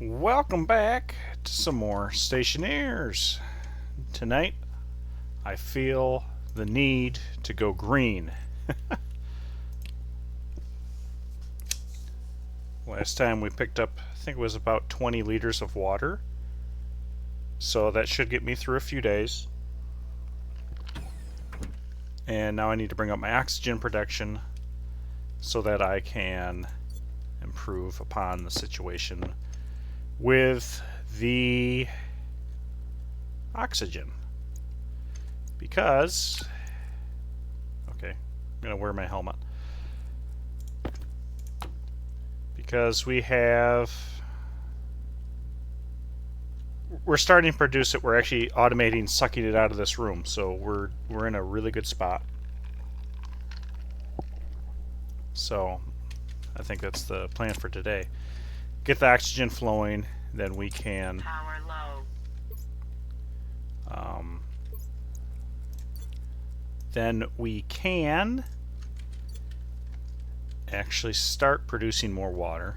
Welcome back to some more Stationeers. Tonight, I feel the need to go green. Last time we picked up, I think it was about 20 liters of water. So that should get me through a few days. And now I need to bring up my oxygen production so that I can improve upon the situation with the oxygen. Because, okay, I'm going to wear my helmet. Because we're starting to produce it. We're actually automating sucking it out of this room. So we're in a really good spot. So I think that's the plan for today. Get the oxygen flowing, then we can power low. Then we can actually start producing more water,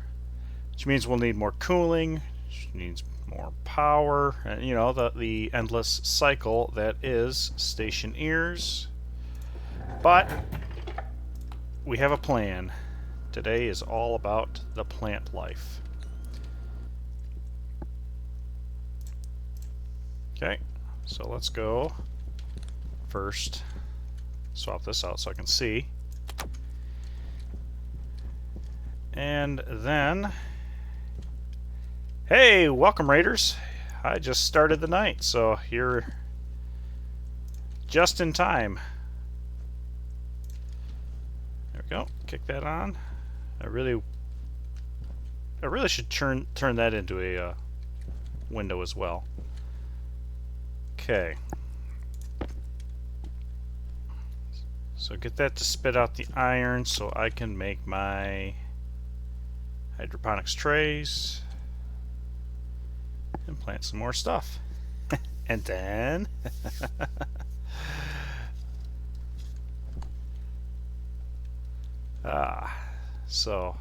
which means we'll need more cooling, which needs more power, and you know, the endless cycle that is Stationeers. But we have a plan. Today is all about the plant life. Okay, so let's go first. Swap this out so I can see. And then, hey, welcome Raiders. I just started the night, so you're just in time. There we go. Kick that on. I really should turn that into a window as well. Okay. So get that to spit out the iron so I can make my hydroponics trays and plant some more stuff. And then so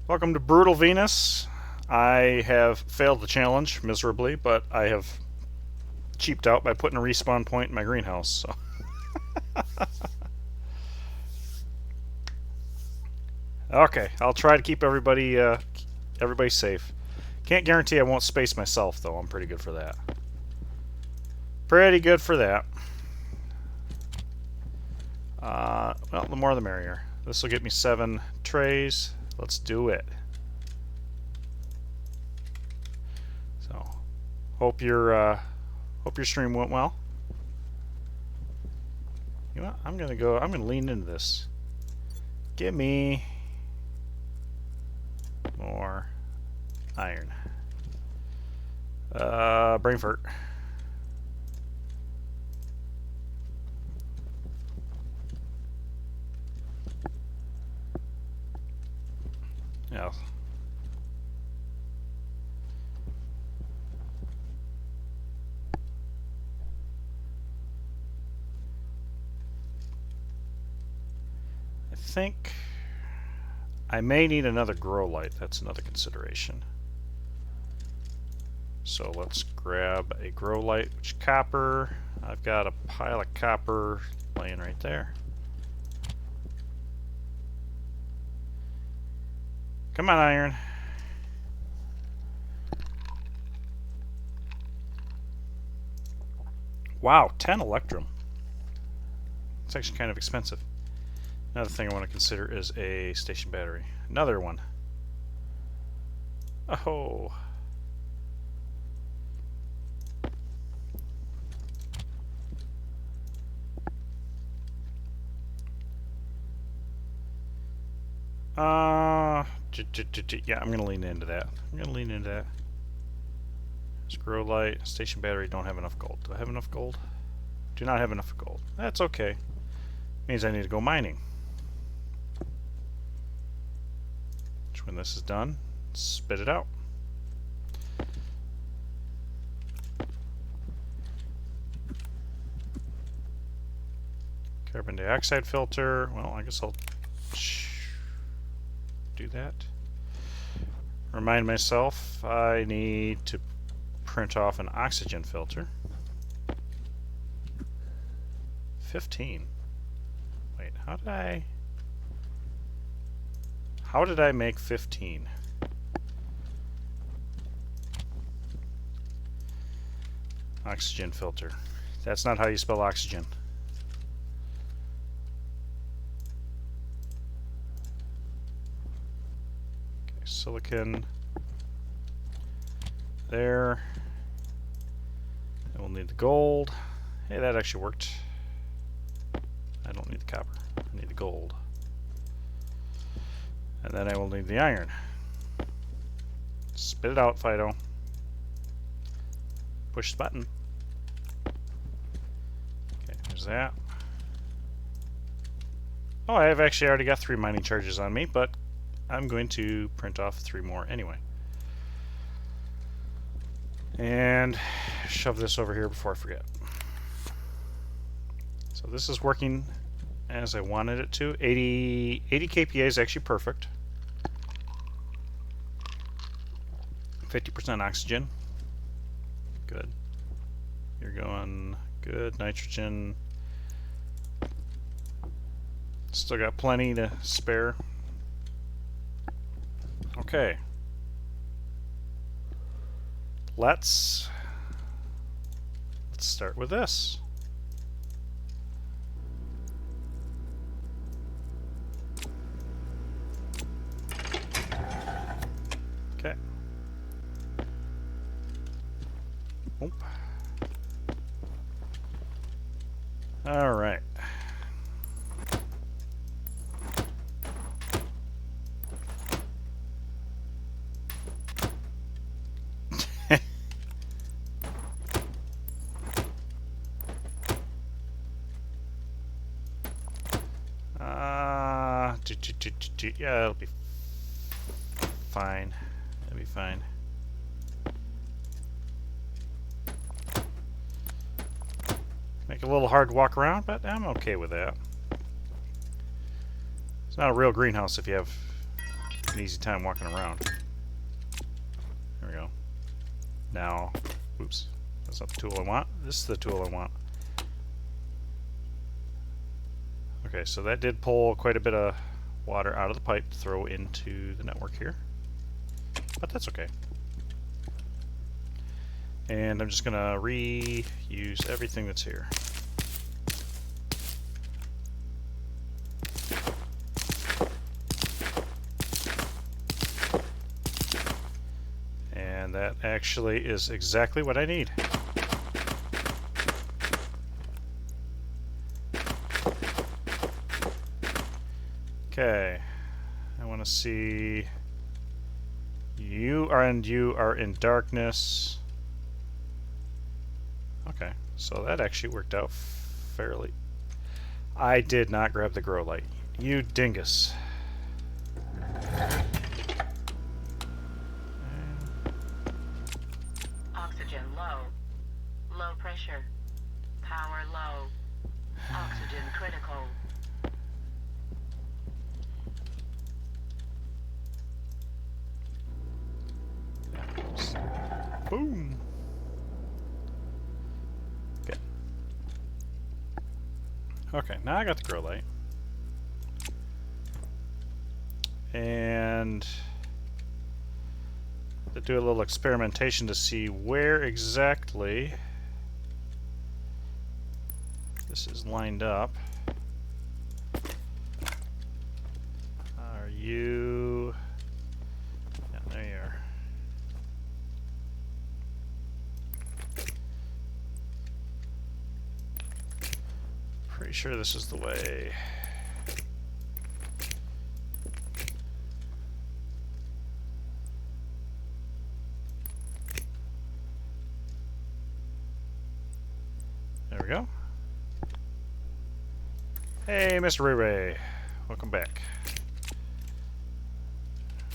welcome to Brutal Venus. I have failed the challenge miserably, but I have cheaped out by putting a respawn point in my greenhouse. So okay, I'll try to keep everybody safe. Can't guarantee I won't space myself, though. I'm pretty good for that. Pretty good for that. Well, the more the merrier. This will get me 7 trays. Let's do it. So, hope your stream went well. You know what? I'm gonna lean into this. Give me more iron. Brain fart. Yeah. I think I may need another grow light. That's another consideration. So let's grab a grow light, which copper. I've got a pile of copper laying right there. Come on, iron. Wow, 10 electrum. It's actually kind of expensive. Another thing I want to consider is a station battery. Another one. Oh. Yeah, I'm gonna lean into that. Grow light, station battery, don't have enough gold. Do I have enough gold? Do not have enough gold. That's okay. Means I need to go mining. Which, when this is done, spit it out. Carbon dioxide filter. Well, I guess I'll do that. remind myself I need to print off an oxygen filter. 15. Wait, how did I make 15? Oxygen filter. That's not how you spell oxygen. Okay, silicon. There. And we'll need the gold. Hey, that actually worked. I don't need the copper. I need the gold. And then I will need the iron. Spit it out, Fido. Push the button. Okay, there's that. Oh, I have actually already got 3 mining charges on me, but I'm going to print off 3 more anyway. And shove this over here before I forget. So this is working as I wanted it to. 80 kPa is actually perfect. 50% oxygen. Good. You're going good. Nitrogen. Still got plenty to spare. Okay. Let's start with this. Okay. Oop. All right. Yeah, it'll be fine. It'll be fine. Make it a little hard to walk around, but I'm okay with that. It's not a real greenhouse if you have an easy time walking around. There we go. Now, oops, that's not the tool I want. This is the tool I want. Okay, so that did pull quite a bit of water out of the pipe to throw into the network here. But that's okay. And I'm just going to reuse everything that's here. And that actually is exactly what I need. Okay, I want to see you are in darkness. Okay, so that actually worked out fairly. I did not grab the grow light. You dingus. Oxygen low. Low pressure. Power low. Oxygen critical. Boom. Okay. Okay, now I got the grow light. And to do a little experimentation to see where exactly this is lined up. Are you... Yeah, there you are. Pretty sure this is the way. There we go. Hey, Mr. Ray Ray. Welcome back.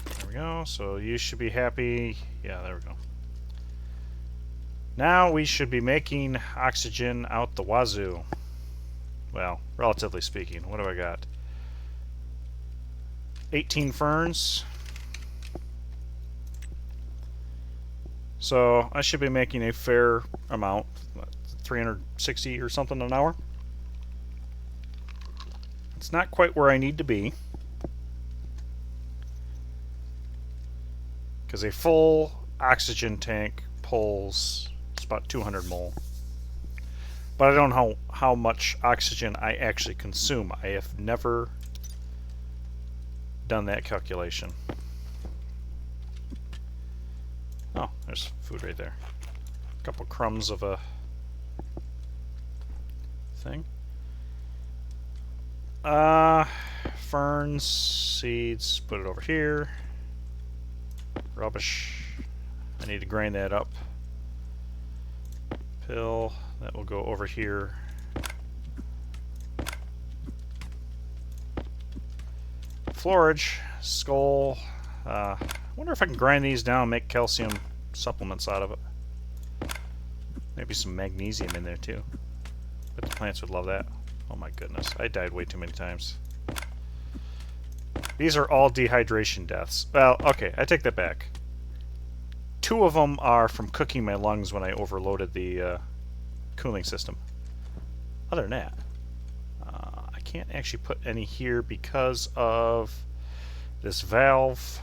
There we go. So you should be happy. Yeah, there we go. Now we should be making oxygen out the wazoo. Well, relatively speaking. What do I got? 18 ferns. So I should be making a fair amount, 360 or something an hour. It's not quite where I need to be, because a full oxygen tank pulls it's about 200 mole. But I don't know how much oxygen I actually consume. I have never done that calculation. Oh, there's food right there. A couple crumbs of a thing. Ferns, seeds, put it over here. Rubbish. I need to grind that up. Pill, that will go over here. Forage, skull. I wonder if I can grind these down and make calcium supplements out of it. Maybe some magnesium in there too. But the plants would love that. Oh my goodness, I died way too many times. These are all dehydration deaths. Well, okay, I take that back. 2 of them are from cooking my lungs when I overloaded the cooling system. Other than that, I can't actually put any here because of this valve.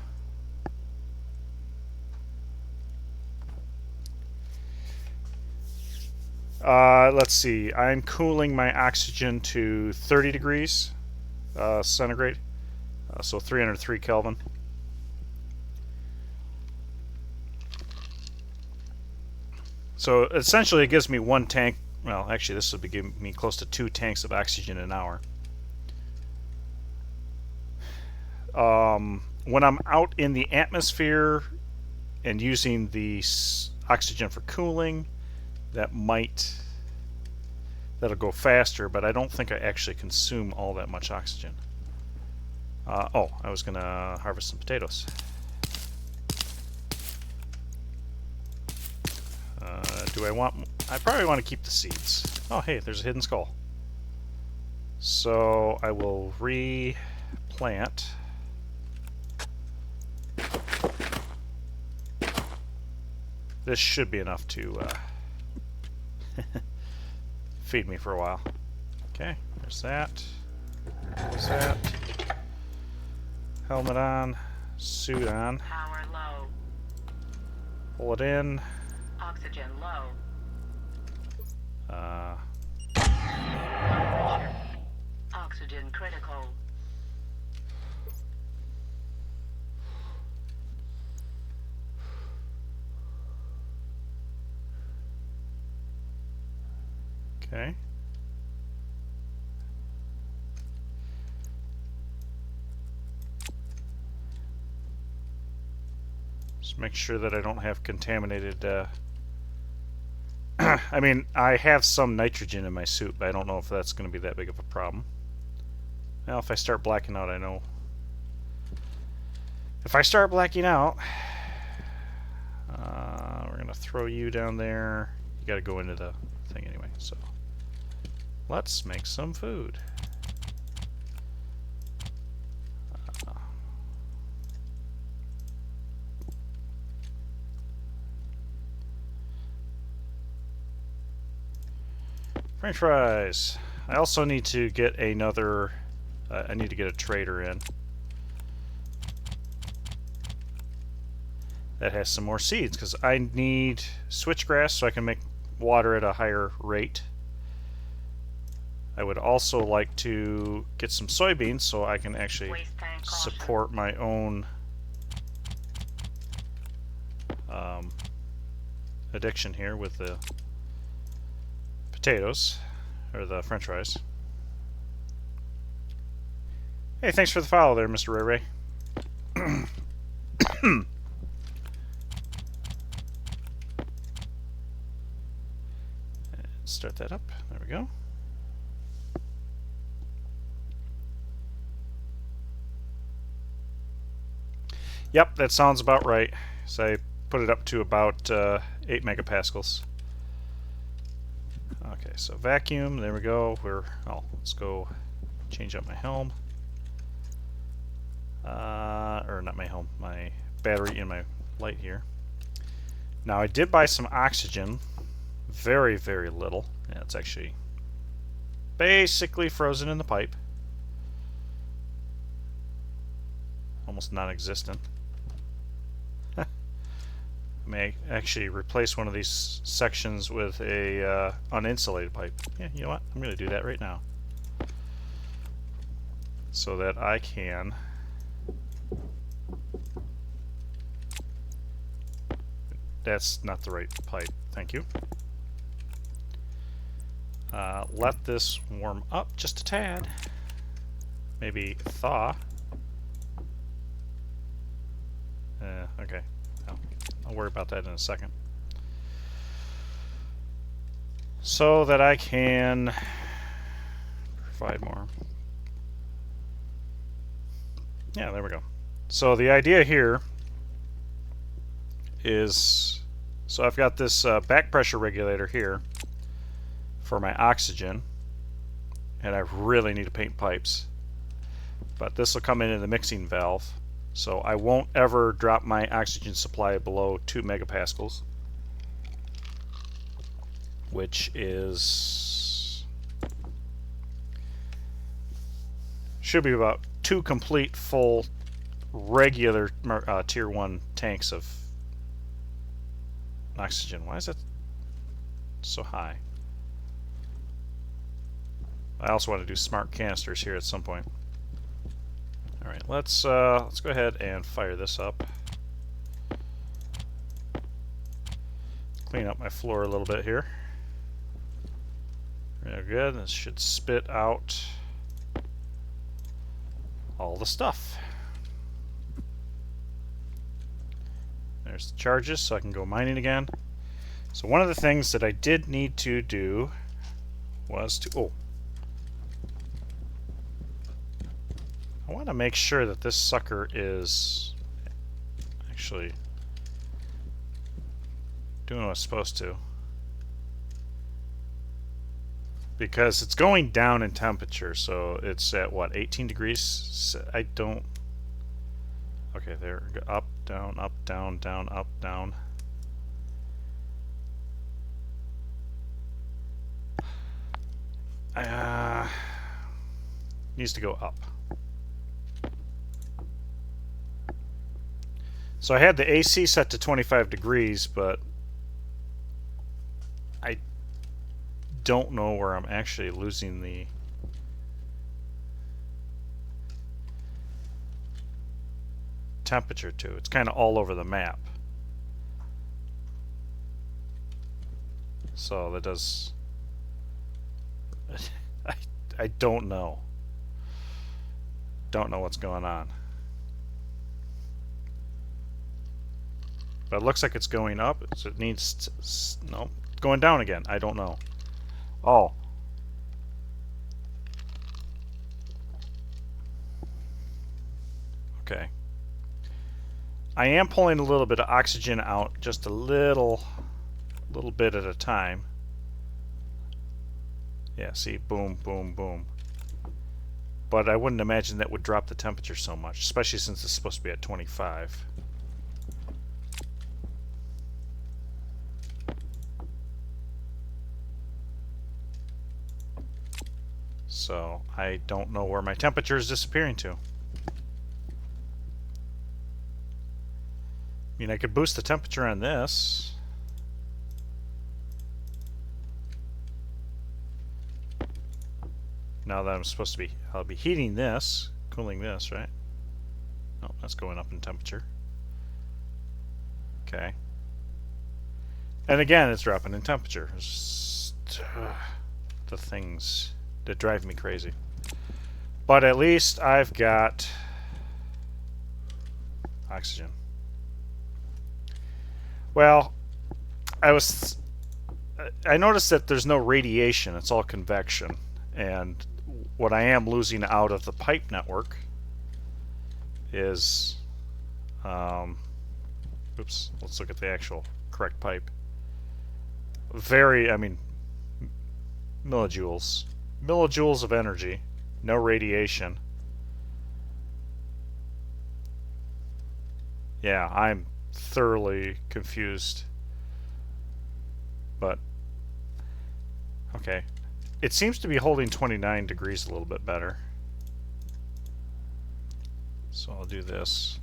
Let's see. I'm cooling my oxygen to 30 degrees centigrade, so 303 Kelvin. So essentially it gives me 1 tank. Well, actually this would be giving me close to 2 tanks of oxygen an hour. When I'm out in the atmosphere and using the oxygen for cooling, that'll go faster, but I don't think I actually consume all that much oxygen. Oh, I was gonna harvest some potatoes. Do I want... I probably want to keep the seeds. Oh, hey, there's a hidden skull. So I will replant. This should be enough to feed me for a while. Okay, there's that. There's that. Helmet on. Suit on. Power low. Pull it in. Oxygen low. Uh, Low pressure. Oxygen critical. okay. Just make sure that I don't have contaminated... I mean, I have some nitrogen in my suit, but I don't know if that's going to be that big of a problem. Now, if I start blacking out, I know. If I start blacking out, we're going to throw you down there. You got to go into the thing anyway, so let's make some food. French fries. I also need to get another... I need to get a trader in that has some more seeds, because I need switchgrass so I can make water at a higher rate. I would also like to get some soybeans so I can actually support my own addiction here with the potatoes, or the french fries. Hey, thanks for the follow there, Mr. Ray Ray. Start that up. There we go. Yep, that sounds about right. So I put it up to about 8 megapascals. Okay, so vacuum, there we go. Let's go change up my helm. Or not my helm, my battery in my light here. Now I did buy some oxygen. Very, very little. Yeah, it's actually basically frozen in the pipe. Almost non-existent. I may actually replace one of these sections with a uninsulated pipe. Yeah, you know what? I'm going to do that right now. So that I can that's not the right pipe. Thank you. Let this warm up just a tad. Maybe thaw. Okay. I'll worry about that in a second. So that I can provide more. Yeah, there we go. So the idea here is, so I've got this back pressure regulator here for my oxygen, and I really need to paint pipes. But this will come in the mixing valve, so I won't ever drop my oxygen supply below 2 megapascals, which is should be about 2 complete full regular tier 1 tanks of oxygen. Why is that so high? I also want to do smart canisters here at some point. All right, let's go ahead and fire this up. Clean up my floor a little bit here. Real good. This should spit out all the stuff. There's the charges, so I can go mining again. So one of the things that I did need to do was to I want to make sure that this sucker is actually doing what it's supposed to, because it's going down in temperature. So it's at what, 18 degrees? I don't. Okay, there. Up, down, up, down, down, up, down. Needs to go up. So I had the AC set to 25 degrees, but I don't know where I'm actually losing the temperature to. It's kind of all over the map. So that does... I don't know. Don't know what's going on. But it looks like it's going up, so it needs to, no, going down again. I don't know. Oh. Okay. I am pulling a little bit of oxygen out, just a little bit at a time. Yeah, see, boom, boom, boom. But I wouldn't imagine that would drop the temperature so much, especially since it's supposed to be at 25. So I don't know where my temperature is disappearing to. I mean, I could boost the temperature on this. Now that I'm supposed to be, I'll be heating this, cooling this, right? No, that's going up in temperature. Okay. And again, it's dropping in temperature. It's just, the things that drive me crazy. But at least I've got oxygen. Well, I noticed that there's no radiation, it's all convection. And what I am losing out of the pipe network is, oops, let's look at the actual correct pipe. I mean, millijoules. Millijoules of energy, no radiation. Yeah, I'm thoroughly confused but okay. It seems to be holding 29 degrees a little bit better. So I'll do this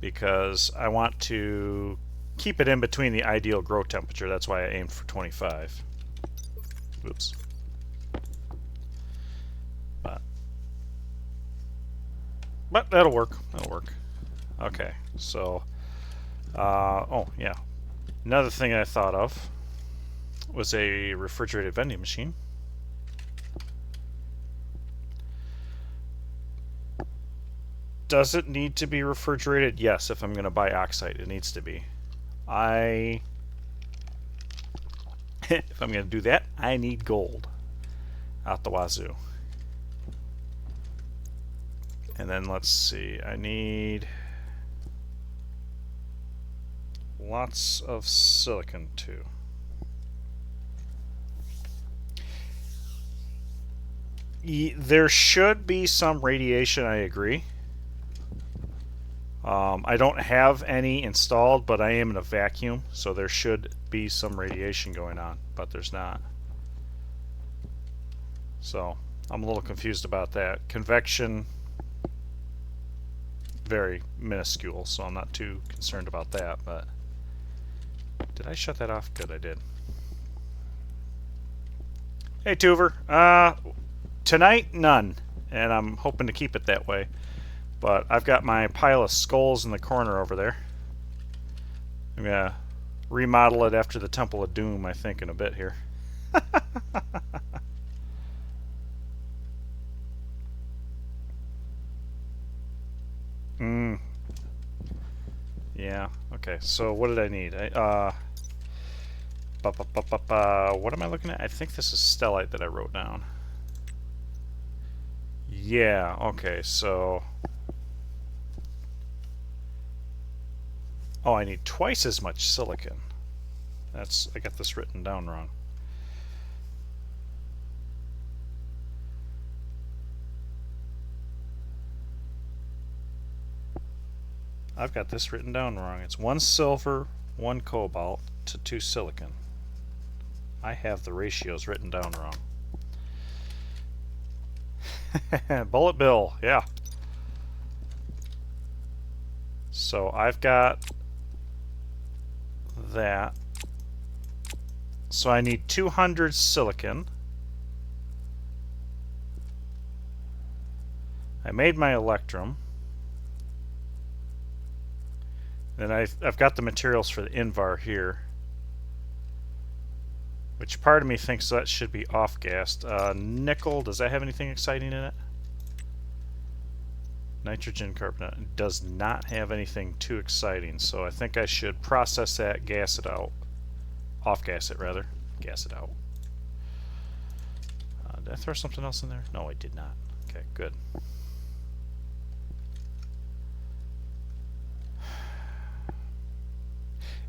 because I want to keep it in between the ideal grow temperature. That's why I aimed for 25. Oops. But that'll work. That'll work. Okay, so oh yeah, another thing I thought of was a refrigerated vending machine. Does it need to be refrigerated? Yes, if I'm going to buy oxide, it needs to be. If I'm going to do that, I need gold out the wazoo. And then let's see, I need lots of silicon too. There should be some radiation, I agree. I don't have any installed, but I am in a vacuum, so there should be some radiation going on, but there's not. So I'm a little confused about that. Convection, very minuscule, so I'm not too concerned about that, but did I shut that off? Good, I did. Hey, Tuver. Tonight, none, and I'm hoping to keep it that way. But I've got my pile of skulls in the corner over there. I'm going to remodel it after the Temple of Doom, I think, in a bit here. Yeah, okay, so what did I need? What am I looking at? I think this is stellite that I wrote down. Yeah, okay, so... Oh, I need twice as much silicon. I got this written down wrong. I've got this written down wrong. It's 1 silver, 1 cobalt to 2 silicon. I have the ratios written down wrong. Bullet bill, yeah. So I've got that. So I need 200 silicon. I made my electrum. Then I've got the materials for the invar here, which part of me thinks that should be off-gassed. Nickel, does that have anything exciting in it? Nitrogen carbonate does not have anything too exciting, so I think I should process that, gas it out. Off-gas it, rather. Gas it out. Did I throw something else in there? No, I did not. Okay, good.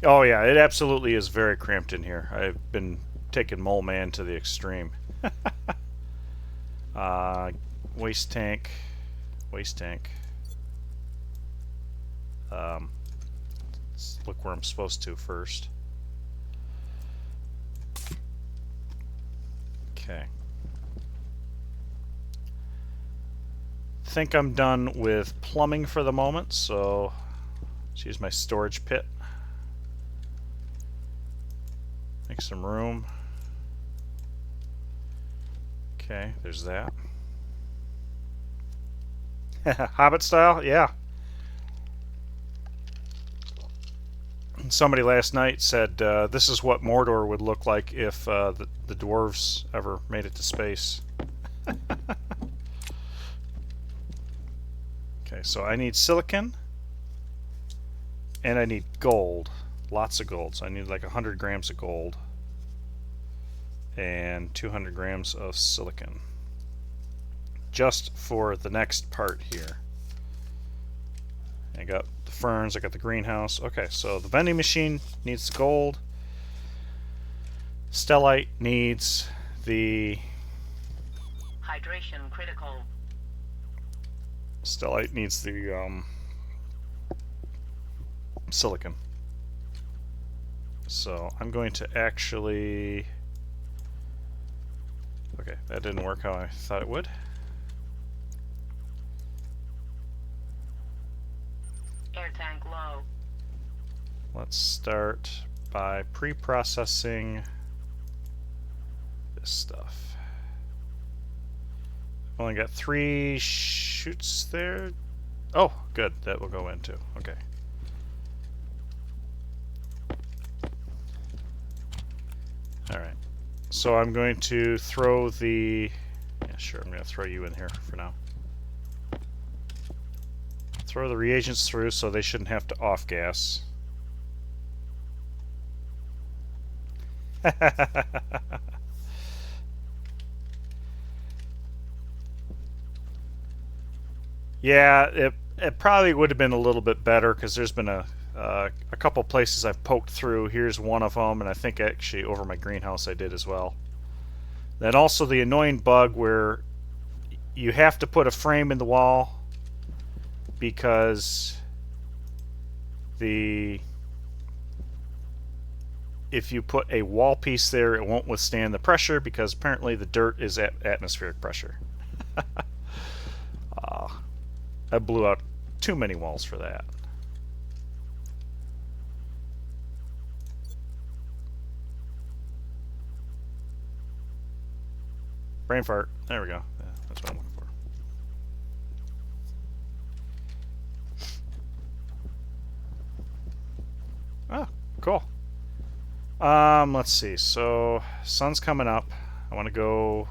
Oh yeah, it absolutely is very cramped in here. I've been taking Mole Man to the extreme. Waste tank. Waste tank. Let's look where I'm supposed to first. Okay. Think I'm done with plumbing for the moment, so let's use my storage pit. Make some room. Okay, there's that. Hobbit style? Yeah. Somebody last night said this is what Mordor would look like if the dwarves ever made it to space. Okay, so I need silicon and I need gold. Lots of gold. So I need like 100 grams of gold and 200 grams of silicon. Just for the next part here. I got the ferns, I got the greenhouse. Okay, so the vending machine needs the gold. Stellite needs the... Hydration critical. Stellite needs the silicon. So I'm going to actually... Okay, that didn't work how I thought it would. Air tank low. Let's start by pre-processing this stuff. Only got 3 chutes there. Oh, good. That will go in too. Okay. Alright. So I'm going to throw the... Yeah, sure, I'm going to throw you in here for now. Throw the reagents through so they shouldn't have to off-gas. Yeah, it probably would have been a little bit better because there's been a couple places I've poked through. Here's one of them, and I think actually over my greenhouse I did as well. Then also the annoying bug where you have to put a frame in the wall because if you put a wall piece there, it won't withstand the pressure because apparently the dirt is at atmospheric pressure. I blew out too many walls for that. Brain fart. There we go. Yeah, that's what I'm looking for. Oh, cool. Let's see. So, sun's coming up. I want to go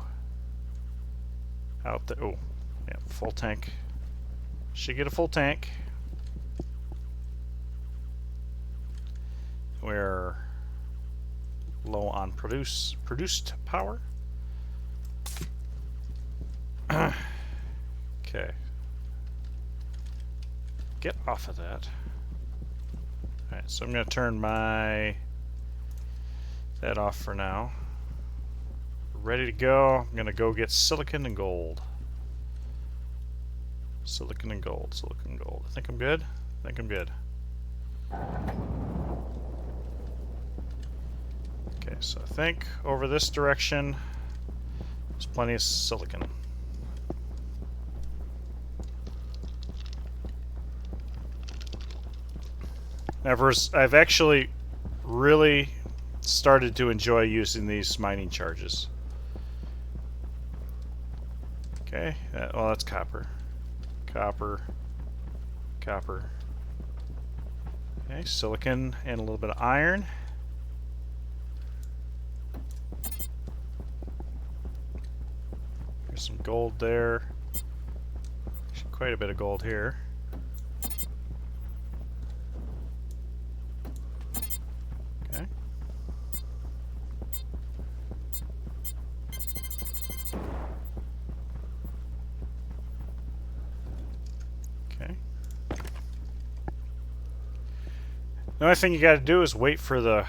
out there. Oh, yeah, full tank. Should get a full tank. We're low on produced power. Okay. Get off of that. Alright, so I'm going to turn that off for now. Ready to go. I'm going to go get silicon and gold. Silicon and gold, silicon and gold. I think I'm good. I think I'm good. Okay, so I think over this direction there's plenty of silicon. I've actually really started to enjoy using these mining charges. Okay, well that's copper. Copper. Copper. Okay, silicon and a little bit of iron. There's some gold there. Actually, quite a bit of gold here. Okay. Okay. The only thing you got to do is wait for the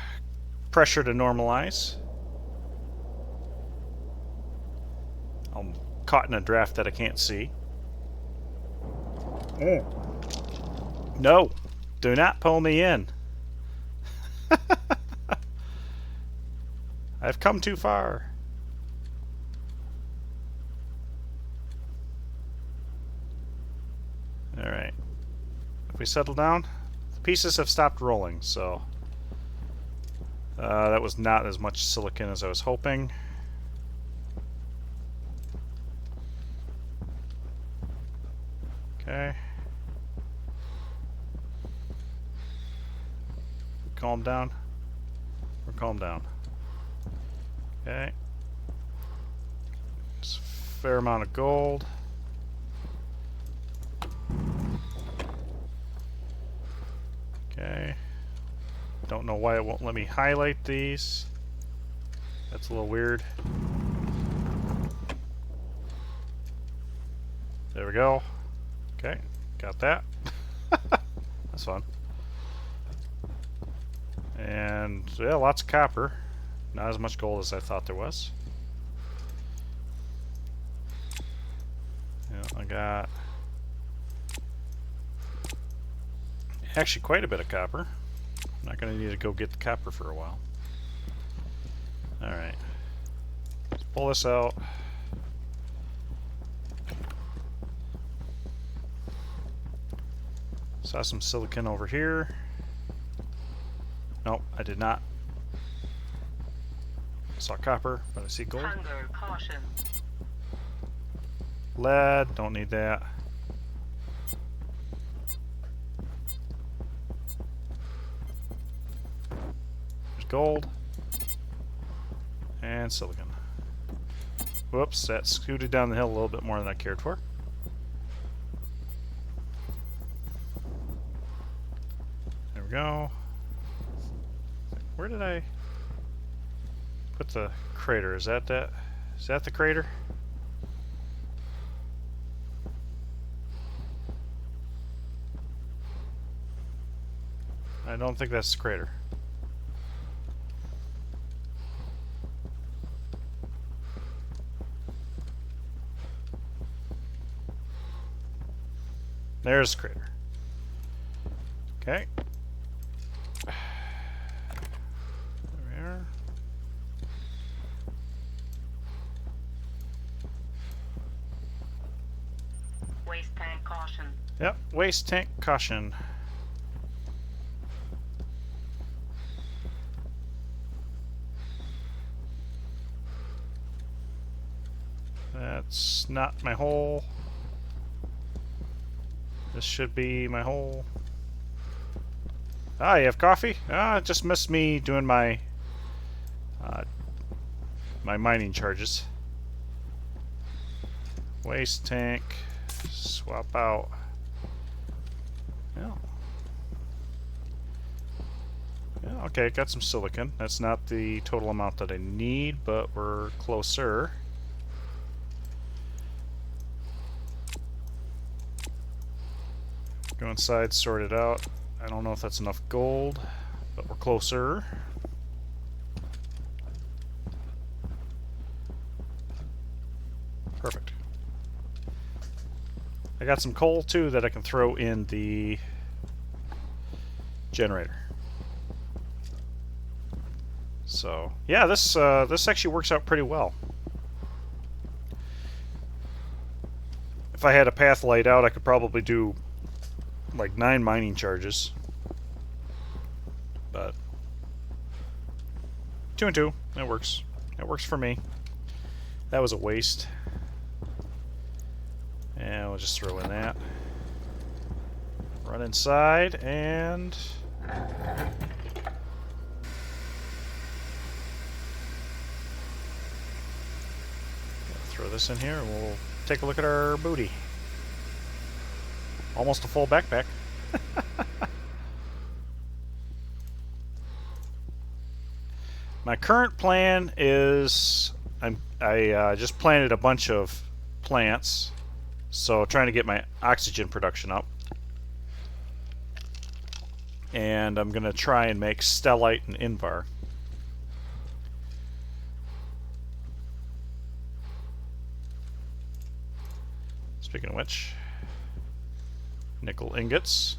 pressure to normalize. I'm caught in a draft that I can't see. No, do not pull me in. I've come too far. Alright. If we settle down, the pieces have stopped rolling, so that was not as much silicon as I was hoping. Okay. Calm down. Or calm down. Okay. It's a fair amount of gold. Okay. Don't know why it won't let me highlight these. That's a little weird. There we go. Okay, got that. That's fun. And yeah, lots of copper. Not as much gold as I thought there was. Yeah, I got actually quite a bit of copper. I'm not going to need to go get the copper for a while. Alright. Let's pull this out. Saw some silicon over here. Nope, I did not. Saw copper, but I see gold. Hunger, caution. Lead, don't need that. There's gold. And silicon. Whoops, that scooted down the hill a little bit more than I cared for. There we go. Where did I put the crater? Is that the crater? I don't think that's the crater. There's the crater. Okay. There we are. Waste tank, caution. Yep, waste tank caution. That's not my hole. This should be my hole. Ah, you have coffee? Ah, it just missed me doing my my mining charges. Waste tank. Swap out. Yeah. Yeah, okay, got some silicon. That's not the total amount that I need, but we're closer. Go inside, sort it out. I don't know if that's enough gold, but we're closer. Perfect. I got some coal too that I can throw in the generator. So yeah, this actually works out pretty well. If I had a path laid out, I could probably do like 9 mining charges, but 2 and 2, that works. That works for me. That was a waste. And we'll just throw in that. Run inside and throw this in here and we'll take a look at our booty. Almost a full backpack. My current plan is I just planted a bunch of plants, so trying to get my oxygen production up. And I'm going to try and make stellite and invar. Speaking of which, nickel ingots.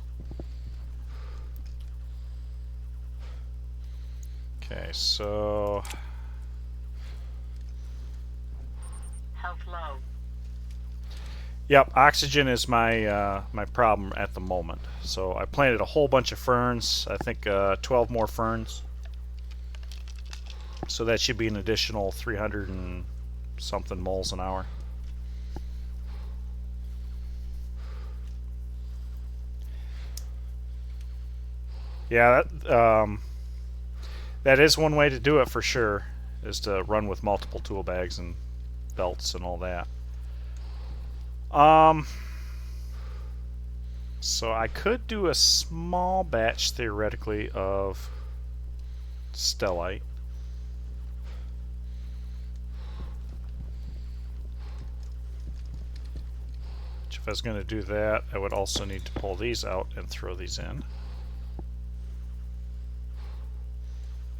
Okay, so Health low. yep, oxygen is my my problem at the moment. So I planted a whole bunch of ferns. I think 12 more ferns. So that should be an additional 300 and something moles an hour. Yeah, that is one way to do it for sure, is to run with multiple tool bags and belts and all that. So I could do a small batch, theoretically, of stellite. Which, if I was going to do that, I would also need to pull these out and throw these in.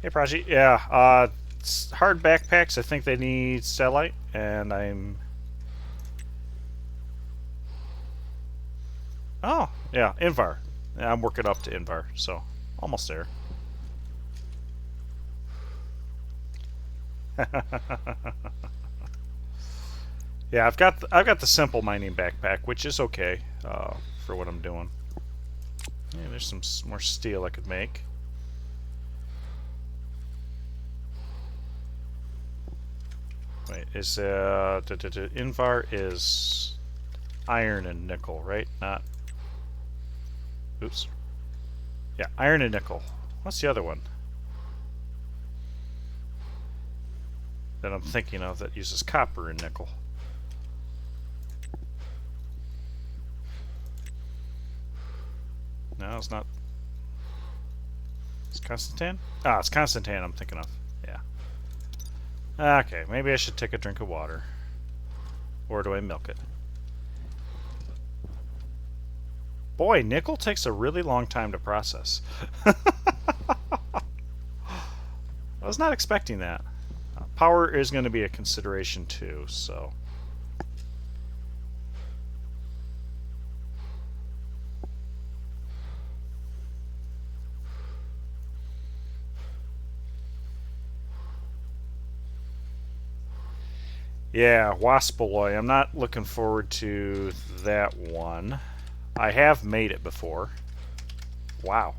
Hey, Praji. Yeah, hard backpacks, I think they need stellite, and I'm... Oh, yeah, invar. Yeah, I'm working up to invar, so almost there. Yeah, I've got the simple mining backpack, which is okay for what I'm doing. Yeah, there's some more steel I could make. Wait, is Invar is iron and nickel, right? Not. Oops. Yeah, iron and nickel. What's the other one that I'm thinking of that uses copper and nickel? No, it's not. It's Constantine? Ah, it's Constantine I'm thinking of. Yeah. Okay, maybe I should take a drink of water. Or do I milk it? Boy, nickel takes a really long time to process. I was not expecting that. Power is going to be a consideration too, so. Yeah, Waspaloy. I'm not looking forward to that one. I have made it before. Wow.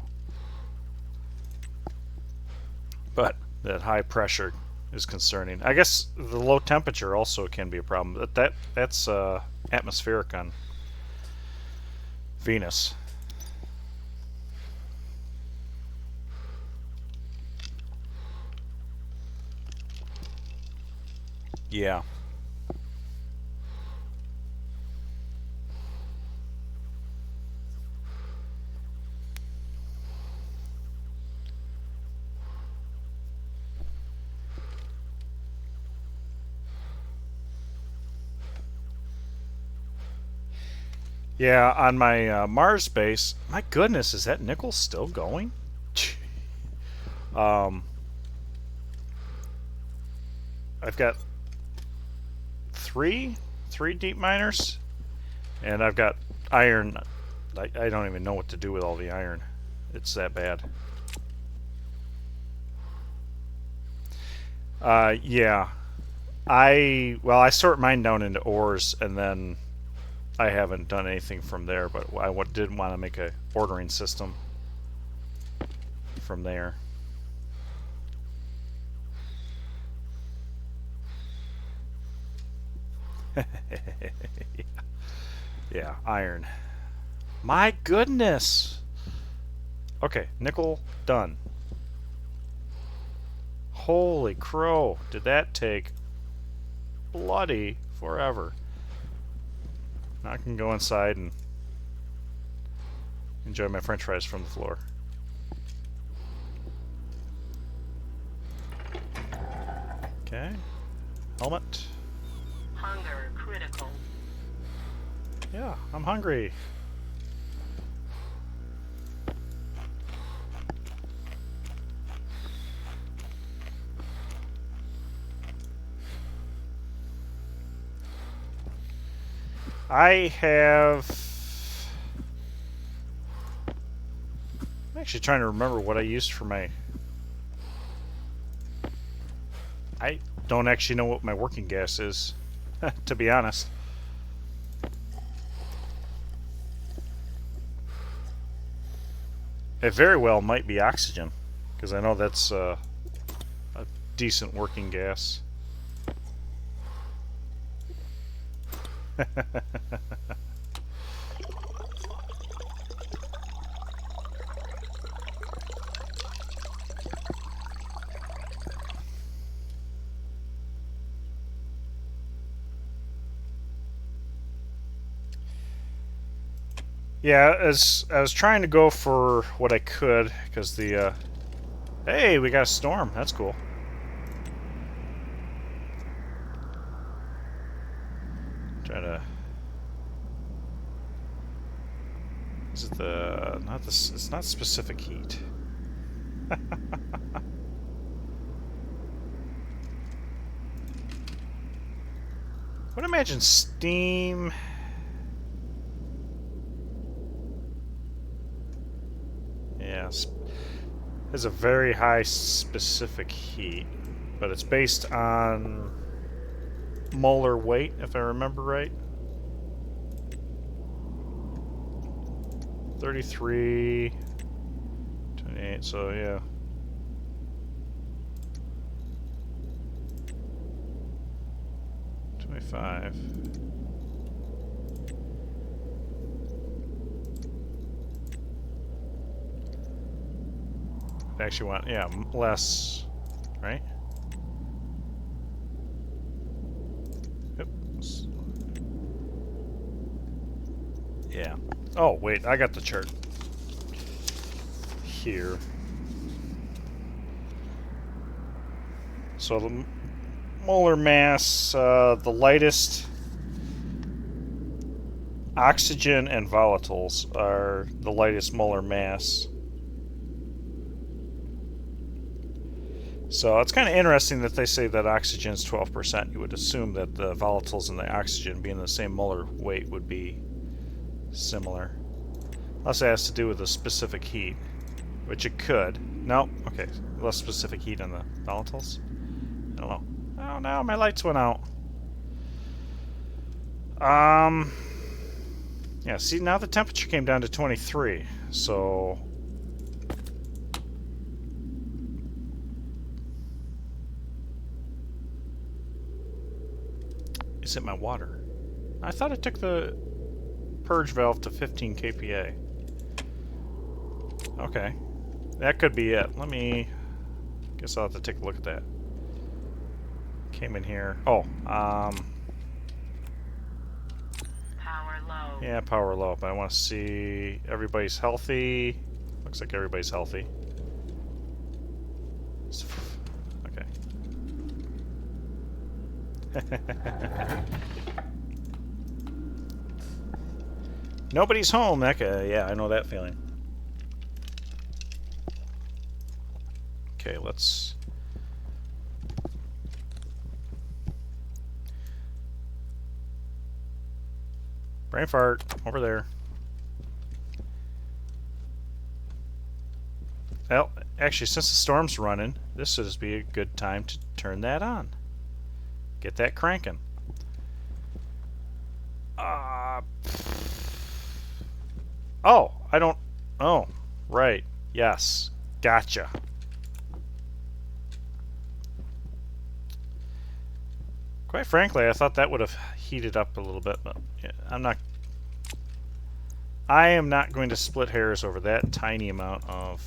But that high pressure is concerning. I guess the low temperature also can be a problem. That's atmospheric on Venus. Yeah. Yeah, on my Mars base, my goodness, is that nickel still going? um, I've got three deep miners, and I've got iron. I don't even know what to do with all the iron. It's that bad. Yeah, I sort mine down into ores, and then I haven't done anything from there. But I did want to make a ordering system from there. Yeah, iron. My goodness. Okay, nickel done. Holy crow, did that take bloody forever. Now I can go inside and enjoy my french fries from the floor. Okay, helmet. Hunger critical. Yeah, I'm hungry. I have... I'm actually trying to remember what I used for my... I don't actually know what my working gas is, to be honest. It very well might be oxygen, because I know that's a decent working gas. Yeah, as I was trying to go for what I could, because the hey, we got a storm. That's cool. Try to. Is it the not this? It's not specific heat. Would imagine steam. Yes, has a very high specific heat. but it's based on molar weight, if I remember right. 33, 28, so yeah. Five. I actually want, yeah, less, right? Oops. Yeah. Oh, wait, I got the chart here. So the molar mass, the lightest oxygen and volatiles are the lightest molar mass. So it's kind of interesting that they say that oxygen is 12%. You would assume that the volatiles and the oxygen being the same molar weight would be similar. Unless it has to do with the specific heat, which it could. No, okay, less specific heat on the volatiles. I don't know. Oh no, my lights went out. Yeah, see, now the temperature came down to 23, so... Is it my water? I thought it took the purge valve to 15 kPa. Okay. That could be it. Let me... Guess I'll have to take a look at that. Came in here. Oh, Power low. yeah, power low, but I want to see everybody's healthy. Looks like everybody's healthy. Okay. Nobody's home, Eka. Yeah, I know that feeling. Okay, let's... Brain fart, over there. Well, actually, since the storm's running, this would be a good time to turn that on. Get that cranking. Oh, I don't... Oh, right. Yes. Gotcha. Quite frankly, I thought that would have heated up a little bit, but yeah, I am not going to split hairs over that tiny amount of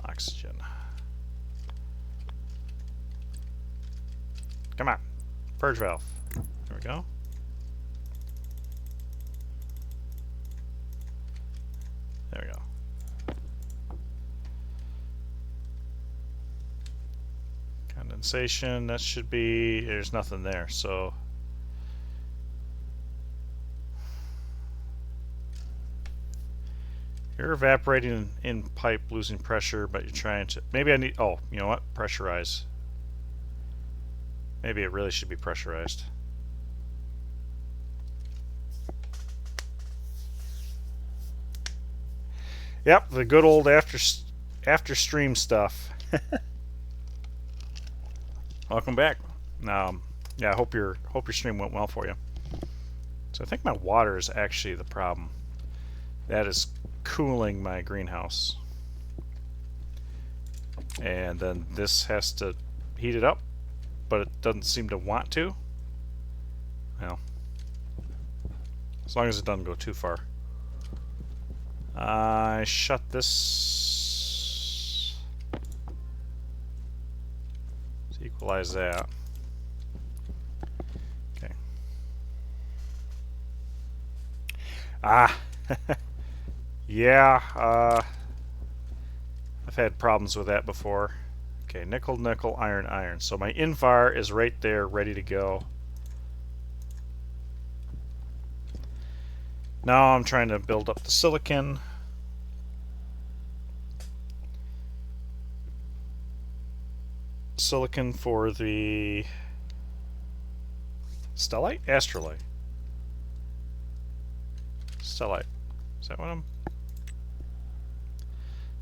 oxygen. Come on. Purge valve. There we go. There we go. Condensation, that should be... There's nothing there, so... You're evaporating in pipe, losing pressure, but you're trying to... Maybe I need... Oh, you know what? Pressurize. Maybe it really should be pressurized. Yep, the good old after stream stuff. Welcome back. Yeah, I hope your stream went well for you. So I think my water is actually the problem. That is cooling my greenhouse. And then this has to heat it up, but it doesn't seem to want to. Well, as long as it doesn't go too far. I shut this. Let's equalize that. Okay. Yeah, I've had problems with that before. Okay, nickel, nickel, iron, iron. So my invar is right there, ready to go. Now I'm trying to build up the silicon. Silicon for the stellite? Astrolite. Stellite. Is that what I'm...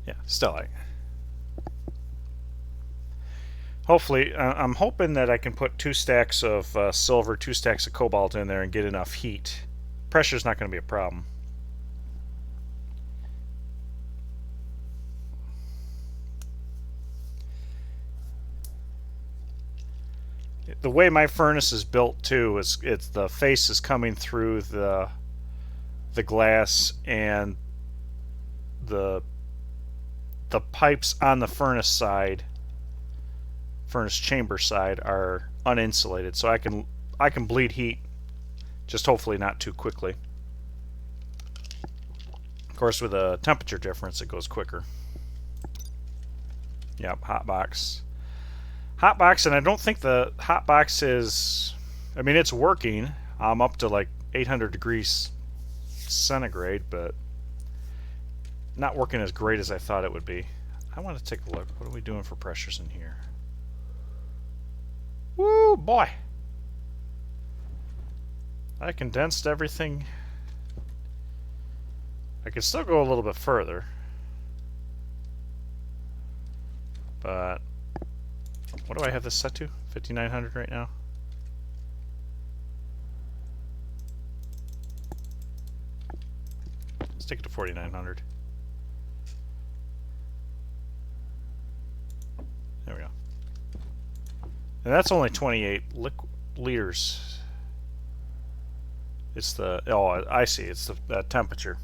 Yeah, stellite. Hopefully, I'm hoping that I can put 2 stacks of silver, 2 stacks of cobalt in there and get enough heat. Pressure's not going to be a problem. The way my furnace is built too is it's the face is coming through the glass, and the pipes on the furnace side, furnace chamber side, are uninsulated, so I can bleed heat, just hopefully not too quickly. Of course, with a temperature difference, it goes quicker. Yep, hotbox. Hotbox, and I don't think the hotbox is. I mean, it's working. I'm up to like 800 degrees centigrade, but not working as great as I thought it would be. I want to take a look. What are we doing for pressures in here? Woo, boy! I condensed everything. I can still go a little bit further, but what do I have this set to? 5,900 right now. Let's take it to 4,900. There we go. And that's only 28 liters. It's the, oh, I see, it's the temperature.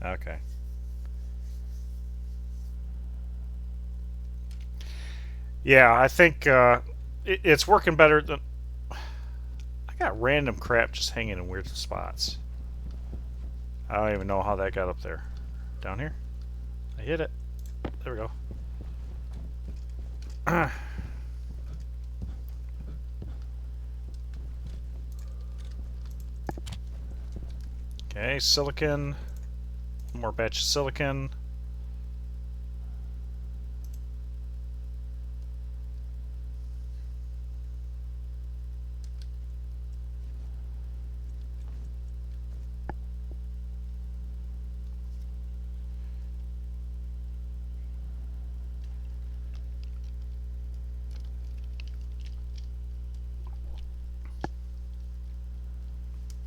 Okay. Yeah, I think it's working better than. I got random crap just hanging in weird spots. I don't even know how that got up there. Down here? I hit it. There we go. Okay, silicon. One more batch of silicon.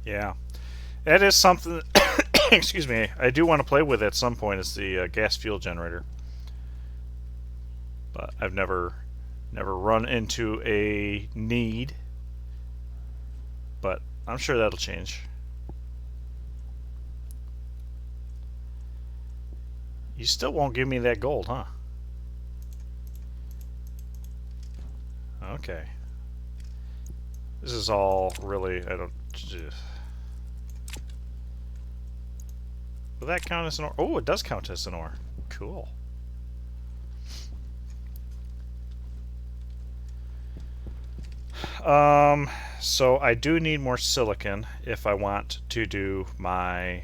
Yeah, that is something. Excuse me. I do want to play with at some point. Is the gas fuel generator, but I've never run into a need. But I'm sure that'll change. You still won't give me that gold, huh? Okay. This is all really. I don't. Will that count as an ore? Oh, it does count as an ore. Cool. So I do need more silicon if I want to do my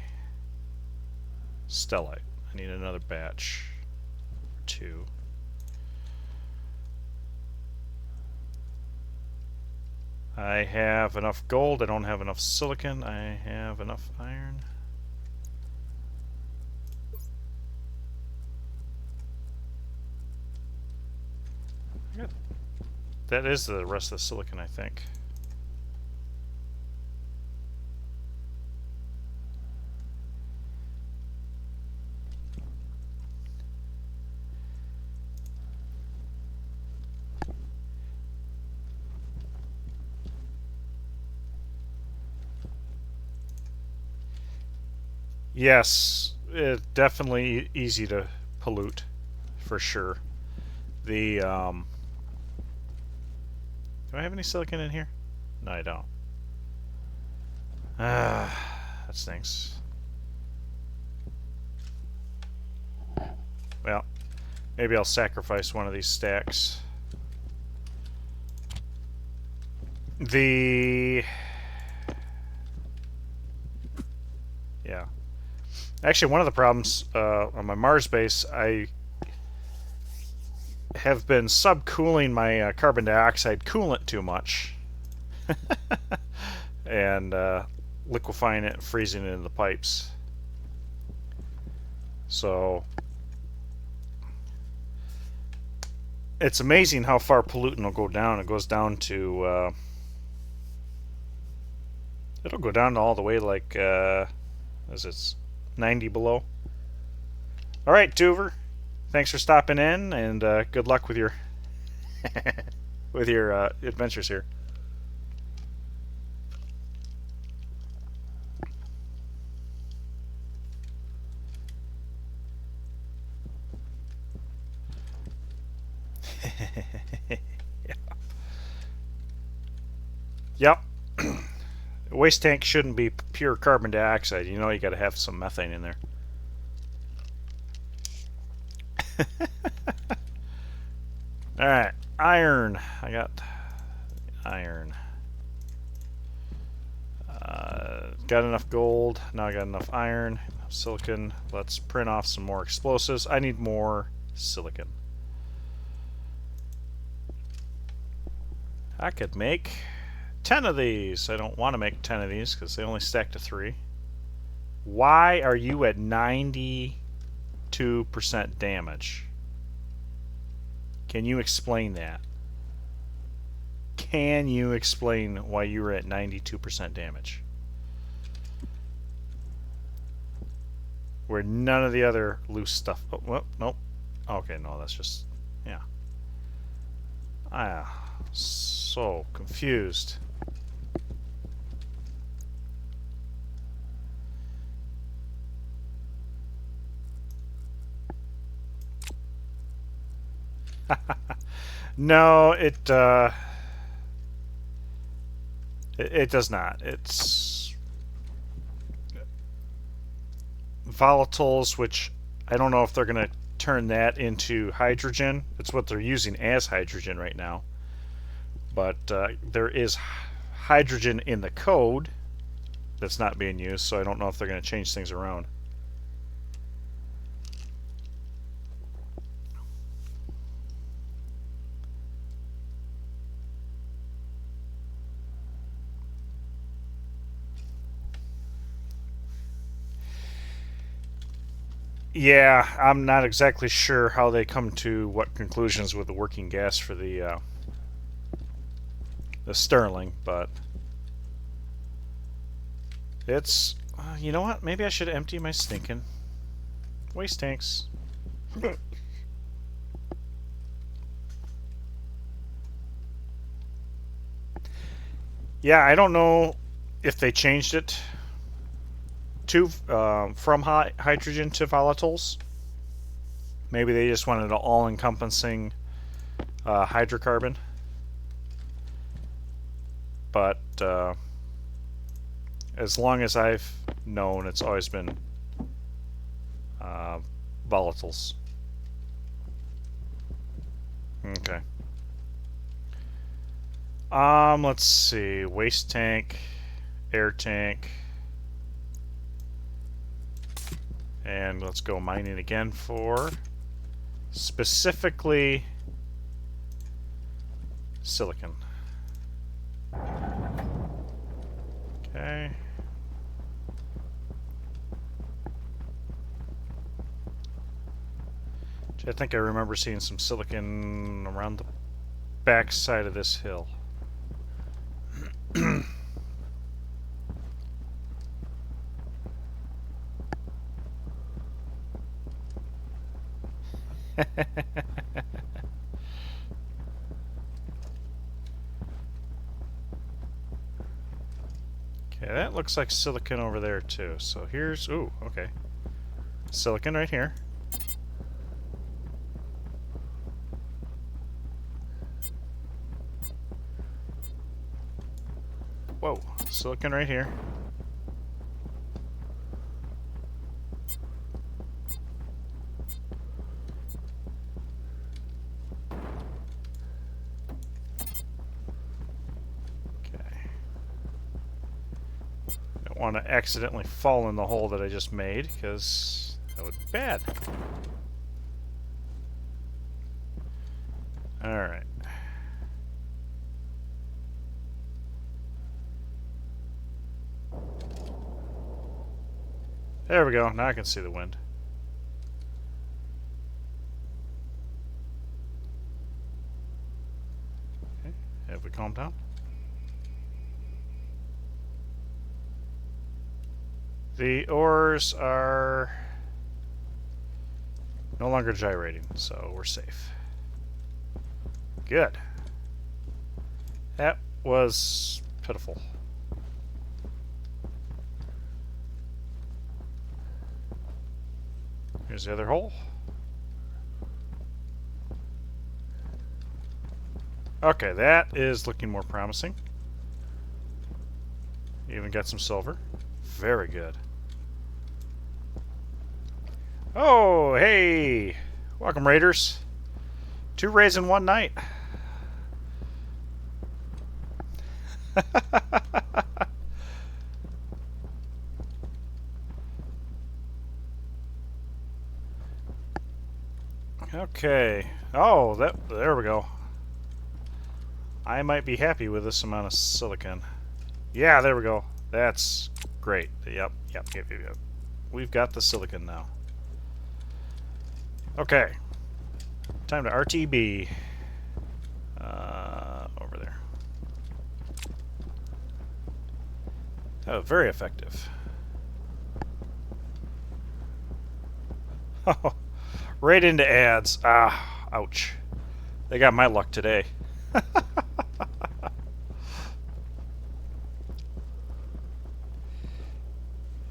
stellite. I need another batch or two. I have enough gold. I don't have enough silicon. I have enough iron. That is the rest of the silicon, I think. Yes, it's definitely easy to pollute, for sure. The do I have any silicon in here? No, I don't. Ah, that stinks. Well, maybe I'll sacrifice one of these stacks. Yeah. Actually, one of the problems on my Mars base, have been subcooling my carbon dioxide coolant too much and liquefying it and freezing it in the pipes. So it's amazing how far pollutant will go down. It goes down to it'll go down to all the way like as it's 90 below. All right, Tuver. Thanks for stopping in, and good luck with your with your adventures here. Yep. A waste tank shouldn't be pure carbon dioxide. You know you got to have some methane in there. All right, iron. I got iron. Got enough gold. Now I got enough iron. Silicon. Let's print off some more explosives. I need more silicon. I could make 10 of these. I don't want to make 10 of these because they only stack to 3. Why are you at 92% damage? Can you explain that? Can you explain why you were at 92% damage? Where none of the other loose stuff... Oh, well, nope. Okay, no, that's just... Yeah. So confused. No, it does not. It's volatiles, which I don't know if they're going to turn that into hydrogen. It's what they're using as hydrogen right now. But there is hydrogen in the code that's not being used, so I don't know if they're going to change things around. Yeah, I'm not exactly sure how they come to what conclusions with the working gas for the Sterling, but it's you know what? Maybe I should empty my stinking waste tanks. Yeah, I don't know if they changed it to from hydrogen to volatiles. Maybe they just wanted an all-encompassing hydrocarbon. But as long as I've known, it's always been volatiles. Okay. Let's see. Waste tank, air tank. And let's go mining again for specifically silicon. Okay. I think I remember seeing some silicon around the back side of this hill. Okay, that looks like silicon over there too. So here's, ooh, okay. Silicon right here. Whoa, silicon right here. Want to accidentally fall in the hole that I just made, because that would be bad. Alright. There we go. Now I can see the wind. Okay. Have we calmed down? The oars are no longer gyrating, so we're safe. Good. That was pitiful. Here's the other hole. Okay, that is looking more promising. Even got some silver. Very good. Oh, hey! Welcome, Raiders. 2 raids in 1 night. Okay. Oh, there we go. I might be happy with this amount of silicon. Yeah, there we go. That's great. Yep. We've got the silicon now. Okay. Time to RTB. Over there. Oh, very effective. Right into ads. Ah, ouch. They got my luck today.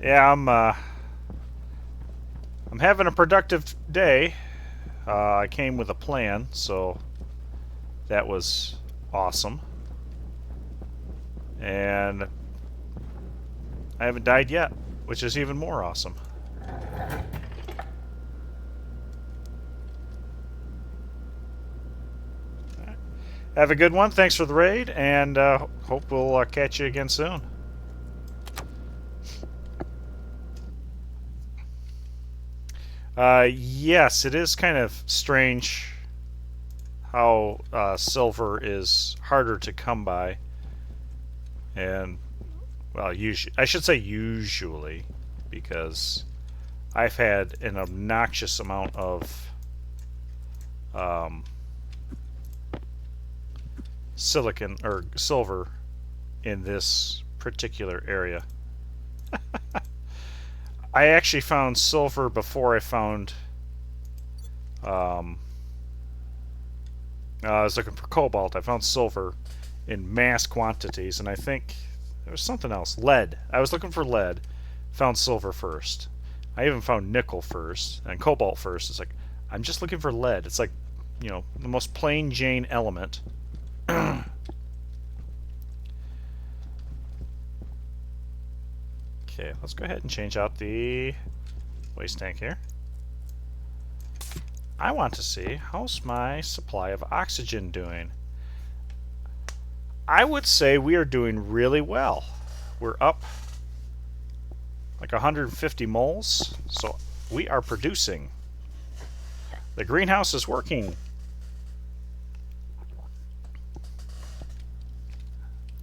Yeah, I'm having a productive day. I came with a plan, so that was awesome. And I haven't died yet, which is even more awesome. Have a good one. Thanks for the raid, and hope we'll catch you again soon. Yes, it is kind of strange how silver is harder to come by. And, well, I should say usually, because I've had an obnoxious amount of silicon or silver in this particular area. I actually found silver before I found I was looking for cobalt. I found silver in mass quantities, and I think there was something else. Lead. I was looking for lead. Found silver first. I even found nickel first and cobalt first. It's like, I'm just looking for lead. It's like, you know, the most plain Jane element. Okay, let's go ahead and change out the waste tank here. I want to see, how's my supply of oxygen doing? I would say we are doing really well. We're up like 150 moles, so we are producing. The greenhouse is working.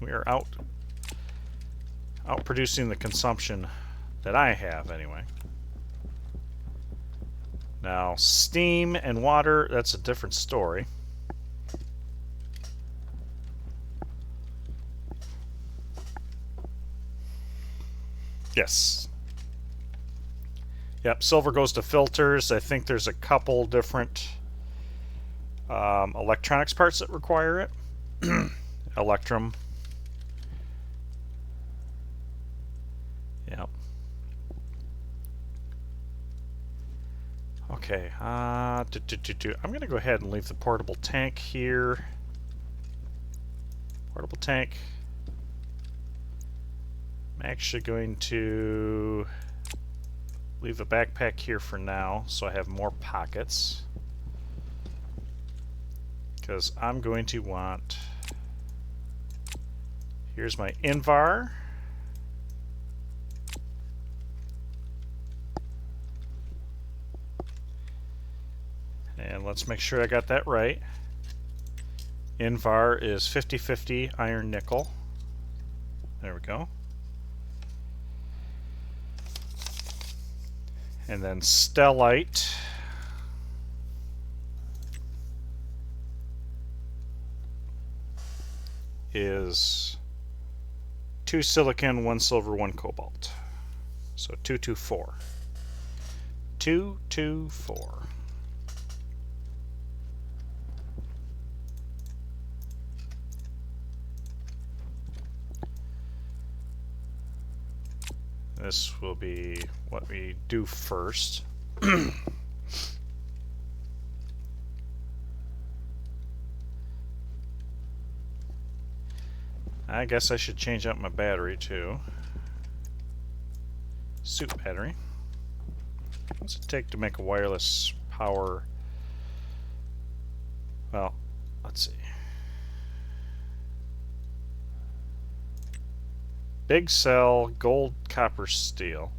We are out producing the consumption that I have anyway. Now, steam and water, that's a different story. Yes. Yep, silver goes to filters. I think there's a couple different electronics parts that require it. Electrum. Yep. Okay. I'm going to go ahead and leave the portable tank here. Portable tank. I'm actually going to leave a backpack here for now so I have more pockets. Because I'm going to want... Here's my Invar. And let's make sure I got that right. Invar is 50-50 iron nickel. There we go. And then stellite is 2 silicon, 1 silver, 1 cobalt. So 224. 224. This will be what we do first. I guess I should change out my battery too. Suit battery. What's it take to make a wireless power? Well, let's see. Big cell, gold, copper, steel.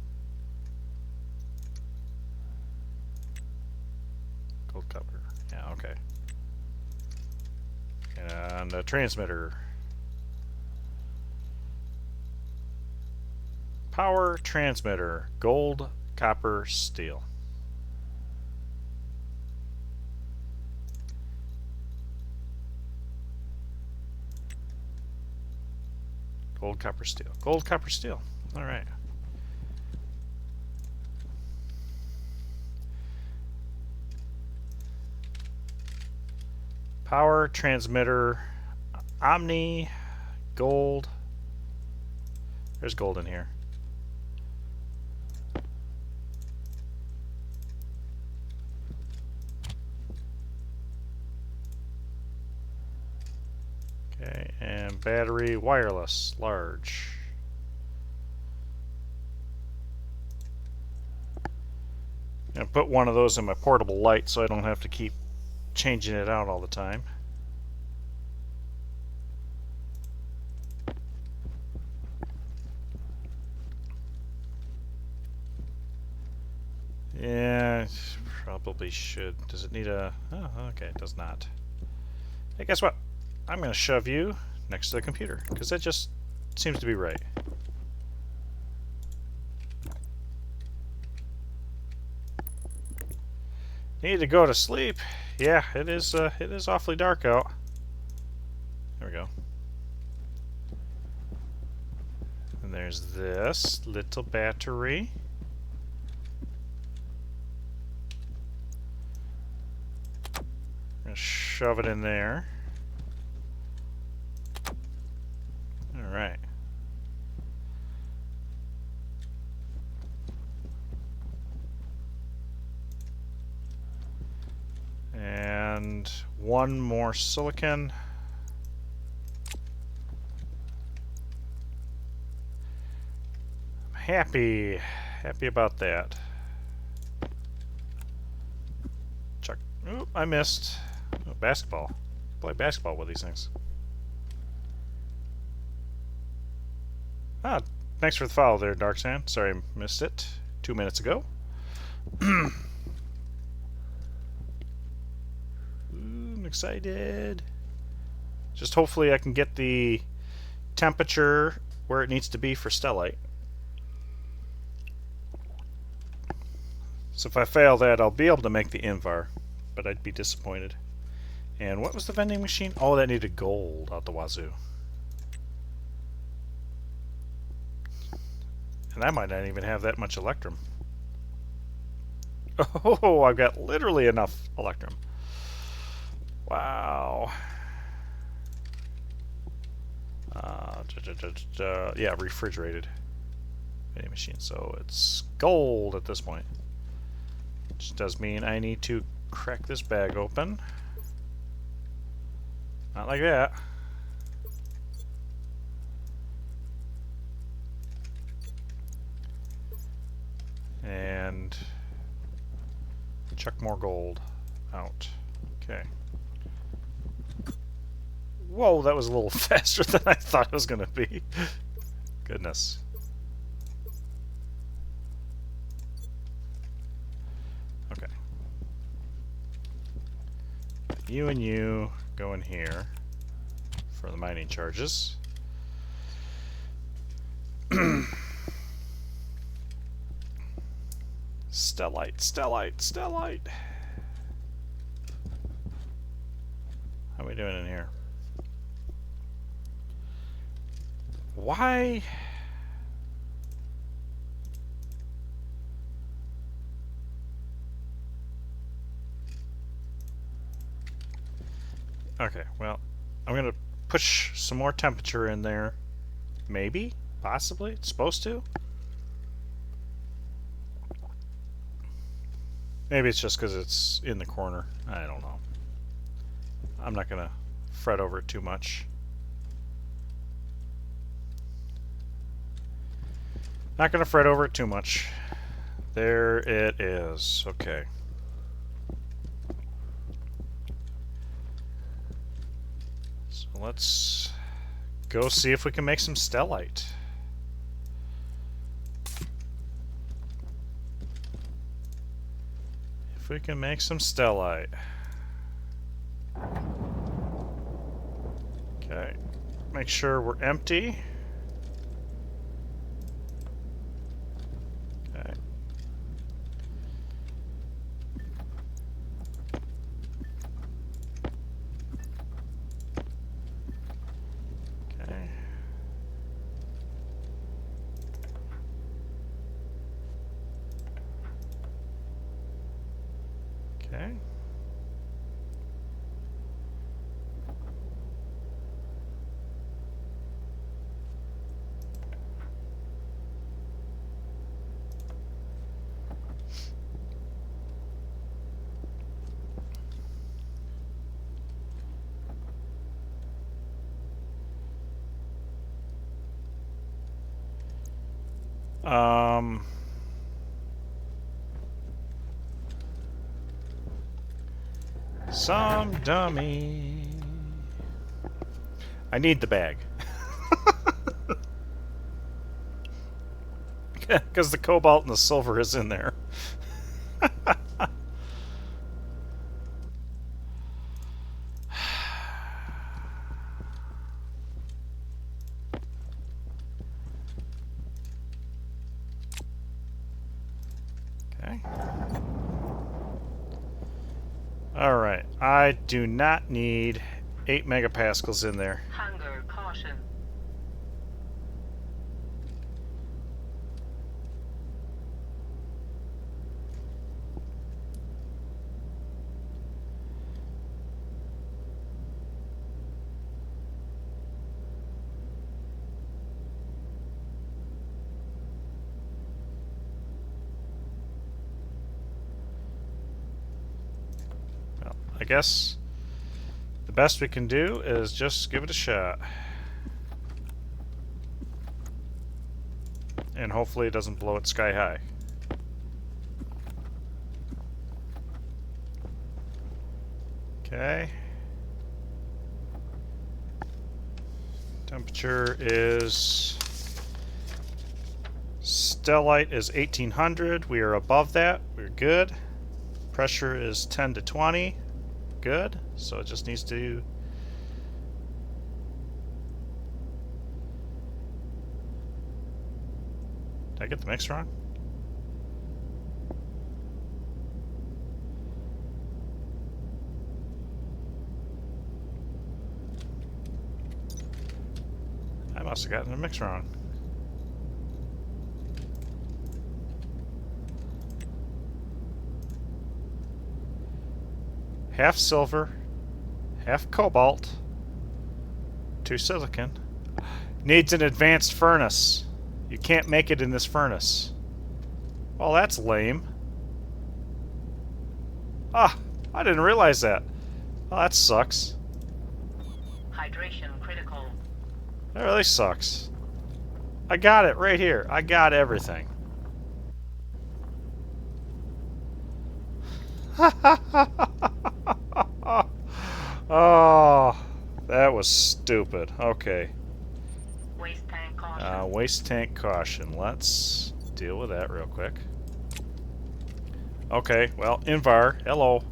Gold, copper. Yeah, okay. And a transmitter. Power transmitter, gold, copper, steel. Gold, copper, steel. Gold, copper, steel. All right. Power transmitter, Omni, gold. There's gold in here. Okay, and battery, wireless, large. I'm gonna put one of those in my portable light so I don't have to keep changing it out all the time. Yeah, probably should. Does it need a... Oh, okay, it does not. Hey, guess what? I'm going to shove you next to the computer, because that just seems to be right. Need to go to sleep. Yeah, it is awfully dark out. There we go. And there's this little battery. I'm going to shove it in there. Alright. And one more silicon. I'm happy about that. Chuck. Oop, I missed. Oh, basketball. Play basketball with these things. Ah, thanks for the follow there, Darksand. Sorry I missed it 2 minutes ago. Ooh, I'm excited. Just hopefully I can get the temperature where it needs to be for stellite. So if I fail that, I'll be able to make the Invar, but I'd be disappointed. And what was the vending machine? Oh, that needed gold out the wazoo. And I might not even have that much electrum. Oh, I've got literally enough electrum. Wow. Yeah, refrigerated vending machine. So it's gold at this point. Which does mean I need to crack this bag open. Not like that. And chuck more gold out. Okay. Whoa, that was a little faster than I thought it was going to be. Goodness. Okay. You and you go in here. for the mining charges. Stellite, stellite, stellite. How are we doing in here? Why? Okay, well, I'm gonna push some more temperature in there. Maybe? Possibly? It's supposed to? Maybe it's just because it's in the corner. I don't know. I'm not gonna fret over it too much. Not gonna fret over it too much. There it is. Okay. So let's go see if we can make some stellite. If we can make some stellite. Okay. Make sure we're empty. Okay. Okay. Okay. Um, some dummy. I need the bag. Because the cobalt and the silver is in there. Okay. Alright, I do not need 8 megapascals in there. Hunger caution. Well, I guess the best we can do is just give it a shot. And hopefully it doesn't blow it sky high. Okay. Temperature is... Stellite is 1800. We are above that. We're good. Pressure is 10 to 20. Good. So it just needs to... Did I get the mix wrong? I must have gotten the mix wrong. Half silver, half cobalt, 2 silicon. Needs an advanced furnace. You can't make it in this furnace. Well, that's lame. Ah, I didn't realize that. Well, that sucks. Hydration critical. That really sucks. I got it right here. I got everything. Oh, that was stupid. Okay. Waste tank caution. Waste tank caution. Let's deal with that real quick. Okay, well, Invar, hello.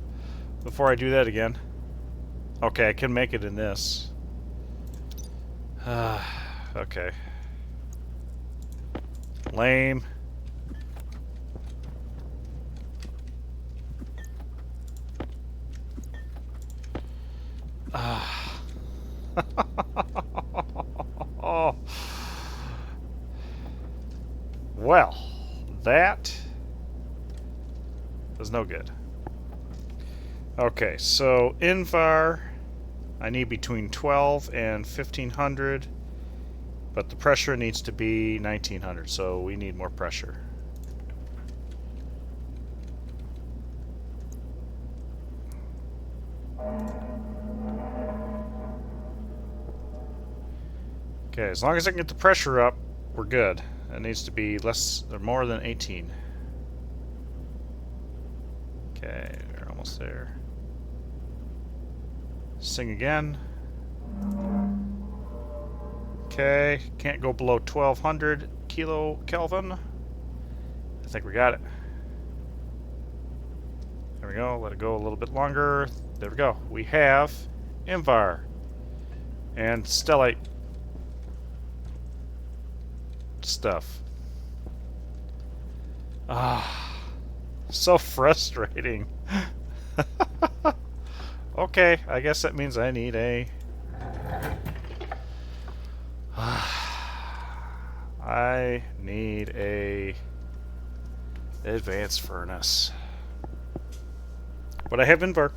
Before I do that again. Okay, I can make it in this. Okay. Lame. Oh. Well, that was no good. Okay, so Invar, I need between 12 and 1500, but the pressure needs to be 1900, so we need more pressure. Okay, as long as I can get the pressure up, we're good. It needs to be less or more than 18. Okay, we're almost there. Sing again. Okay, can't go below 1200 kilo Kelvin. I think we got it. There we go. Let it go a little bit longer. There we go. We have Invar and stellite stuff. Ah, so frustrating. Okay, I guess that means I need a... I need a advanced furnace. But I have Invar.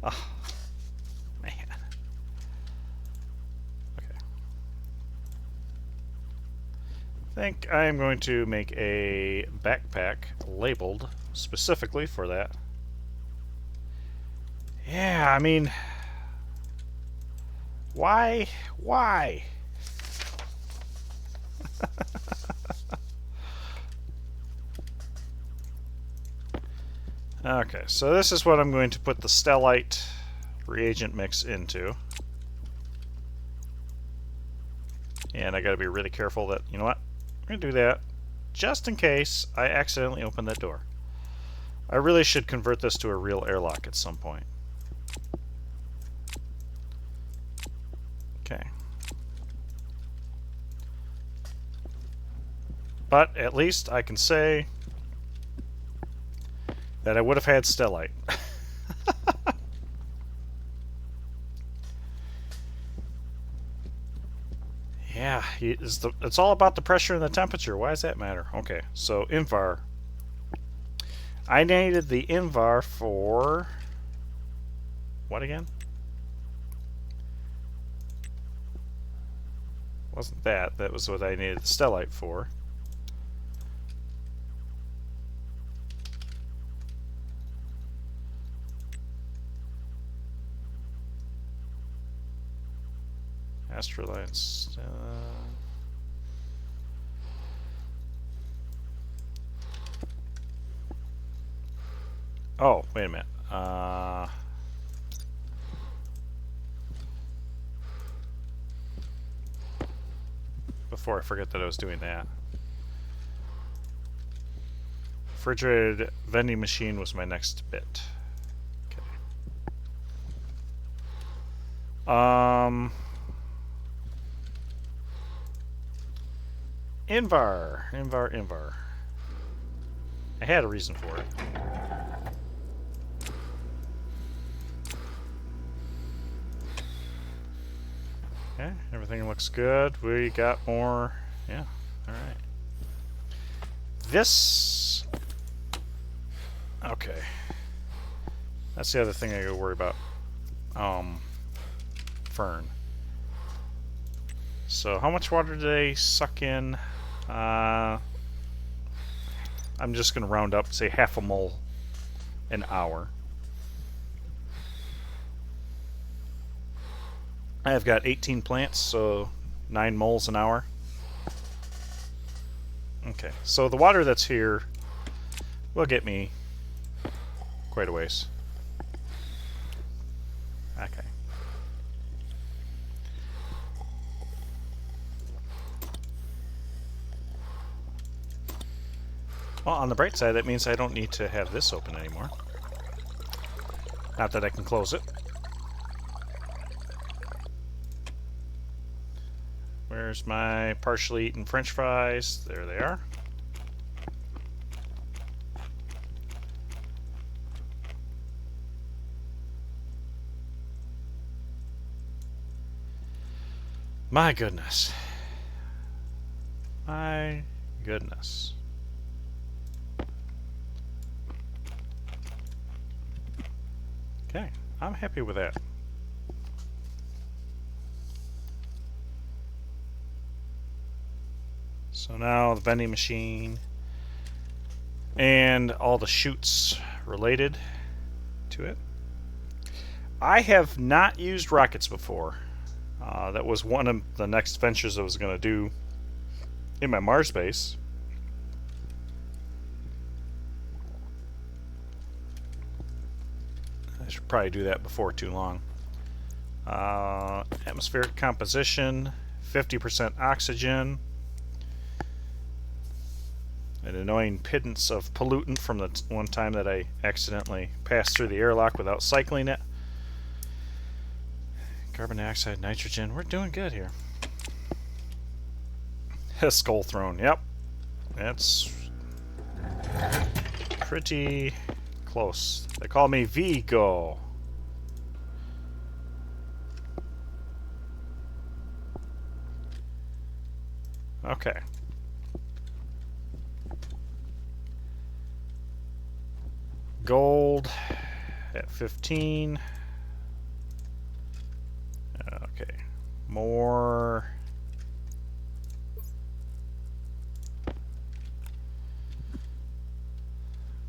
Oh, man. Okay. I think I am going to make a backpack labeled specifically for that. Yeah, I mean, why? Why? Okay, so this is what I'm going to put the stellite reagent mix into. And I gotta be really careful that, you know what, I'm gonna do that just in case I accidentally open that door. I really should convert this to a real airlock at some point. Okay. But at least I can say that I would have had stellite. Yeah, it's all about the pressure and the temperature. Why does that matter? Okay, so Invar. I needed the Invar for... what again? Wasn't that. That was what I needed the stellite for. Astrolites. Oh, wait a minute. Before I forget that I was doing that. Refrigerated vending machine was my next bit. Okay. Invar. I had a reason for it. Okay, everything looks good. We got more. Yeah, alright. This... okay. That's the other thing I gotta worry about. Fern. So how much water do they suck in? I'm just gonna round up, say half a mole an hour. I've got 18 plants, so 9 moles an hour. Okay, so the water that's here will get me quite a ways. Okay. Well, on the bright side, that means I don't need to have this open anymore. Not that I can close it. Where's my partially eaten French fries? There they are. My goodness. My goodness. Okay, I'm happy with that. So now the vending machine and all the chutes related to it. I have not used rockets before. That was one of the next ventures I was going to do in my Mars base. I should probably do that before too long. Atmospheric composition, 50% oxygen, an annoying pittance of pollutant from the one time that I accidentally passed through the airlock without cycling it. Carbon dioxide, nitrogen, we're doing good here. Skull throne, yep. That's pretty close. They call me Vigo. Okay. Gold at 15. Okay. More.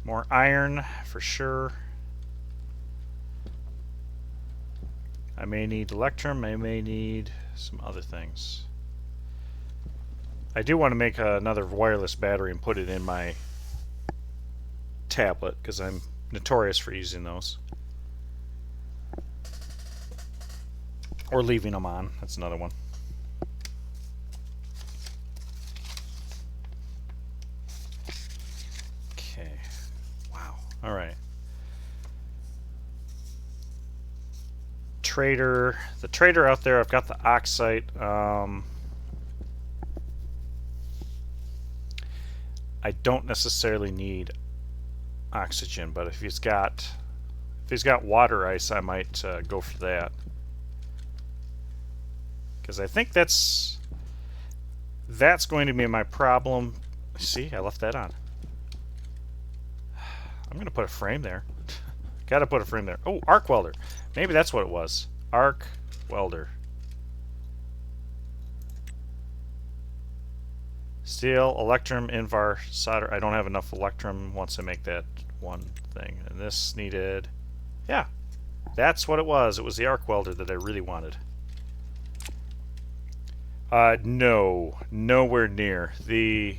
More iron for sure. I may need electrum. I may need some other things. I do want to make another wireless battery and put it in my tablet because I'm notorious for using those. Or leaving them on. That's another one. Okay. Wow. All right. Trader. The trader out there, I've got the oxite. I don't necessarily need oxygen, but if he's got water ice, I might go for that. Because I think that's going to be my problem. See, I left that on. I'm going to put a frame there. Got to put a frame there. Oh, arc welder. Maybe that's what it was. Arc welder. Steel, electrum, invar, solder. I don't have enough electrum once I make that one thing. And this needed... Yeah, that's what it was. It was the arc welder that I really wanted. No, nowhere near. The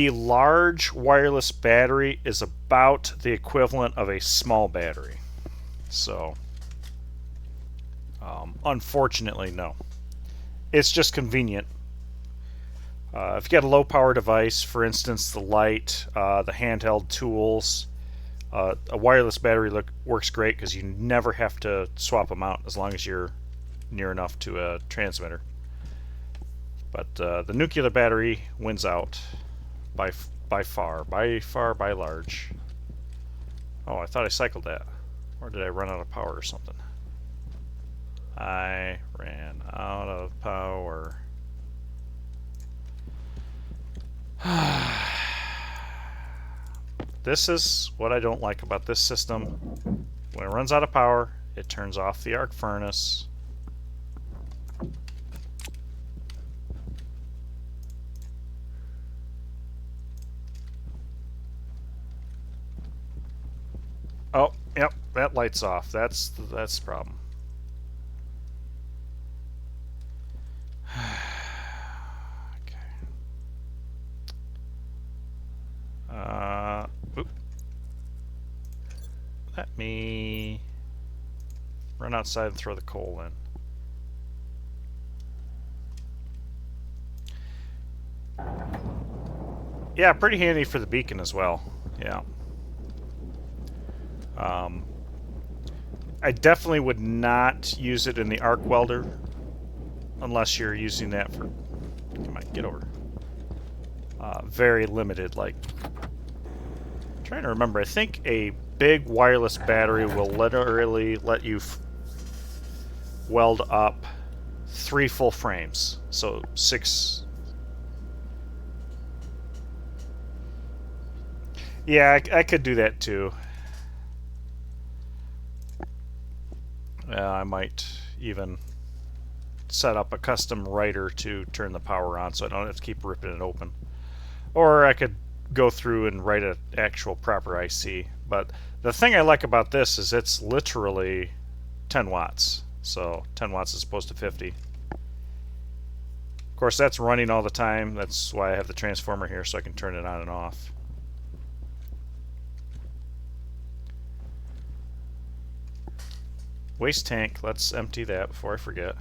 large wireless battery is about the equivalent of a small battery. So, unfortunately, no. It's just convenient. If you got a low power device, for instance, the light, the handheld tools, a wireless battery works great because you never have to swap them out as long as you're near enough to a transmitter. But the nuclear battery wins out by far, by large. Oh, I thought I cycled that. Or did I run out of power or something? I ran out of power. This is what I don't like about this system. When it runs out of power, it turns off the arc furnace. Oh, yep, that light's off. That's the problem. Oop. Let me run outside and throw the coal in. Yeah, pretty handy for the beacon as well. Yeah. I definitely would not use it in the arc welder unless you're using that for... Come on, get over. Very limited, like... I'm trying to remember. I think a big wireless battery will literally let you weld up 3 full frames. So 6... Yeah, I could do that too. I might even set up a custom writer to turn the power on so I don't have to keep ripping it open. Or I could go through and write an actual proper IC. But the thing I like about this is it's literally 10 watts. So 10 watts as opposed to 50. Of course, that's running all the time. That's why I have the transformer here so I can turn it on and off. Waste tank, let's empty that before I forget.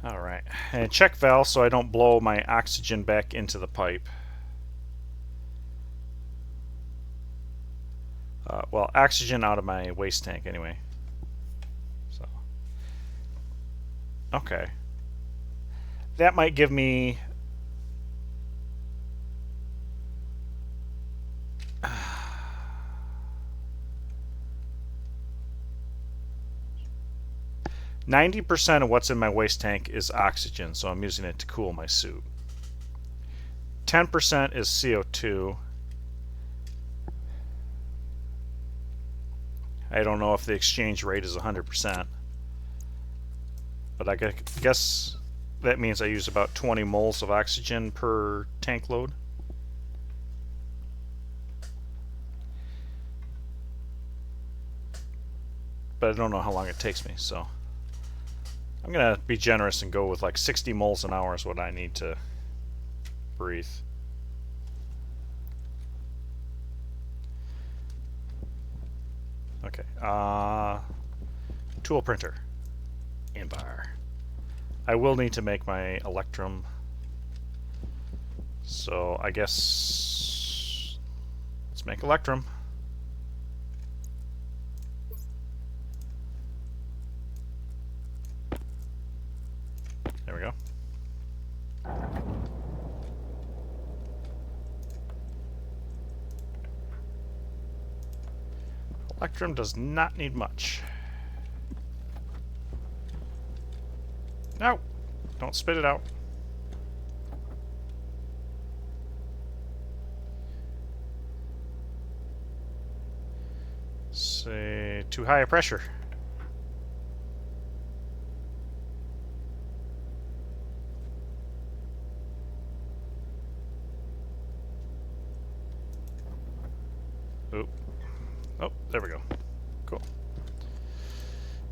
Alright, and check valve so I don't blow my oxygen back into the pipe. Well, oxygen out of my waste tank anyway. So, okay. That might give me... 90% of what's in my waste tank is oxygen, so I'm using it to cool my suit. 10% is CO2. I don't know if the exchange rate is 100%, but I guess that means I use about 20 moles of oxygen per tank load. But I don't know how long it takes me, so I'm gonna be generous and go with like 60 moles an hour is what I need to breathe. Okay, tool printer, Invar. I will need to make my electrum, so I guess let's make electrum. There we go. Electrum does not need much. No! Don't spit it out. Say too high a pressure. Oop. Oh, there we go. Cool.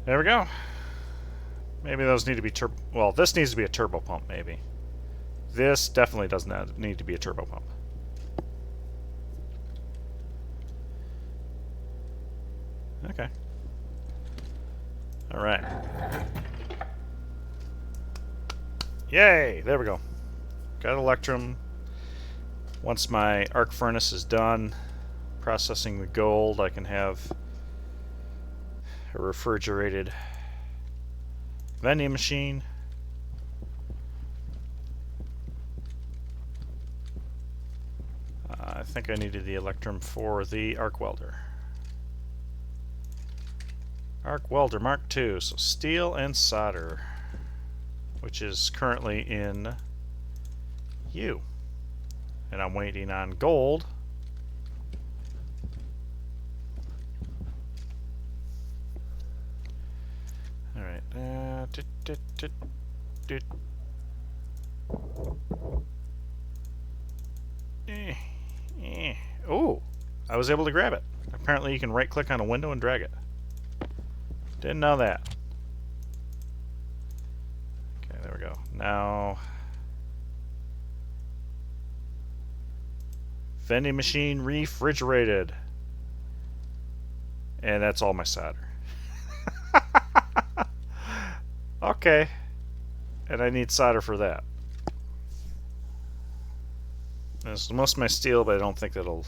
There we go. Maybe those need to be turbo... Well, this needs to be a turbo pump, maybe. This definitely does not need to be a turbo pump. Okay. Alright. Yay! There we go. Got electrum. Once my arc furnace is done processing the gold, I can have a refrigerated vending machine. I think I needed the electrum for the arc welder. Arc welder Mark II, so steel and solder, which is currently in U. And I'm waiting on gold. Alright. Oh, I was able to grab it. Apparently you can right click on a window and drag it. Didn't know that. Okay, there we go. Now, vending machine refrigerated. And that's all my solder. Okay. And I need solder for that. This is most of my steel, but I don't think that'll...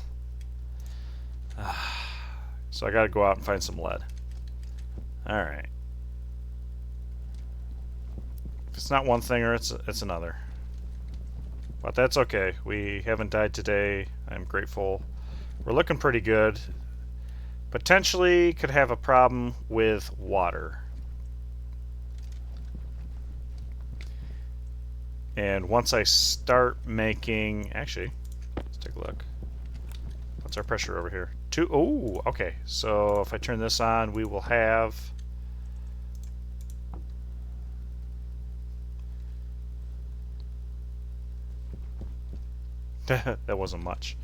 So I gotta go out and find some lead. Alright. If it's not one thing, or it's another. But that's okay. We haven't died today. I'm grateful. We're looking pretty good. Potentially could have a problem with water. And once I start making... Actually, let's take a look. What's our pressure over here? 2. Oh, okay. So if I turn this on, we will have... That wasn't much.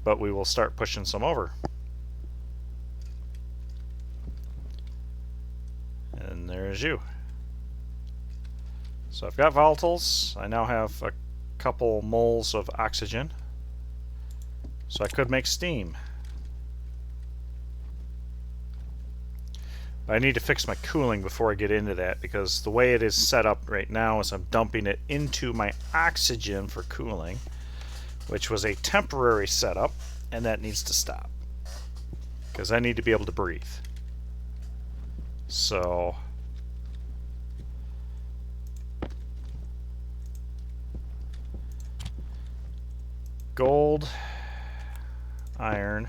But we will start pushing some over. And there's you. So I've got volatiles. I now have a couple moles of oxygen. So I could make steam. But I need to fix my cooling before I get into that, because the way it is set up right now is I'm dumping it into my oxygen for cooling, which was a temporary setup, and that needs to stop. Because I need to be able to breathe. So... gold, iron.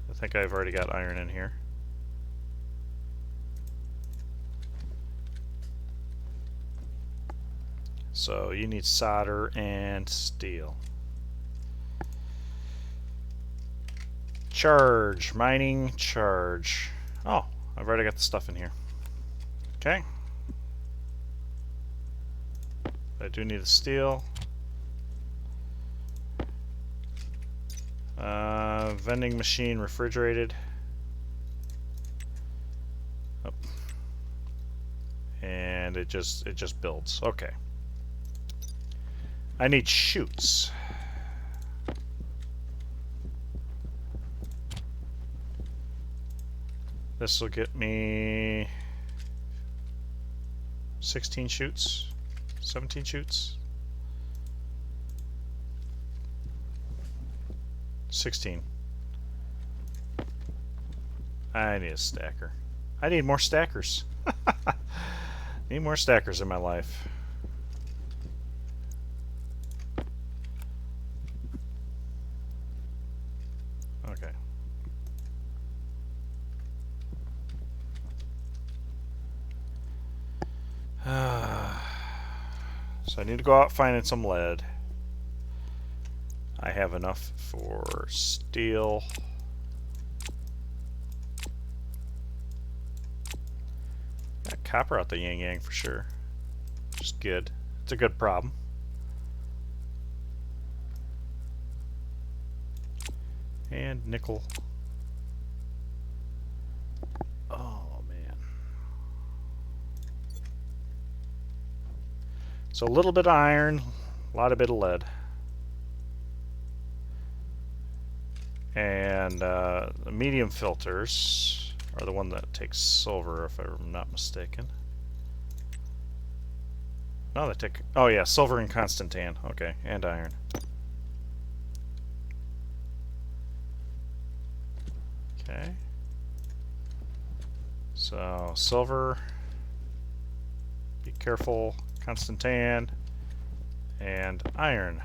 I think I've already got iron in here. So you need solder and steel. Charge, mining, charge. Oh, I've already got the stuff in here. Okay. I do need the steel. Vending machine refrigerated. Oh. And it just builds. Okay. I need chutes. This will get me 16 chutes, 17 chutes. 16. I need a stacker. I need more stackers. Need more stackers in my life. Okay. So I need to go out finding some lead. I have enough for steel. Got copper out the yin yang for sure. Which is good. It's a good problem. And nickel. Oh man. So a little bit of iron, a lot of bit of lead. And the medium filters are the one that takes silver, if I'm not mistaken. No, they take... oh yeah, silver and constant tan. Okay, and iron. Okay. So, silver. Be careful. Constant tan. And iron.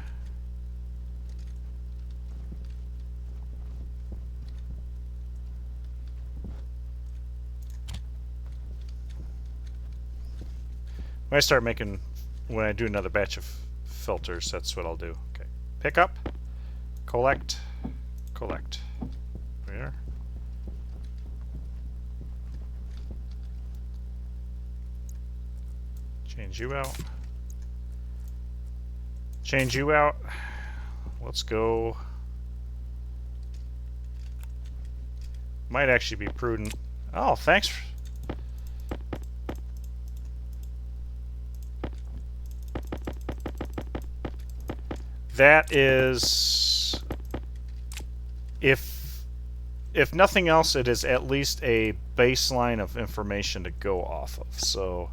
When I start making, when I do another batch of filters, that's what I'll do. Okay. Pick up, collect, collect. There. Change you out. Change you out. Let's go. Might actually be prudent. Oh, thanks. That is, if nothing else, it is at least a baseline of information to go off of. So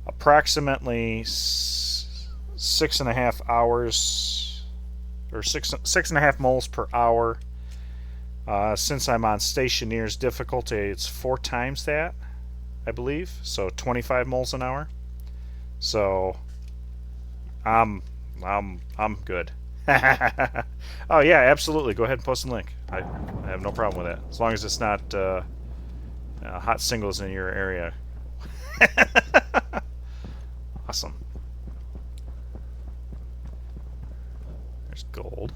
approximately 6.5 hours or 6.5 moles per hour. Since I'm on Stationeers difficulty, it's 4 times that, I believe. So 25 moles an hour. So I'm good. Oh yeah, absolutely. Go ahead and post a link. I have no problem with that, as long as it's not hot singles in your area. Awesome. There's gold.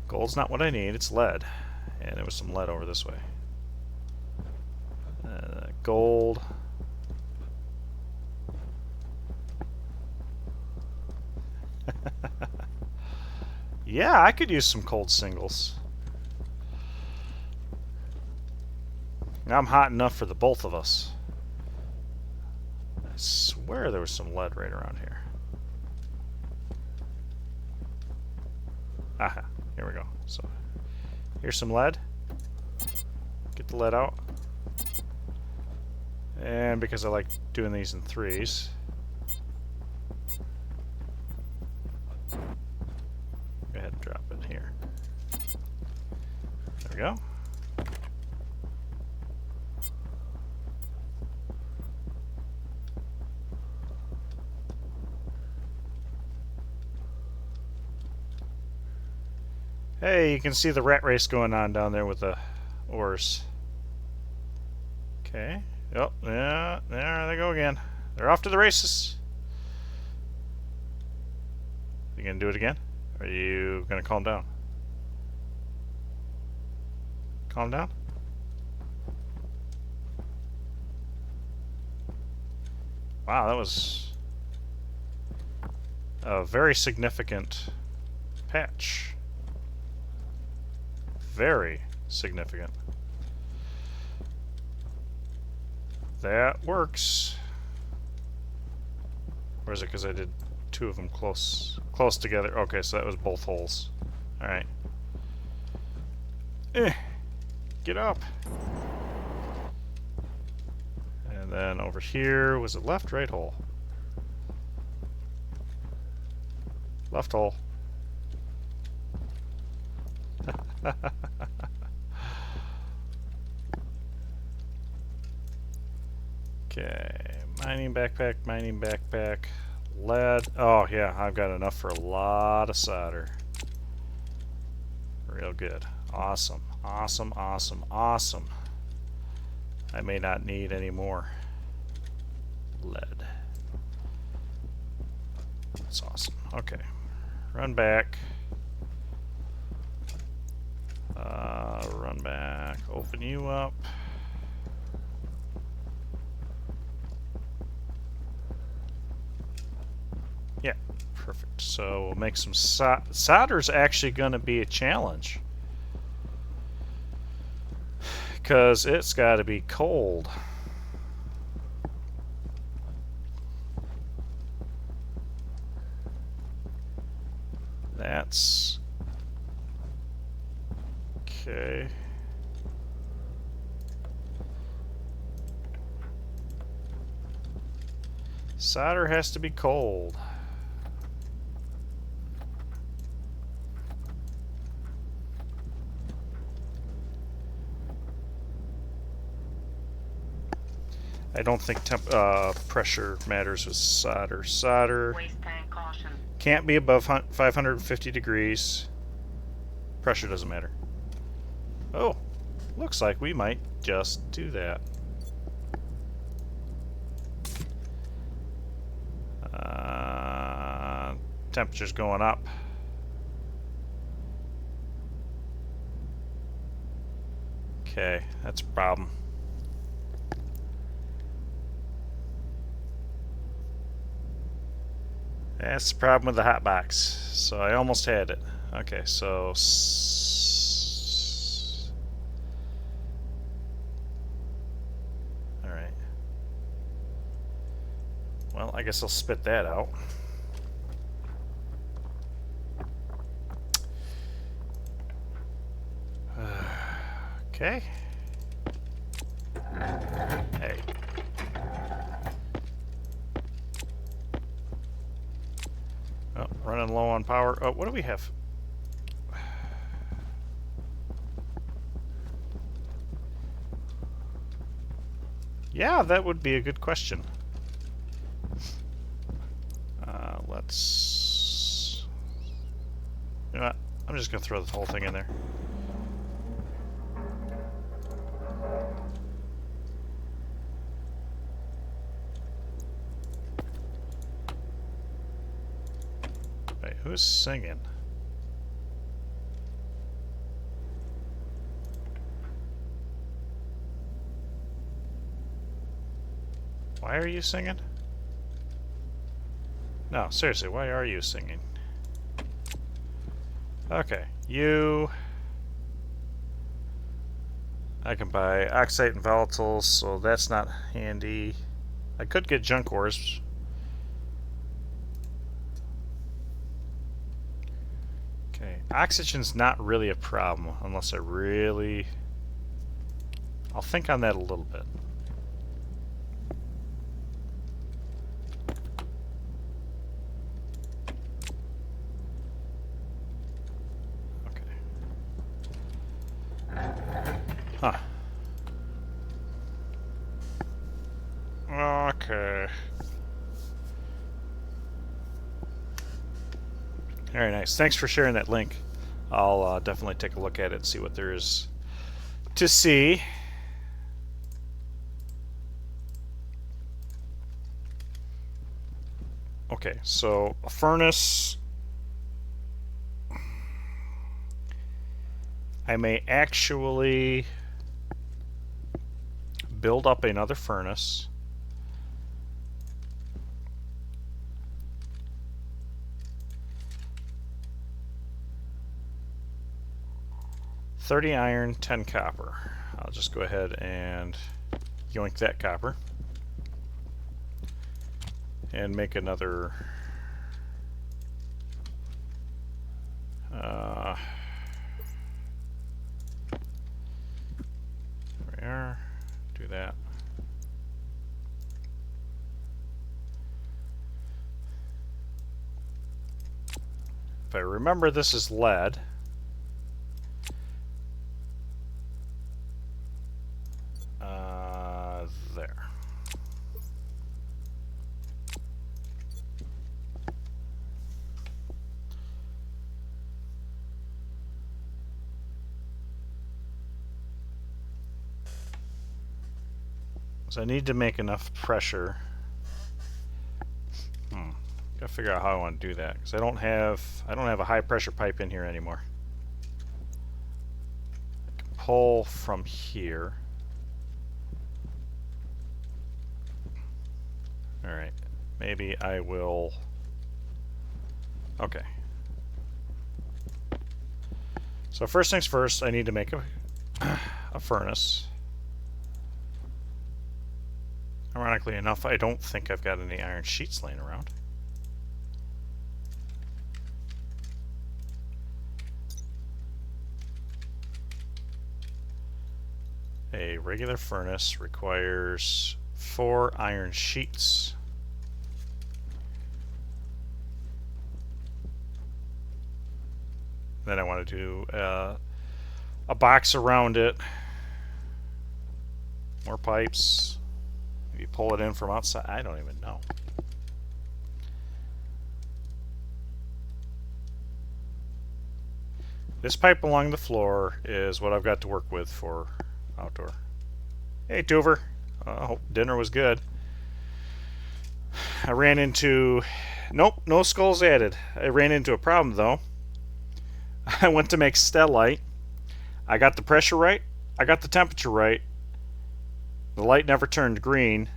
Gold's not what I need. It's lead, and there was some lead over this way. Gold. Yeah, I could use some cold singles. I'm hot enough for the both of us. I swear there was some lead right around here. Aha, here we go. So, here's some lead. Get the lead out. And because I like doing these in threes, go ahead and drop it here. There we go. Hey, you can see the rat race going on down there with the oars. Okay. Oh, yeah, there they go again. They're off to the races. You gonna do it again? Or are you gonna calm down? Calm down? Wow, that was a very significant patch. Very significant. That works. Or is it because I did 2 of them close together? Okay, so that was both holes. Alright. Get up. And then over here, was it left, right hole? Left hole. Okay, mining backpack, lead. Oh yeah, I've got enough for a lot of solder. Real good. Awesome, awesome, awesome, awesome. I may not need any more lead. That's awesome. Okay, run back. Run back, open you up. Yeah, perfect. So we'll make some solder's actually going to be a challenge, because it's got to be cold. That's okay. Solder has to be cold. I don't think pressure matters with solder. Solder can't be above 550 degrees. Pressure doesn't matter. Oh, looks like we might just do that. Temperature's going up. Okay, that's a problem. That's the problem with the hot box. So I almost had it. Okay, so all right. Well, I guess I'll spit that out. Okay. Hey. Oh, running low on power. Oh, what do we have? Yeah, that would be a good question. Let's... You know what? I'm just going to throw the whole thing in there. Wait, who's singing? Why are you singing? No, seriously, why are you singing? Okay, you... I can buy oxide and volatiles, so that's not handy. I could get junk ores. Okay, oxygen's not really a problem unless I really... I'll think on that a little bit. Huh. Okay. Very nice. Thanks for sharing that link. I'll definitely take a look at it and see what there is to see. Okay, so a furnace. I may actually build up another furnace. $30 iron, 10 copper. I'll just go ahead and yoink that copper and make another there we are. Do that. If I remember, this is lead. There. So I need to make enough pressure. Gotta figure out how I want to do that because I don't have a high pressure pipe in here anymore. I can pull from here. All right, maybe I will. Okay. So first things first, I need to make a furnace. Ironically enough, I don't think I've got any iron sheets laying around. A regular furnace requires 4 iron sheets. Then I want to do a box around it. More pipes. Maybe pull it in from outside. I don't even know. This pipe along the floor is what I've got to work with for outdoor. Hey, Tuver. I hope dinner was good. I ran into... Nope, no skulls added. I ran into a problem, though. I went to make stellite. I got the pressure right. I got the temperature right. The light never turned green.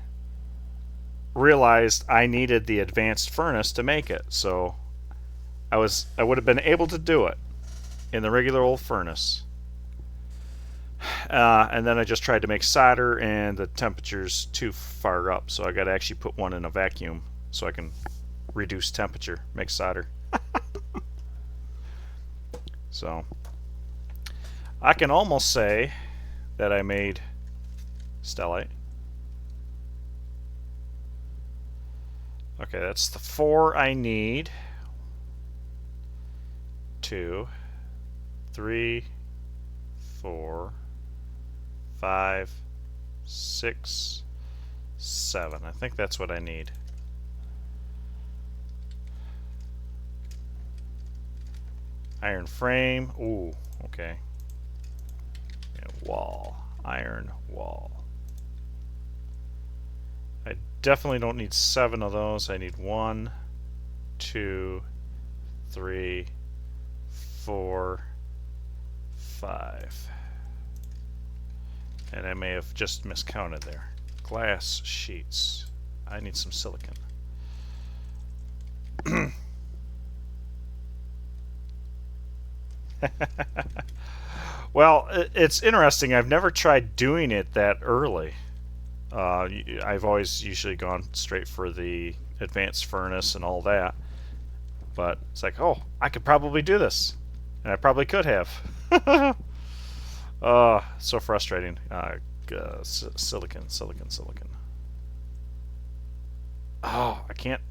Realized I needed the advanced furnace to make it. So I would have been able to do it in the regular old furnace. And then I just tried to make solder, and the temperature's too far up, so I got to actually put one in a vacuum so I can reduce temperature, make solder. So I can almost say that I made stellite. Okay, that's the 4 I need. 2, 3, 4, 5, 6, 7. I think that's what I need. Iron frame. Ooh, okay. And wall. Iron wall. I definitely don't need 7 of those. I need 1, 2, 3, 4, 5. And I may have just miscounted there. Glass sheets. I need some silicon. Well, it's interesting. I've never tried doing it that early. I've always usually gone straight for the advanced furnace and all that. But it's like, oh, I could probably do this. And I probably could have. So frustrating. Silicon. Oh, I can't.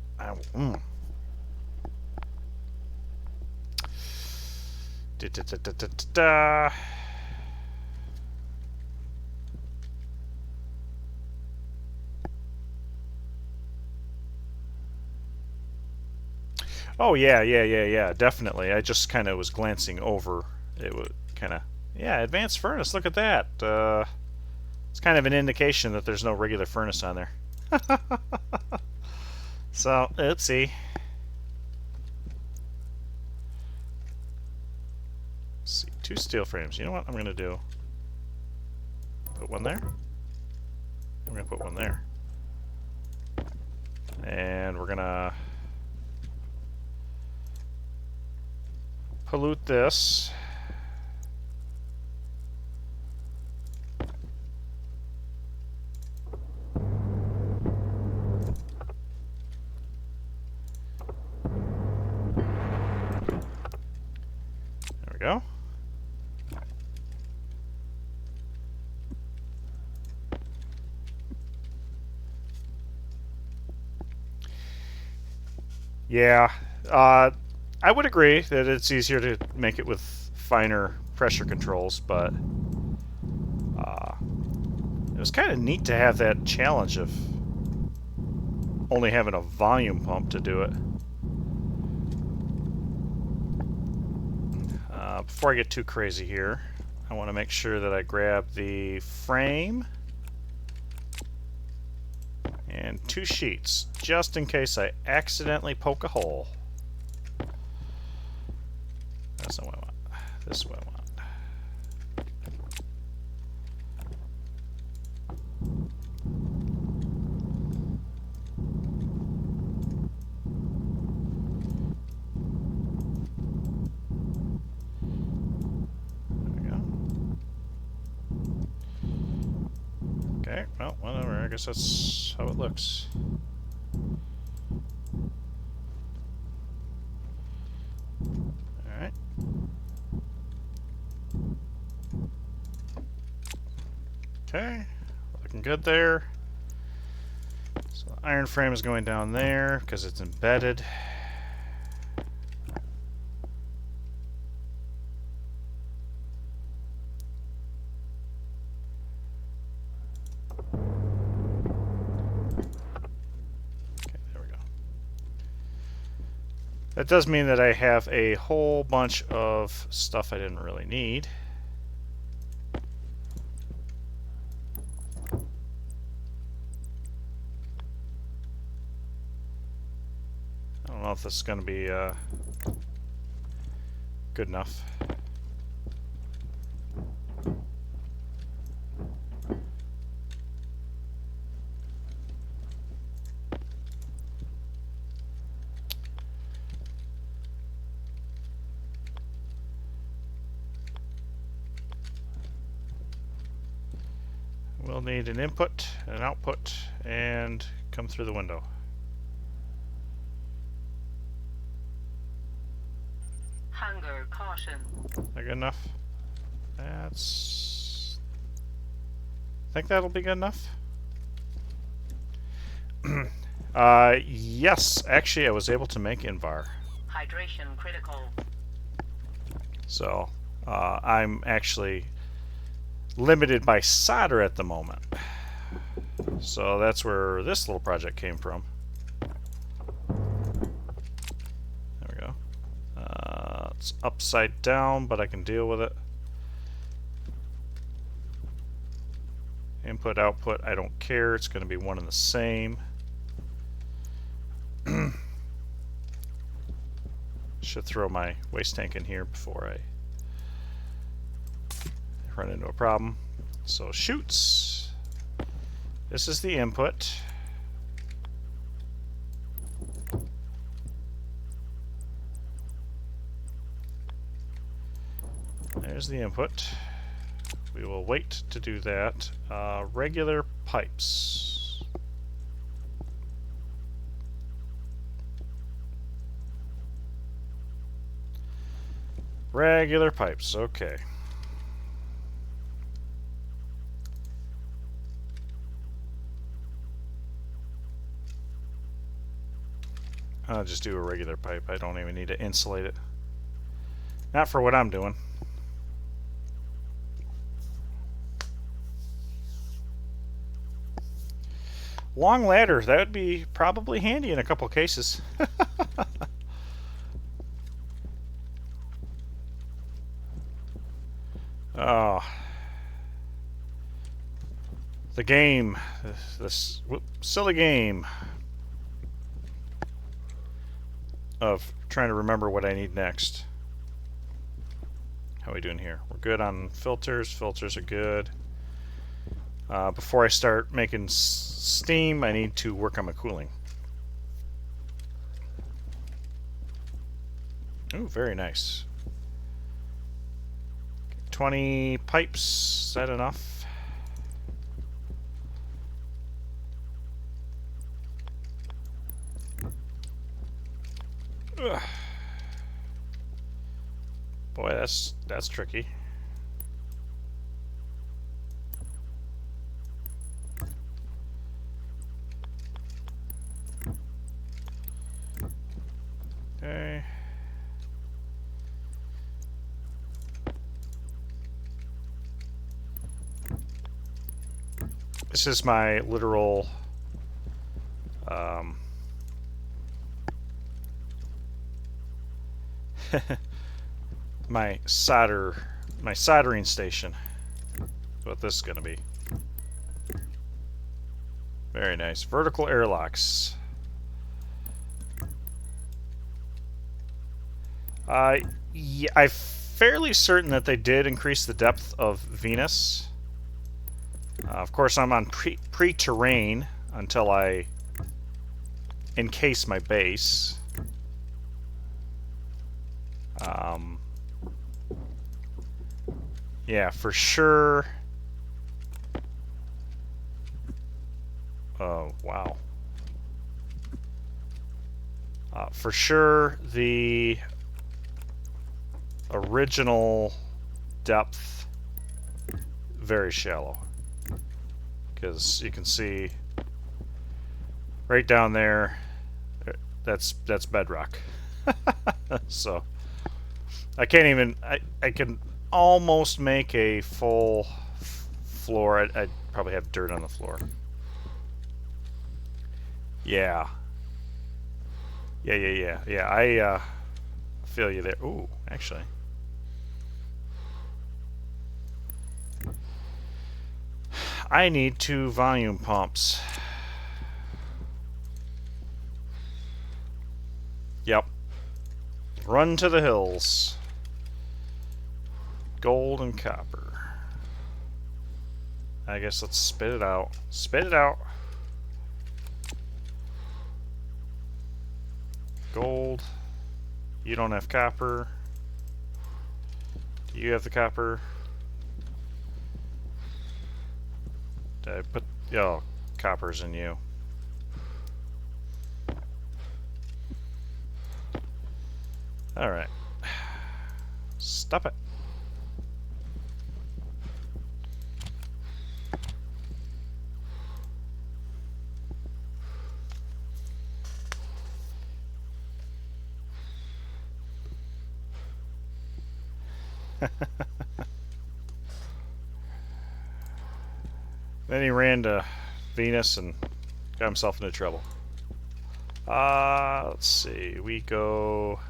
Oh yeah, definitely. I just kind of was glancing over. It would kind of, yeah, advanced furnace. Look at that. It's kind of an indication that there's no regular furnace on there. So let's see. Let's see, 2 steel frames. You know what I'm gonna do? Put one there. I'm gonna put one there. And we're gonna pollute this. There we go. Yeah, I would agree that it's easier to make it with finer pressure controls, but it was kind of neat to have that challenge of only having a volume pump to do it. Before I get too crazy here, I want to make sure that I grab the frame and 2 sheets, just in case I accidentally poke a hole. That's not what I want. This is what I want. There we go. Okay, well, whatever. I guess that's how it looks. Alright. Okay, looking good there. So the iron frame is going down there because it's embedded. Okay, there we go. That does mean that I have a whole bunch of stuff I didn't really need. I don't know if this is going to be good enough. We'll need an input, an output, and come through the window. Hunger caution. That good enough? That's... think that'll be good enough? Yes. Yes, actually I was able to make Invar. Hydration critical. So I'm actually limited by solder at the moment. So that's where this little project came from. There we go. It's upside down, but I can deal with it. Input, output, I don't care. It's going to be one and the same. Should throw my waste tank in here before I run into a problem. So chutes. This is the input. There's the input. We will wait to do that. Regular pipes. Regular pipes, okay. I'll just do a regular pipe. I don't even need to insulate it. Not for what I'm doing. Long ladder, that would be probably handy in a couple cases. Oh. The game. This silly game of trying to remember what I need next. How are we doing here? We're good on filters. Filters are good. Before I start making steam, I need to work on my cooling. Ooh, very nice. 20 pipes, is that enough? Ugh. Boy, that's tricky. Okay. This is my literal my soldering station. That's what this is going to be. Very nice. Vertical airlocks. Yeah, I'm fairly certain that they did increase the depth of Venus. Of course, I'm on pre-terrain until I encase my base. Yeah, for sure. Oh, wow. For sure, the original depth, very shallow. Because you can see right down there, that's bedrock. So I can't even, I can almost make a full floor. I'd probably have dirt on the floor. Yeah. Yeah, I feel you there. Ooh, actually. I need 2 volume pumps. Yep. Run to the hills. Gold and copper. I guess let's spit it out. Spit it out. Gold. You don't have copper. Do you have the copper? Did I put... Oh, copper's in you. Alright. Stop it. Then he ran to Venus and got himself into trouble. Let's see. We go.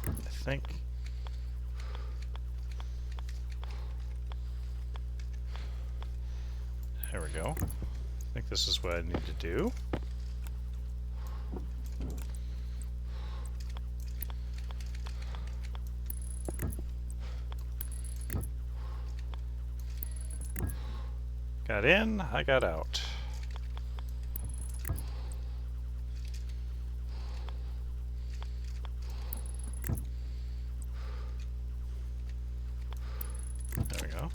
I think. There we go. I think this is what I need to do. Got in, I got out. There we go.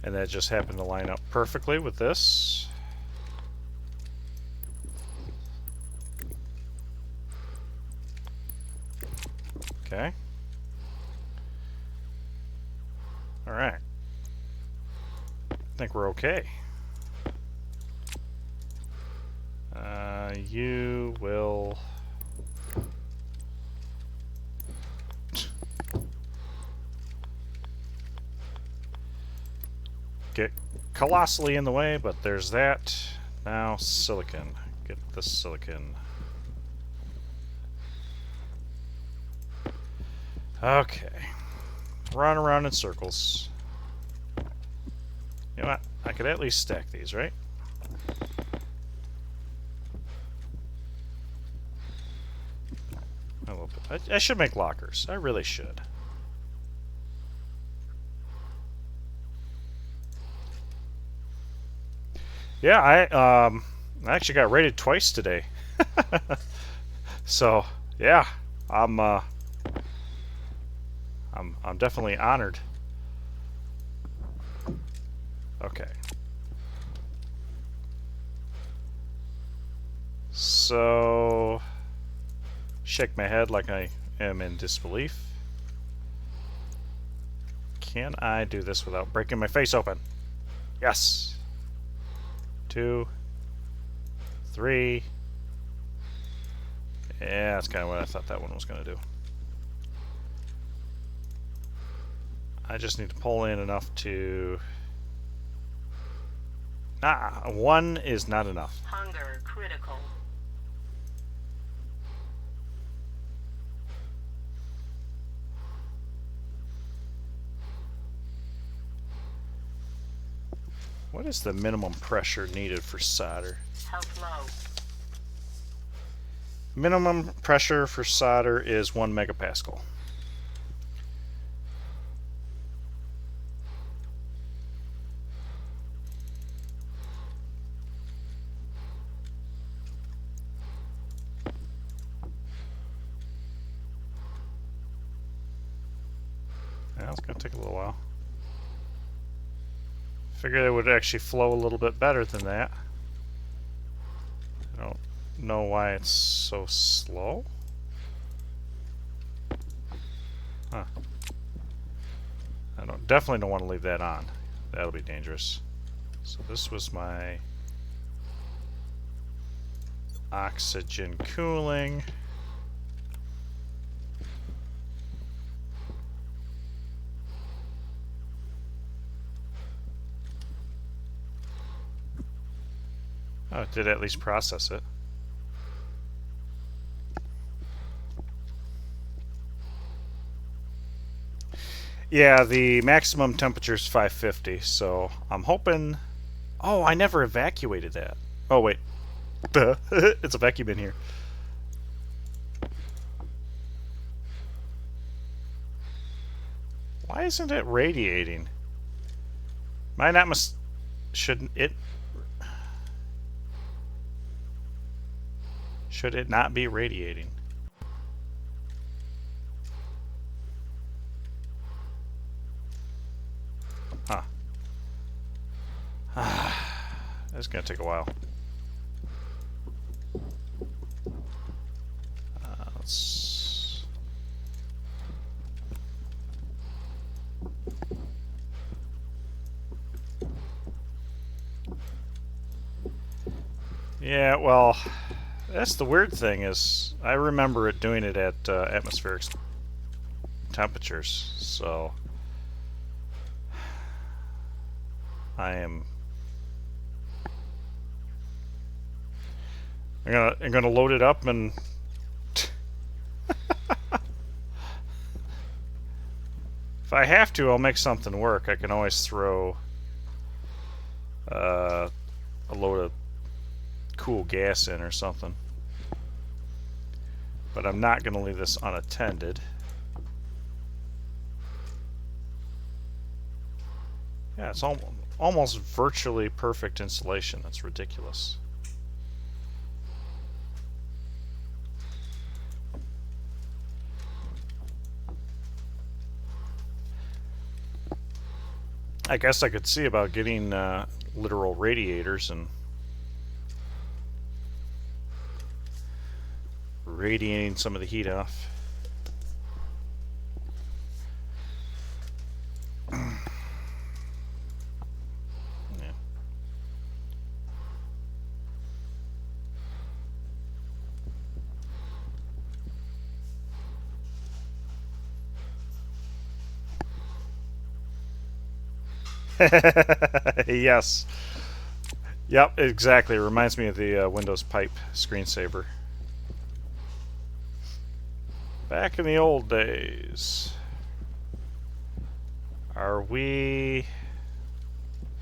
And that just happened to line up perfectly with this. Okay. All right. I think we're okay. You will... get colossally in the way, but there's that. Now silicon. Get the silicon. Okay. Run around in circles. You know what? I could at least stack these, right? A little bit. I should make lockers. I really should. Yeah, I actually got rated twice today. So, yeah, I'm definitely honored. Okay. So, shake my head like I am in disbelief. Can I do this without breaking my face open? Yes. 2, 3. Yeah, that's kind of what I thought that one was going to do. I just need to pull in enough to... Nah, 1 is not enough. Hunger critical. What is the minimum pressure needed for solder? Health low. Minimum pressure for solder is 1 megapascal. Yeah, it's going to take a little while. Figured it would actually flow a little bit better than that. I don't know why it's so slow. Huh. I definitely don't want to leave that on. That'll be dangerous. So this was my oxygen cooling. Oh, it did at least process it. Yeah, the maximum temperature is 550, so I'm hoping... Oh, I never evacuated that. Oh, wait. Duh. It's a vacuum in here. Why isn't it radiating? Am I not shouldn't it... Should it not be radiating? Huh. That's gonna take a while. Let's... Yeah, well, that's the weird thing is I remember it doing it at atmospheric temperatures, so I am. I'm gonna load it up and. If I have to, I'll make something work. I can always throw a load of cool gas in or something. But I'm not going to leave this unattended. Yeah, it's almost virtually perfect insulation. That's ridiculous. I guess I could see about getting literal radiators and radiating some of the heat off. Yes. Yep, exactly. It reminds me of the Windows Pipe screensaver. Back in the old days. Are we...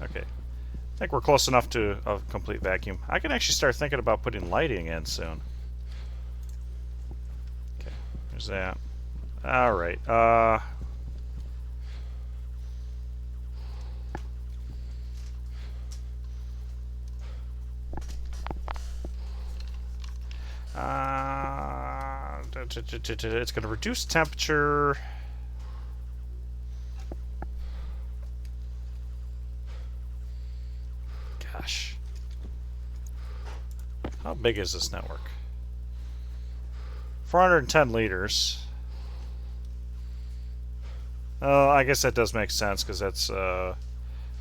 Okay. I think we're close enough to a complete vacuum. I can actually start thinking about putting lighting in soon. Okay, there's that. Alright, it's going to reduce temperature. Gosh. How big is this network? 410 liters. Oh, I guess that does make sense because that's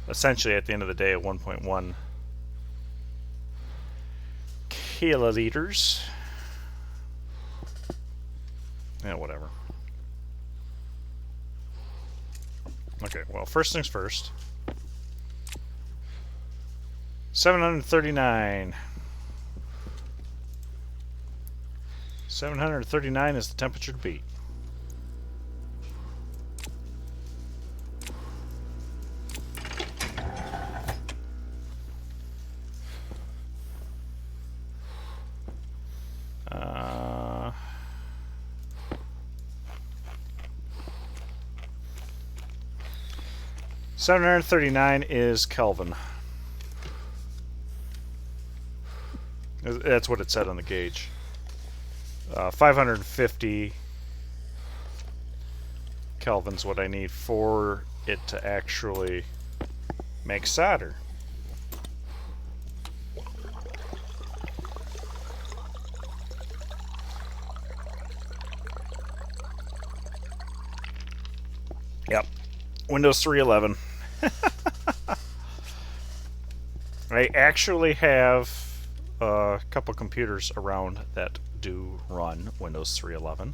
essentially at the end of the day at 1.1 kiloliters. Yeah, whatever. Okay, well, first things first. 739. 739 is the temperature to beat. Uh, 739 is Kelvin. That's what it said on the gauge. 550 Kelvin's what I need for it to actually make solder. Yep, Windows 3.11. I actually have a couple computers around that do run Windows 3.11.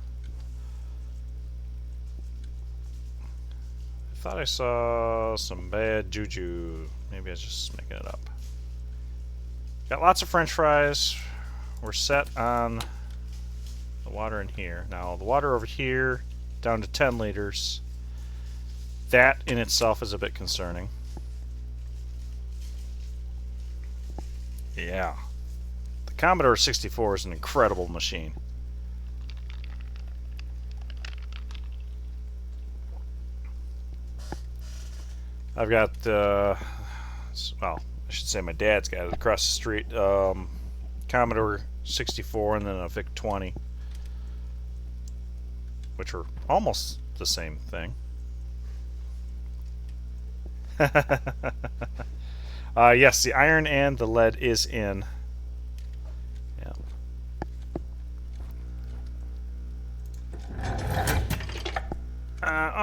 I thought I saw some bad juju. Maybe I was just making it up. Got lots of French fries. We're set on the water in here. Now the water over here down to 10 liters. That in itself is a bit concerning. Yeah. The Commodore 64 is an incredible machine. I've got, well, I should say my dad's got it across the street. Commodore 64 and then a VIC 20, which are almost the same thing. Yes, the iron and the lead is in. Yeah.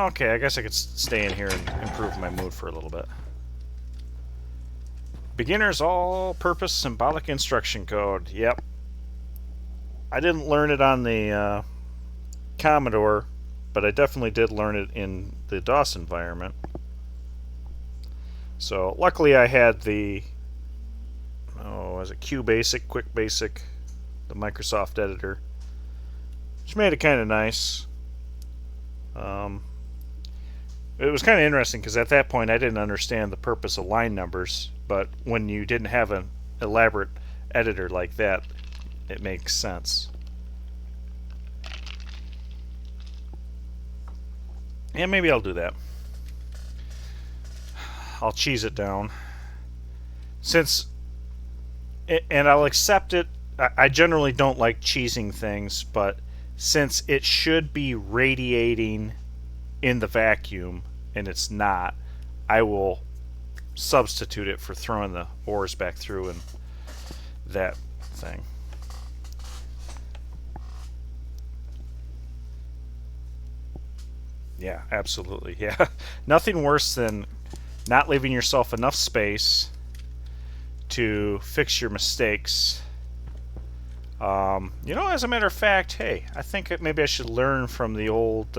Okay, I guess I could stay in here and improve my mood for a little bit. Beginner's all-purpose symbolic instruction code. Yep. I didn't learn it on the Commodore, but I definitely did learn it in the DOS environment. So luckily I had the, was it QBasic, QuickBasic, the Microsoft editor, which made it kind of nice. It was kind of interesting because at that point I didn't understand the purpose of line numbers, but when you didn't have an elaborate editor like that, it makes sense. Yeah, maybe I'll do that. I'll cheese it down. And I'll accept it. I generally don't like cheesing things, but since it should be radiating in the vacuum and it's not, I will substitute it for throwing the ores back through and that thing. Yeah, absolutely. Yeah. Nothing worse than not leaving yourself enough space to fix your mistakes. As a matter of fact, hey, I think maybe I should learn from the old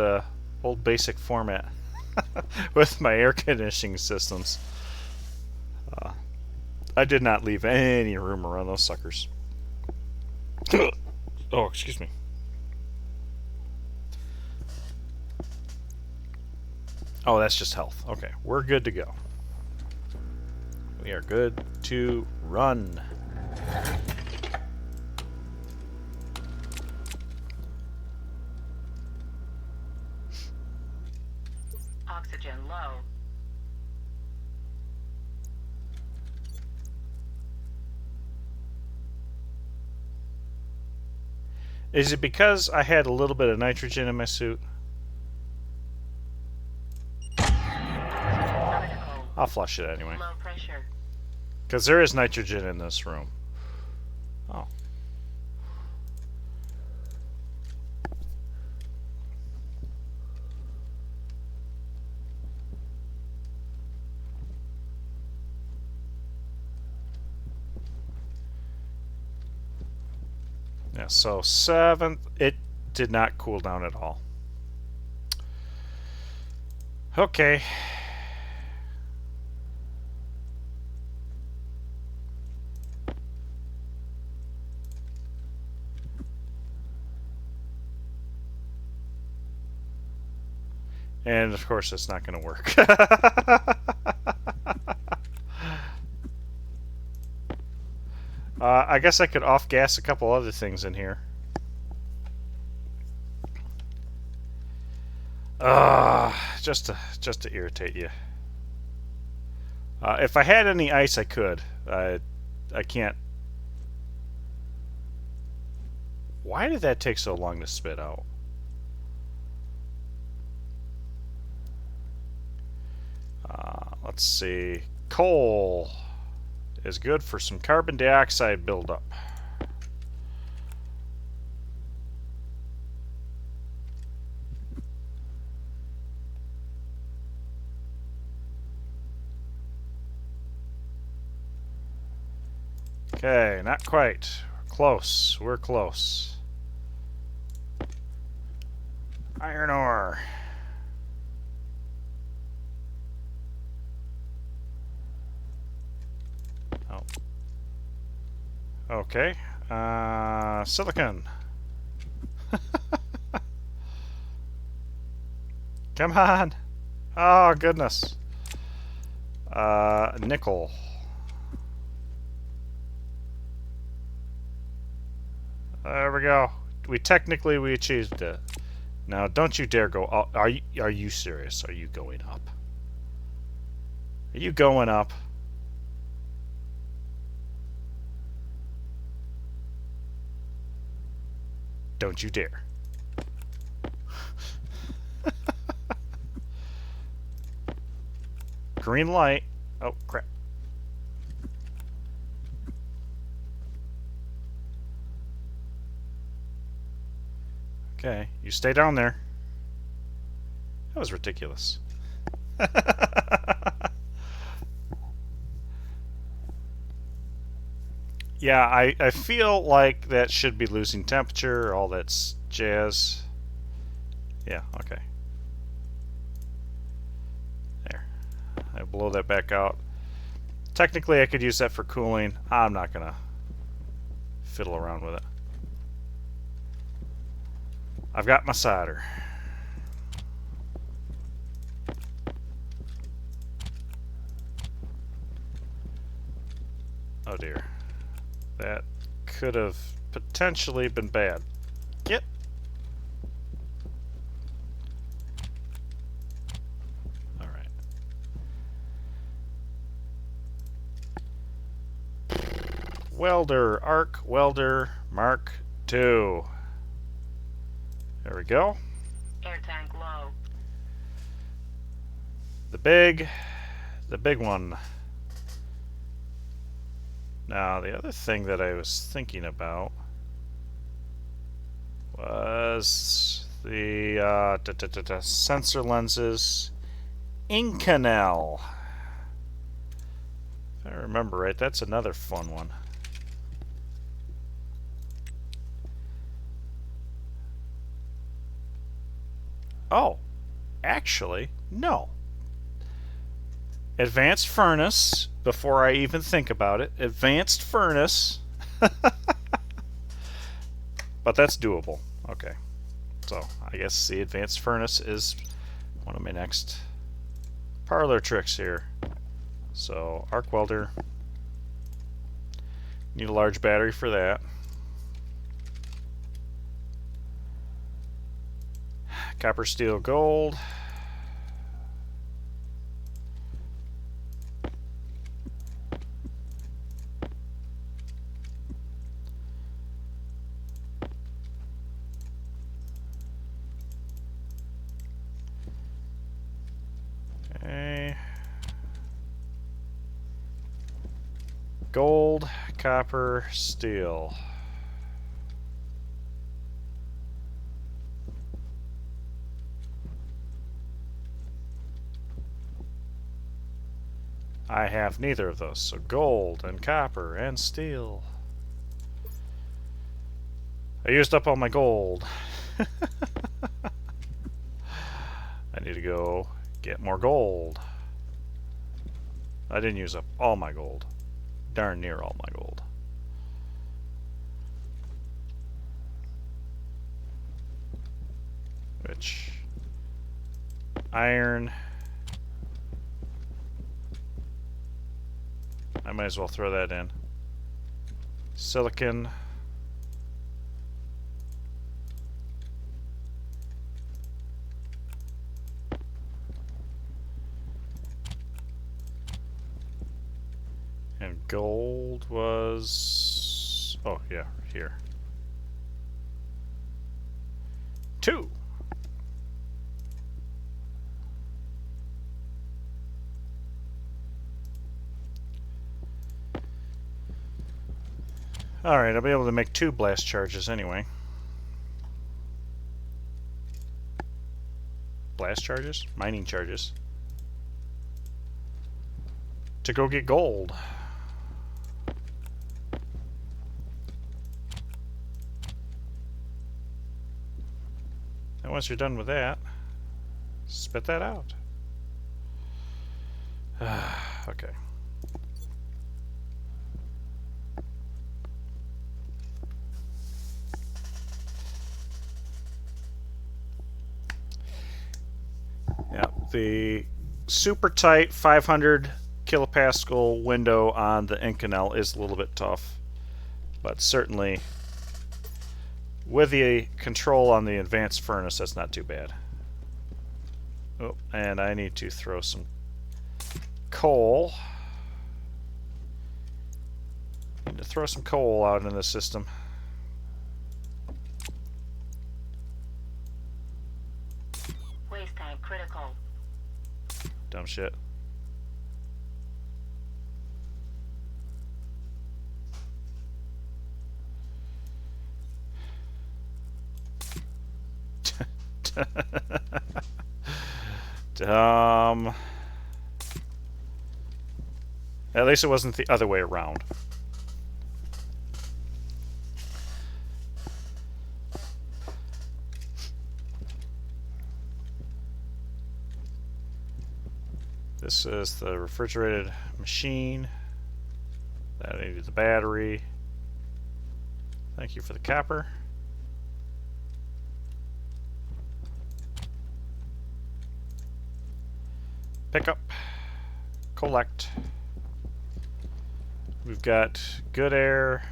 basic format with my air conditioning systems. I did not leave any room around those suckers. Oh, excuse me. Oh, that's just health. Okay, we're good to go. We are good to run. Oxygen low. Is it because I had a little bit of nitrogen in my suit? Critical. I'll flush it anyway. Low pressure. Because there is nitrogen in this room. Oh. Yeah, so 7th, it did not cool down at all. Okay. And of course, it's not going to work. I guess I could off-gas a couple other things in here. Just to irritate you. If I had any ice, I could. I can't. Why did that take so long to spit out? Let's see. Coal is good for some carbon dioxide buildup. Okay, not quite. Close. We're close. Iron ore. Oh. Okay. Silicon. Come on. Oh, goodness. Nickel. There we go. We achieved it. Now, don't you dare go up. Are you serious? Are you going up? Are you going up? Don't you dare. Green light. Oh, crap. Okay, you stay down there. That was ridiculous. Yeah, I feel like that should be losing temperature, all that's jazz. Yeah, okay. There. I blow that back out. Technically, I could use that for cooling. I'm not going to fiddle around with it. I've got my solder. Oh dear. That could have potentially been bad. Get. Alright. Welder, arc welder, Mark II. There we go. Air tank low. The big one. Now, the other thing that I was thinking about was the sensor lenses Inconel. If I remember right, that's another fun one. Oh, actually, no. Advanced furnace, before I even think about it. Advanced furnace. But that's doable. Okay. So, I guess the advanced furnace is one of my next parlor tricks here. So, arc welder. Need a large battery for that. Copper, steel, gold. Okay. Gold, copper, steel. I have neither of those, so gold and copper and steel. I used up all my gold. I need to go get more gold. I didn't use up all my gold. Darn near all my gold. Which, iron, I might as well throw that in. Silicon. And gold was... oh, yeah, right here. 2. Alright, I'll be able to make 2 blast charges anyway. Blast charges? Mining charges. To go get gold. And once you're done with that, spit that out. Okay. Yeah, the super tight 500 kilopascal window on the Inconel is a little bit tough, but certainly with the control on the advanced furnace, that's not too bad. Oh, and I need to throw some coal. Need to throw some coal out in the system. Waste tank critical. Dumb shit. Dumb. At least it wasn't the other way around. This is the refrigerated machine. That needed the battery. Thank you for the copper. Pick up. Collect. We've got good air.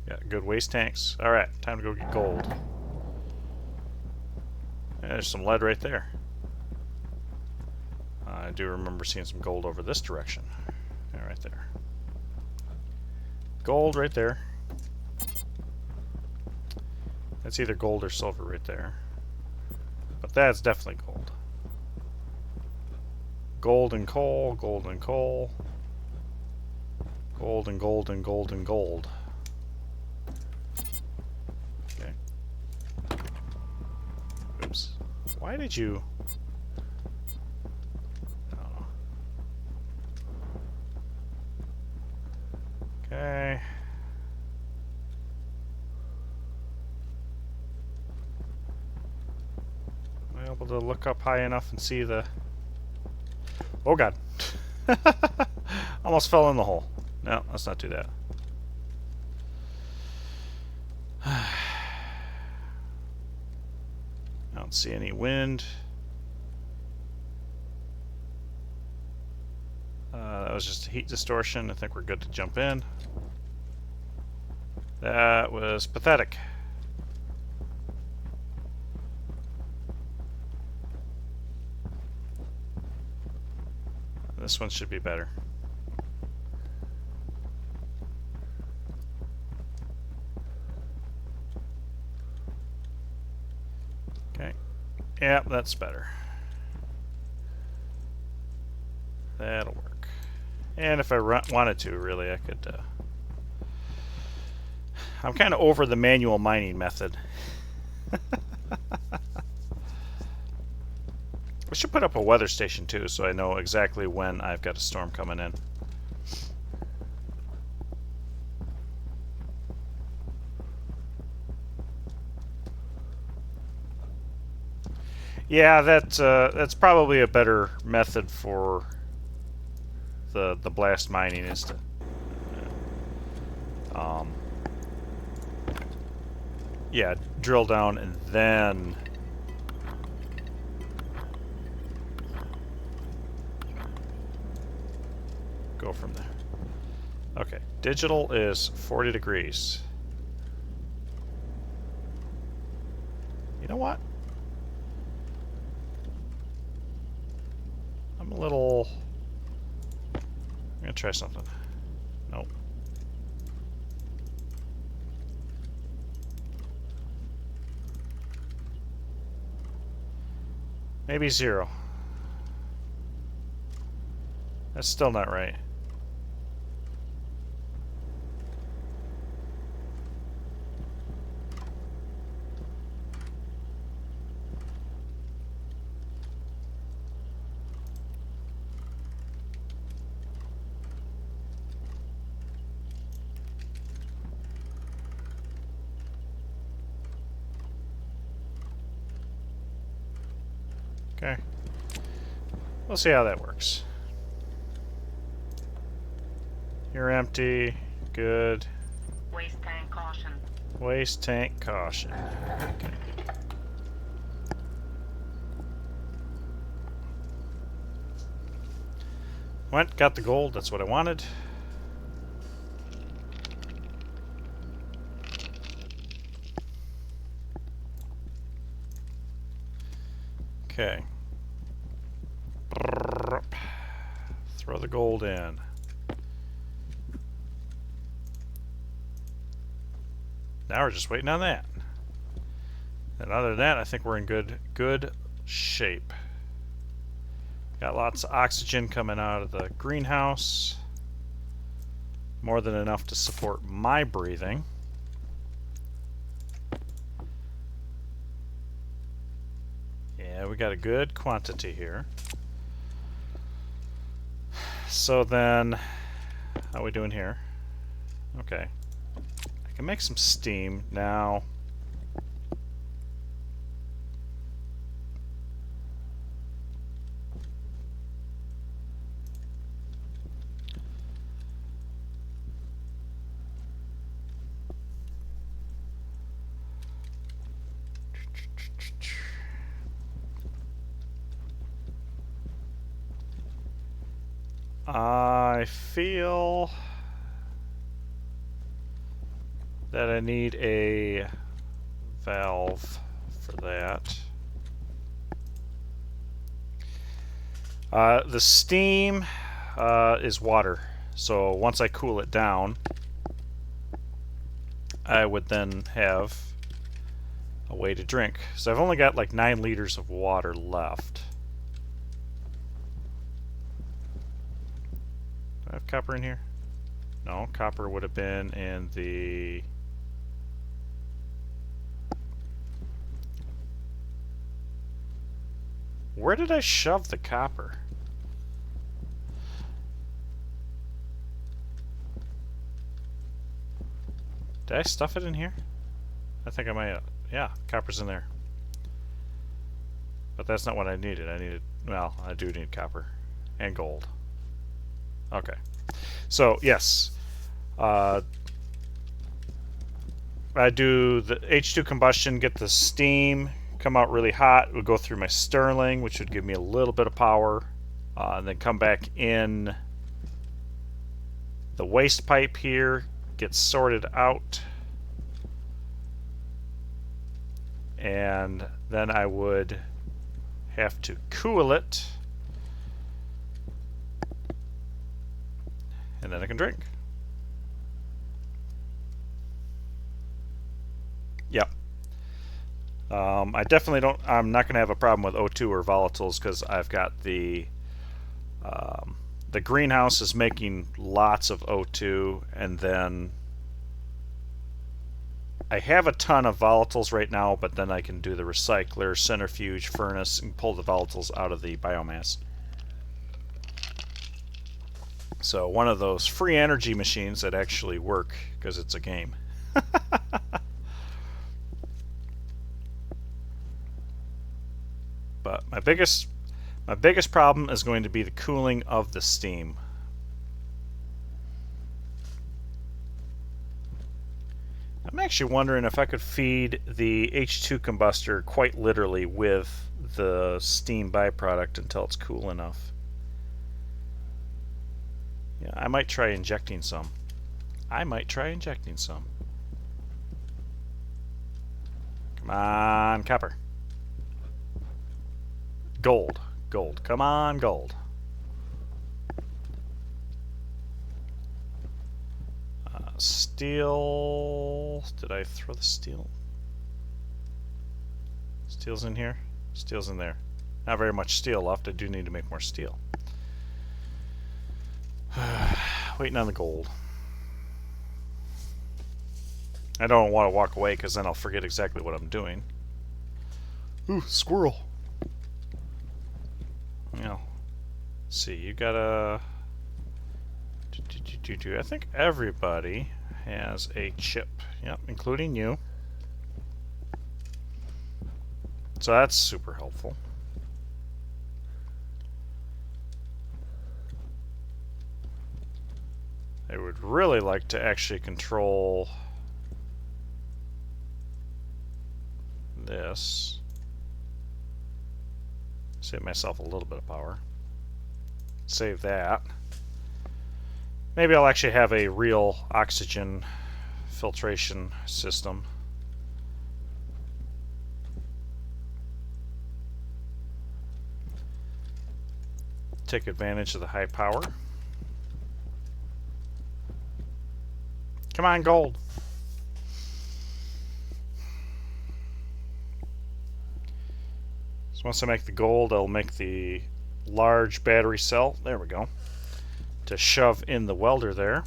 Got good waste tanks. Alright, time to go get gold. There's some lead right there. I do remember seeing some gold over this direction. Yeah, right there. Gold right there. That's either gold or silver right there. But that's definitely gold. Gold and coal, gold and coal. Gold and gold and gold and gold. Okay. Oops. Why did you... I don't know. Okay. Am I able to look up high enough and see the... Oh god. Almost fell in the hole. No, let's not do that. I don't see any wind. That was just a heat distortion. I think we're good to jump in. That was pathetic. This one should be better. Okay. Yeah, that's better. That'll work. And if I wanted to, really, I could... I'm kind of over the manual mining method. I should put up a weather station too, so I know exactly when I've got a storm coming in. Yeah, that's probably a better method for the blast mining is to yeah, drill down and then go from there. Okay, digital is 40 degrees. You know what? I'm a little... I'm gonna try something. Nope. Maybe 0. That's still not right. Okay. We'll see how that works. You're empty. Good. Waste tank caution. Waste tank caution. Okay. Went, got the gold. That's what I wanted. Okay. Throw the gold in. Now we're just waiting on that. And other than that, I think we're in good shape. Got lots of oxygen coming out of the greenhouse. More than enough to support my breathing. Yeah, we got a good quantity here. So then, how are we doing here? Okay. I can make some steam. Now, I feel that I need a valve for that. The steam is water, so once I cool it down, I would then have a way to drink. So I've only got like 9 liters of water left. Do I have copper in here? No, copper would have been in the... Where did I shove the copper? Did I stuff it in here? I think I might have. Yeah, copper's in there. But that's not what I needed. I needed... Well, I do need copper. And gold. Okay. So, yes. I do the H2 combustion, get the steam, come out really hot. It would go through my Stirling, which would give me a little bit of power. And then come back in the waste pipe here, get sorted out. And then I would have to cool it. And then I can drink. Yep. I definitely don't... I'm not going to have a problem with O2 or volatiles because I've got the greenhouse is making lots of O2, and then I have a ton of volatiles right now, but then I can do the recycler, centrifuge, furnace, and pull the volatiles out of the biomass. So one of those free energy machines that actually work because it's a game. But my biggest problem is going to be the cooling of the steam. I'm actually wondering if I could feed the H2 combustor quite literally with the steam byproduct until it's cool enough. Yeah, I might try injecting some. Come on, copper. Gold. Come on, gold. Steel. Did I throw the steel? Steel's in here? Steel's in there. Not very much steel left. I do need to make more steel. Waiting on the gold. I don't want to walk away because then I'll forget exactly what I'm doing. Ooh, squirrel. Yeah. See, you gotta... I think everybody has a chip. Yep, including you. So that's super helpful. I would really like to actually control this. Save myself a little bit of power. Save that. Maybe I'll actually have a real oxygen filtration system. Take advantage of the high power. Come on, gold. So once I make the gold, I'll make the large battery cell. There we go. To shove in the welder there.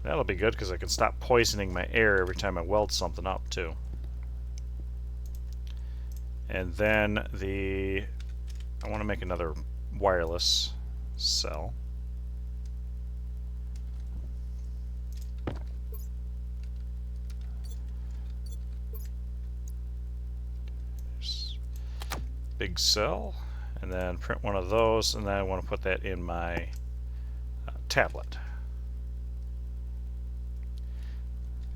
That'll be good because I can stop poisoning my air every time I weld something up too. And then I want to make another wireless cell. Big cell, and then print one of those, and then I want to put that in my tablet.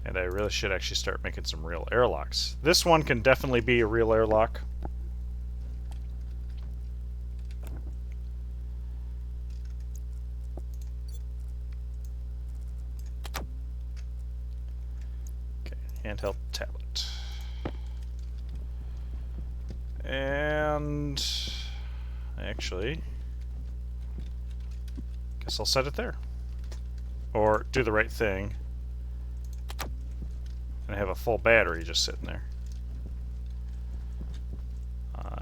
And I really should actually start making some real airlocks. This one can definitely be a real airlock. handheld tablet. And actually, guess I'll set it there. Or do the right thing and have a full battery just sitting there.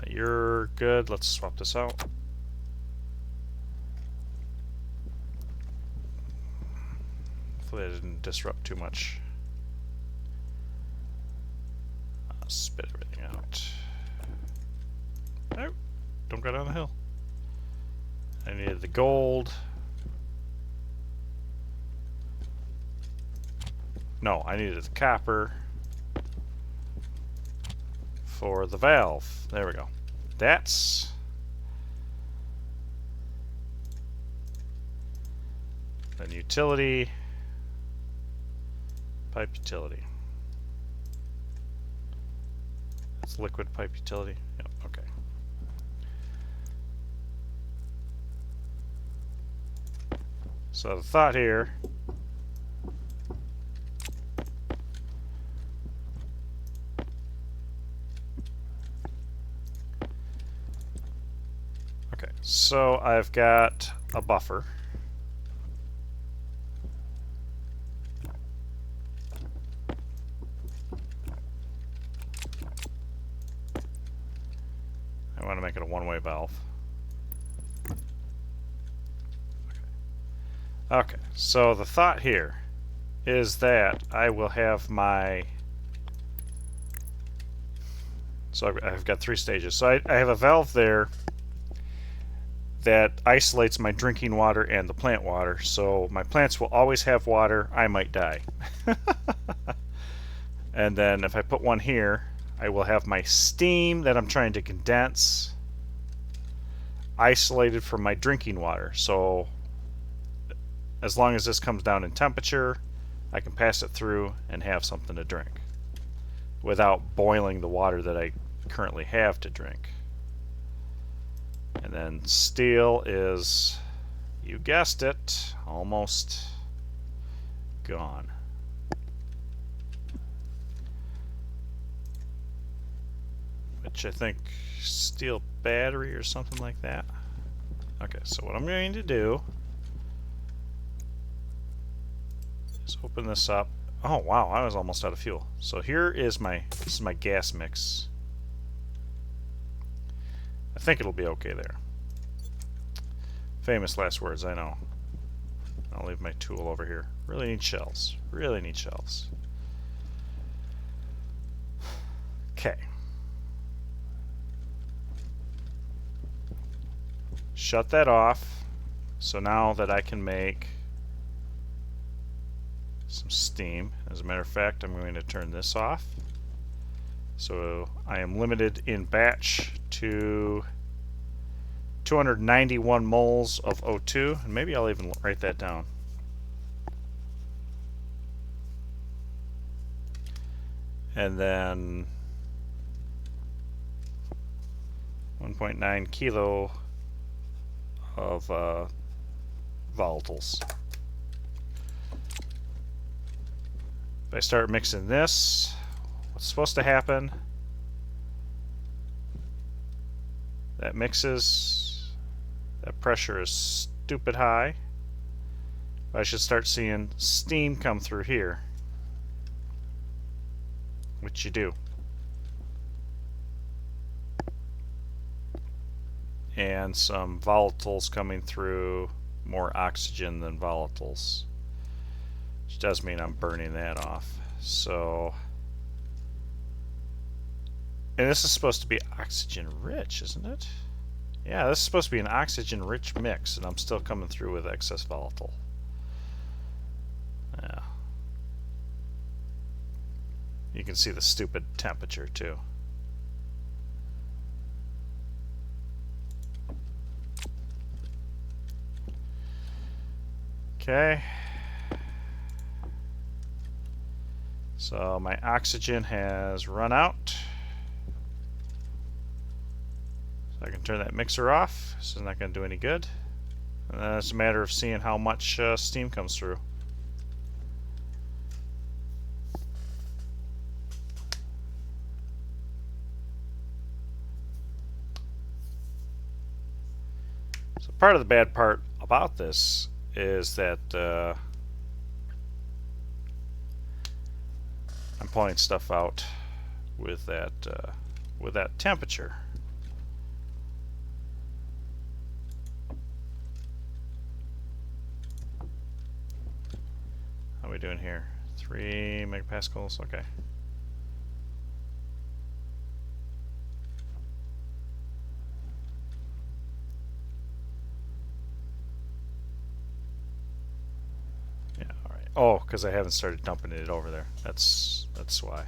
You're good. Let's swap this out. Hopefully I didn't disrupt too much. Spit everything out. Nope. Don't go down the hill. I needed the gold. No, I needed the copper for the valve. There we go. That's then utility, pipe utility. That's liquid pipe utility. Yep, okay. So the thought here so I've got a buffer. I want to make it a one-way valve. Okay, so the thought here is that I will have my... So I've got 3 stages. So I have a valve there that isolates my drinking water and the plant water, so my plants will always have water. I might die. And then if I put one here, I will have my steam that I'm trying to condense isolated from my drinking water. So as long as this comes down in temperature, I can pass it through and have something to drink without boiling the water that I currently have to drink. And then steel is, you guessed it, almost gone. Which I think steel battery or something like that. Okay, so what I'm going to do is open this up. Oh wow, I was almost out of fuel. So here is this is my gas mix. I think it'll be okay there. Famous last words, I know. I'll leave my tool over here. Really need shelves. Really need shelves. Okay. Shut that off. So now that I can make some steam. As a matter of fact, I'm going to turn this off. So I am limited in batch to 291 moles of O2, and maybe I'll even write that down. And then 1.9 kilo of volatiles. If I start mixing this, what's supposed to happen? That mixes, that pressure is stupid high. I should start seeing steam come through here, which you do. And some volatiles coming through, more oxygen than volatiles, which does mean I'm burning that off. So, and this is supposed to be oxygen rich, isn't it? Yeah, this is supposed to be an oxygen rich mix, and I'm still coming through with excess volatile. Yeah. You can see the stupid temperature too. Okay. So my oxygen has run out. So I can turn that mixer off. This is not going to do any good. And then it's a matter of seeing how much steam comes through. So part of the bad part about this is that I'm pulling stuff out with that temperature. How are we doing here? 3 megapascals. Okay. Yeah. All right. Oh, because I haven't started dumping it over there. That's why.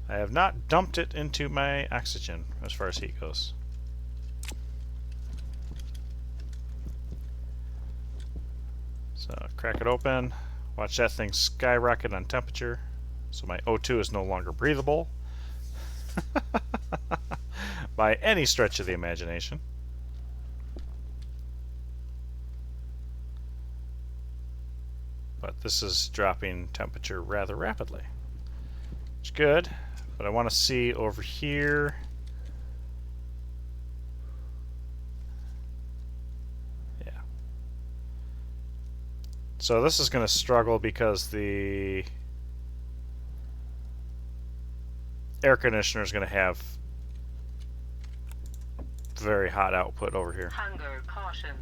I have not dumped it into my oxygen as far as heat goes. So crack it open. Watch that thing skyrocket on temperature. So my O2 is no longer breathable by any stretch of the imagination. But this is dropping temperature rather rapidly. It's good, but I want to see over here. Yeah. So this is going to struggle because the air conditioner is going to have very hot output over here. Hunger caution.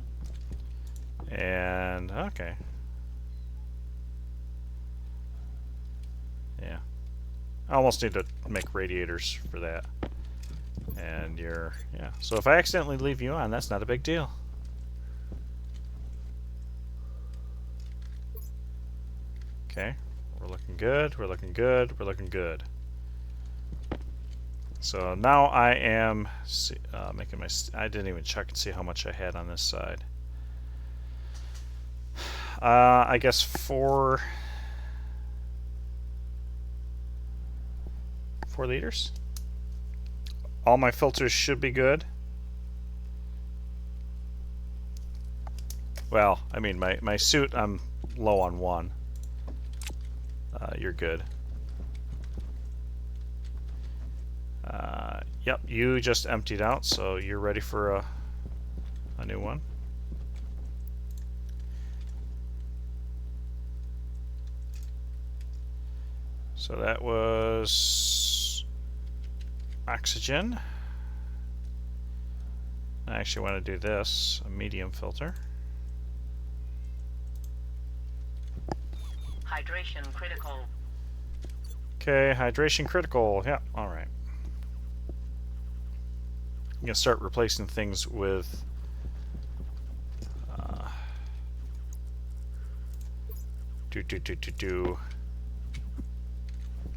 And okay. Yeah. I almost need to make radiators for that. And yeah. So if I accidentally leave you on, that's not a big deal. Okay. We're looking good. We're looking good. We're looking good. So now I am making my... I didn't even check and see how much I had on this side. I guess 4 liters. All my filters should be good. Well, I mean, my suit, I'm low on 1. You're good. Yep, you just emptied out, so you're ready for a new one. So that was oxygen. I actually want to do this, a medium filter. Hydration critical. Okay, hydration critical. Yeah, all right. I'm gonna start replacing things with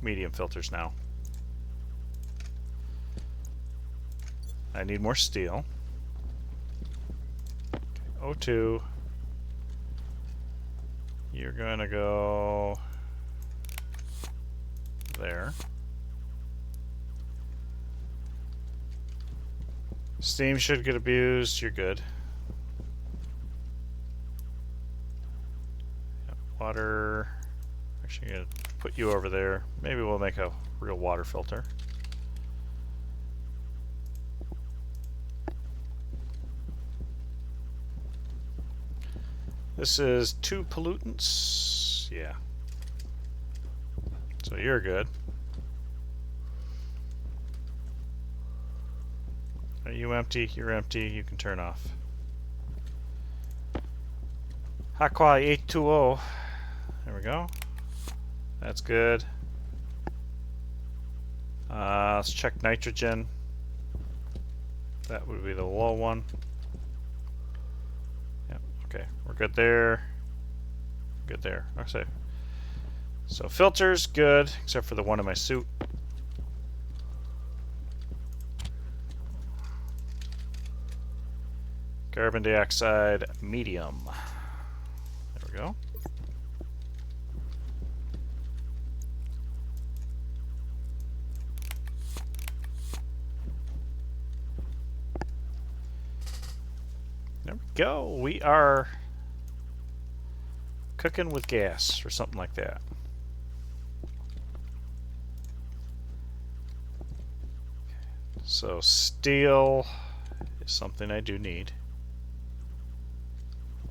medium filters now. I need more steel. Okay, O2. You're gonna go there. Steam should get abused. You're good. Yep, water. Actually, gonna put you over there. Maybe we'll make a real water filter. This is 2 pollutants. Yeah. So you're good. Are you empty? You're empty. You can turn off. Aqua 820. There we go. That's good. Let's check nitrogen. That would be the low one. Yep. Okay, we're good there. Good there. Okay. So filters good, except for the one in my suit. Carbon dioxide medium. There we go. There we go. We are cooking with gas or something like that. So steel is something I do need.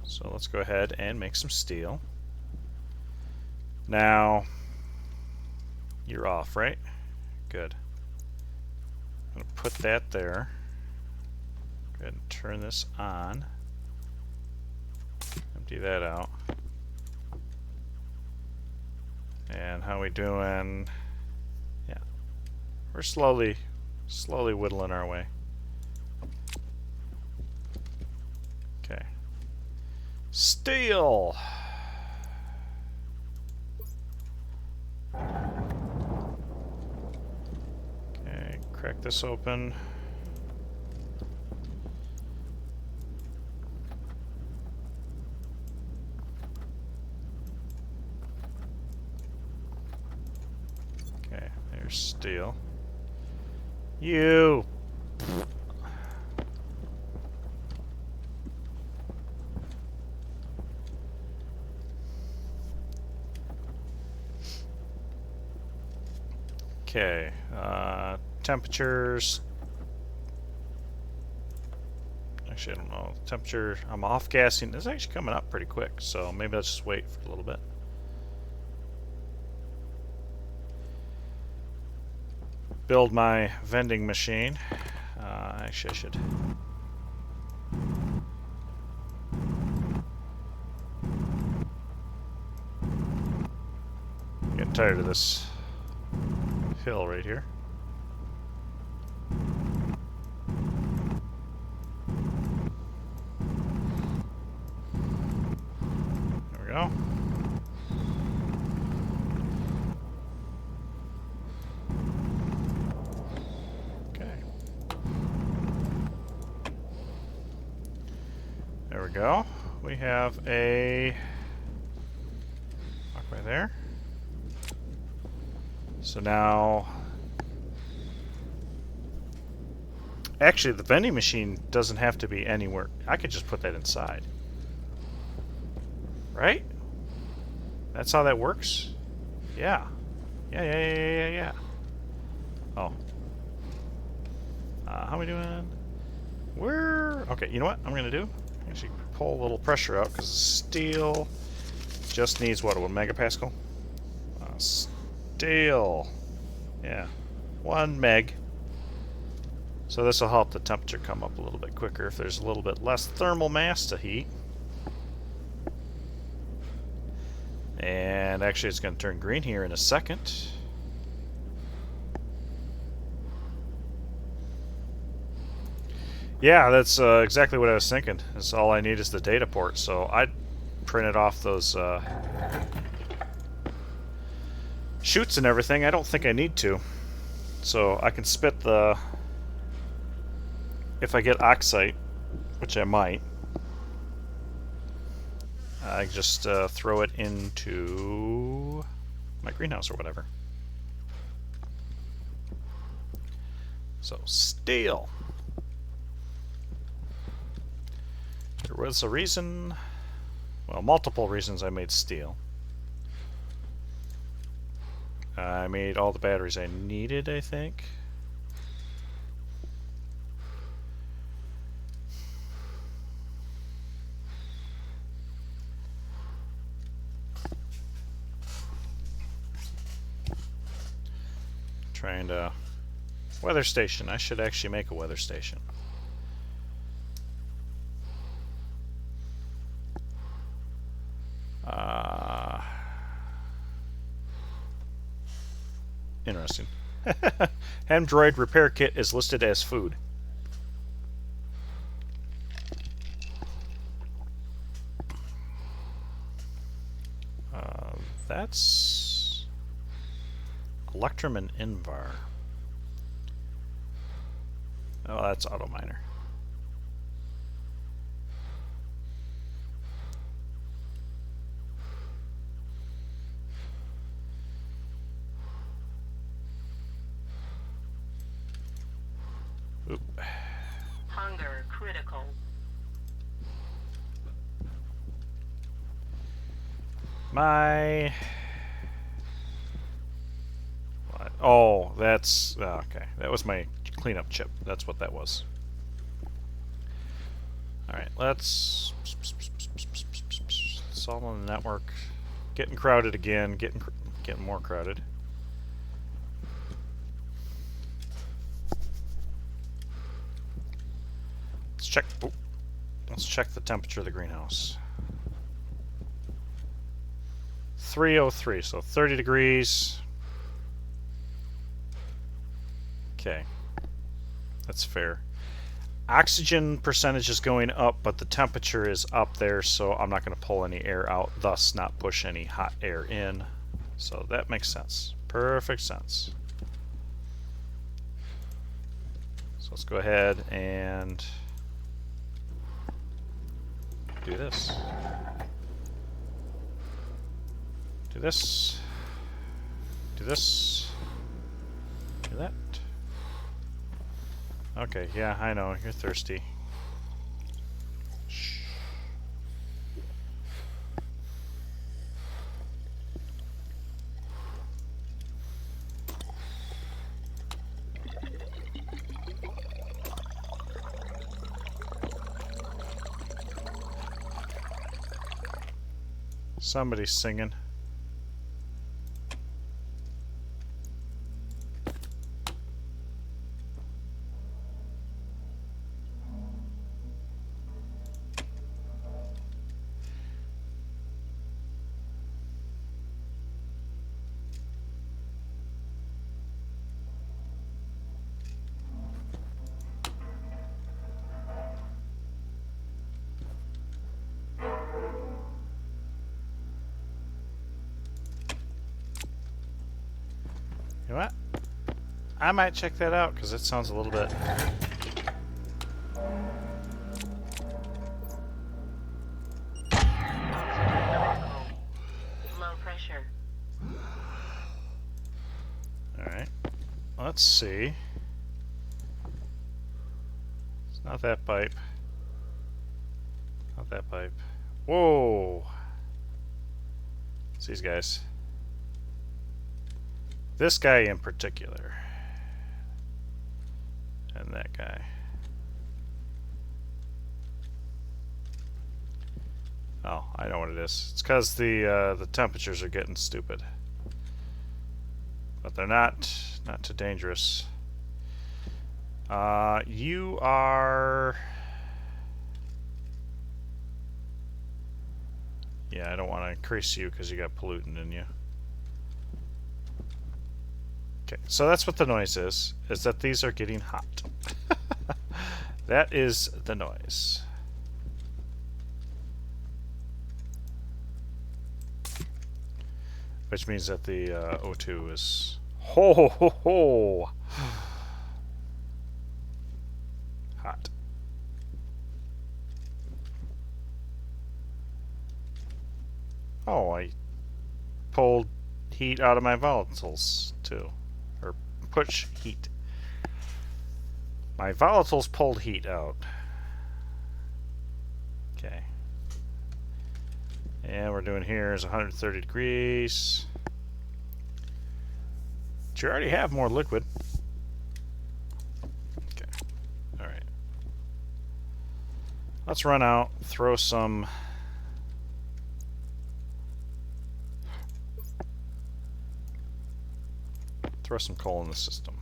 So let's go ahead and make some steel. Now, you're off, right? Good. I'm going to put that there. Go ahead and turn this on. Empty that out. And how we doing? Yeah. We're slowly whittling our way. Okay. Steel! Okay, crack this open. Okay, there's steel. You! Okay, temperatures. Actually, I don't know. Temperature, I'm off gassing. It's actually coming up pretty quick, so maybe let's just wait for a little bit. Build my vending machine. Actually, I should. Getting tired of this hill right here. There we go. Okay. There we go. We have a walkway there. So now, actually, the vending machine doesn't have to be anywhere. I could just put that inside. Right? That's how that works? Yeah. Yeah. Oh. How are we doing? We're... Okay, you know what I'm going to do? Actually pull a little pressure out because steel just needs, what, 1 megapascal? Steel. Yeah. 1 meg. So this will help the temperature come up a little bit quicker if there's a little bit less thermal mass to heat. And actually it's going to turn green here in a second. Yeah, that's exactly what I was thinking. That's all I need is the data port. So I printed off those chutes and everything. I don't think I need to. So I can spit the... If I get oxide, which I might, I just throw it into my greenhouse or whatever. So, steel. There was a reason, well, multiple reasons I made steel. I made all the batteries I needed, I think. Trying to... Weather station. I should actually make a weather station. Interesting. Android repair kit is listed as food. That's Electrum and Invar. Oh, that's Auto Miner. Oop. Hunger critical. My... What? Oh, that's... Oh, okay. That was my cleanup chip. That's what that was. Alright, let's... It's all on the network. Getting crowded again. Getting more crowded. Let's check... Oh, let's check the temperature of the greenhouse. 303, so 30 degrees. Okay. That's fair. Oxygen percentage is going up, but the temperature is up there, so I'm not going to pull any air out, thus not push any hot air in. So that makes sense. Perfect sense. So let's go ahead and do this. Do this. Do this. Do that. Okay, yeah, I know, you're thirsty. Shh. Somebody's singing. You know what? I might check that out because it sounds a little bit. Low pressure. Alright. Let's see. It's not that pipe. Not that pipe. Whoa! It's these guys. This guy in particular. And that guy. Oh, I know what it is. It's because the temperatures are getting stupid. But they're not too dangerous. You are... Yeah, I don't want to increase you because you got pollutant in you. Okay, so that's what the noise is that these are getting hot. That is the noise. Which means that the O2 is ho ho ho ho hot. Oh, I pulled heat out of my volatiles too. Or push heat. My volatiles pulled heat out. Okay. And we're doing here is 130 degrees. But you already have more liquid. Okay. Alright. Let's run out, throw some coal in the system.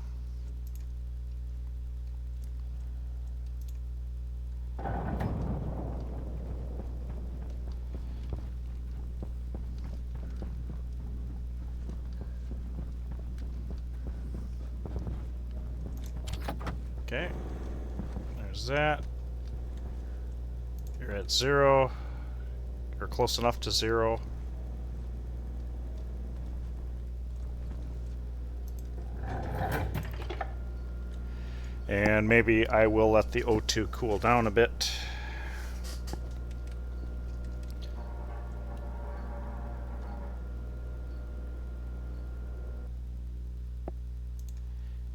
Okay, there's that. You're at 0, or close enough to 0. And maybe I will let the O2 cool down a bit.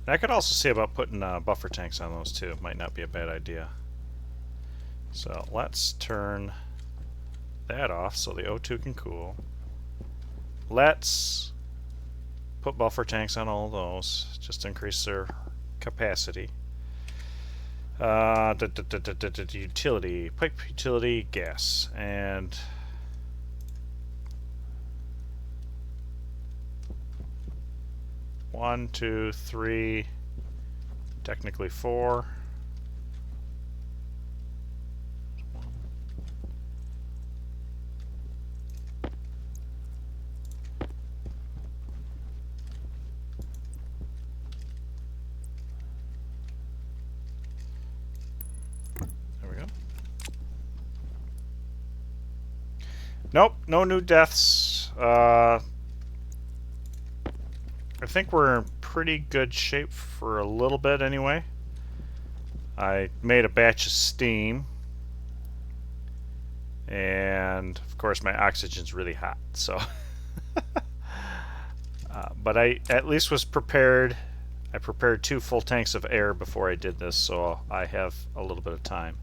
I could also see about putting buffer tanks on those too. It might not be a bad idea. So let's turn that off so the O2 can cool. Let's put buffer tanks on all of those, just to increase their capacity. Utility, pipe utility, gas, and one, two, three, technically four. There we go. Nope, no new deaths. I think we're in pretty good shape for a little bit anyway. I made a batch of steam. And of course my oxygen's really hot, so but I at least was prepared. I prepared 2 full tanks of air before I did this, so I have a little bit of time.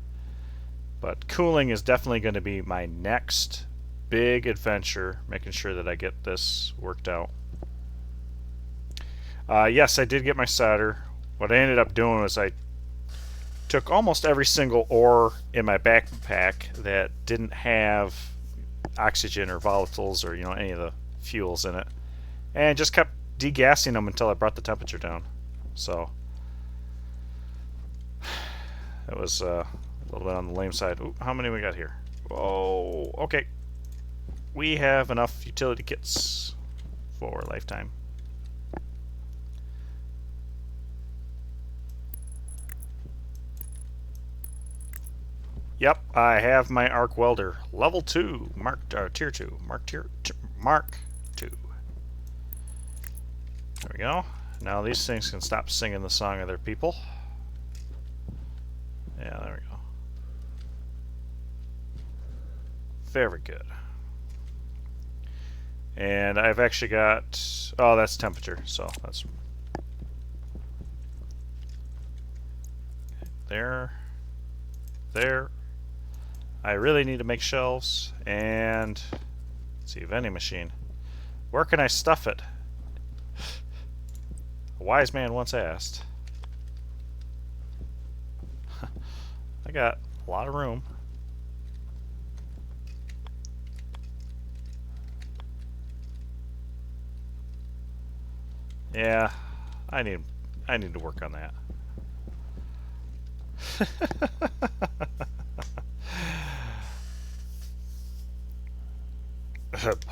But cooling is definitely going to be my next big adventure, making sure that I get this worked out. Yes, I did get my solder. What I ended up doing was I took almost every single ore in my backpack that didn't have oxygen or volatiles or any of the fuels in it, and just kept degassing them until I brought the temperature down. So it was a little bit on the lame side. Ooh, how many we got here? Oh, okay. We have enough utility kits for a lifetime. Yep, I have my arc welder, level 2, tier 2, mark 2. There we go. Now these things can stop singing the song of their people. Yeah, there we go. Very good. And I've actually got, oh, that's temperature, so that's there. I really need to make shelves, and let's see, vending machine. Where can I stuff it? A wise man once asked. I got a lot of room. Yeah, I need to work on that.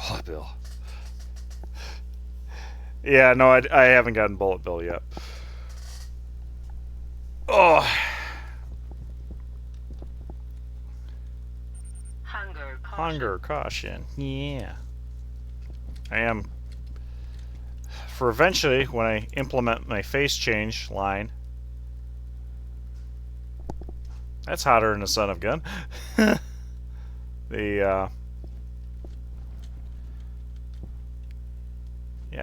Bullet bill. Yeah, no, I haven't gotten bullet bill yet. Oh. Hunger caution. Yeah. I am. For eventually, when I implement my face change line. That's hotter than a son of gun. Yeah,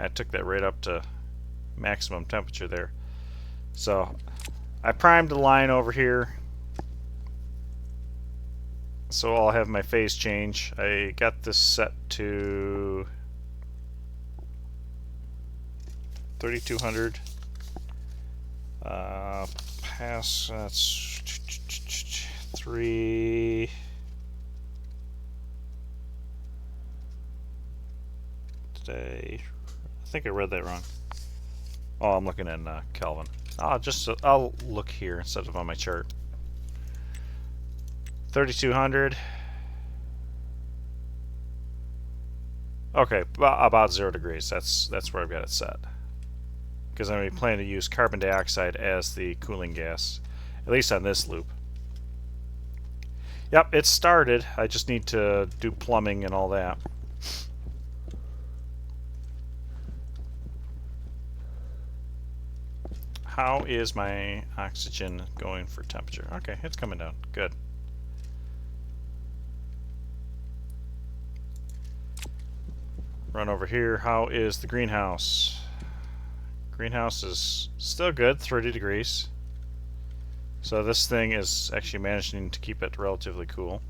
I took that right up to maximum temperature there. So I primed the line over here, so I'll have my phase change. I got this set to 3200. Pass, that's 3. Today, I think I read that wrong. Oh, I'm looking in Kelvin. I'll look here instead of on my chart. 3200. Okay, about 0 degrees. That's where I've got it set. Because I'm planning to use carbon dioxide as the cooling gas, at least on this loop. Yep, it started. I just need to do plumbing and all that. How is my oxygen going for temperature? Okay, it's coming down. Good. Run over here. How is the greenhouse? Greenhouse is still good, 30 degrees. So this thing is actually managing to keep it relatively cool.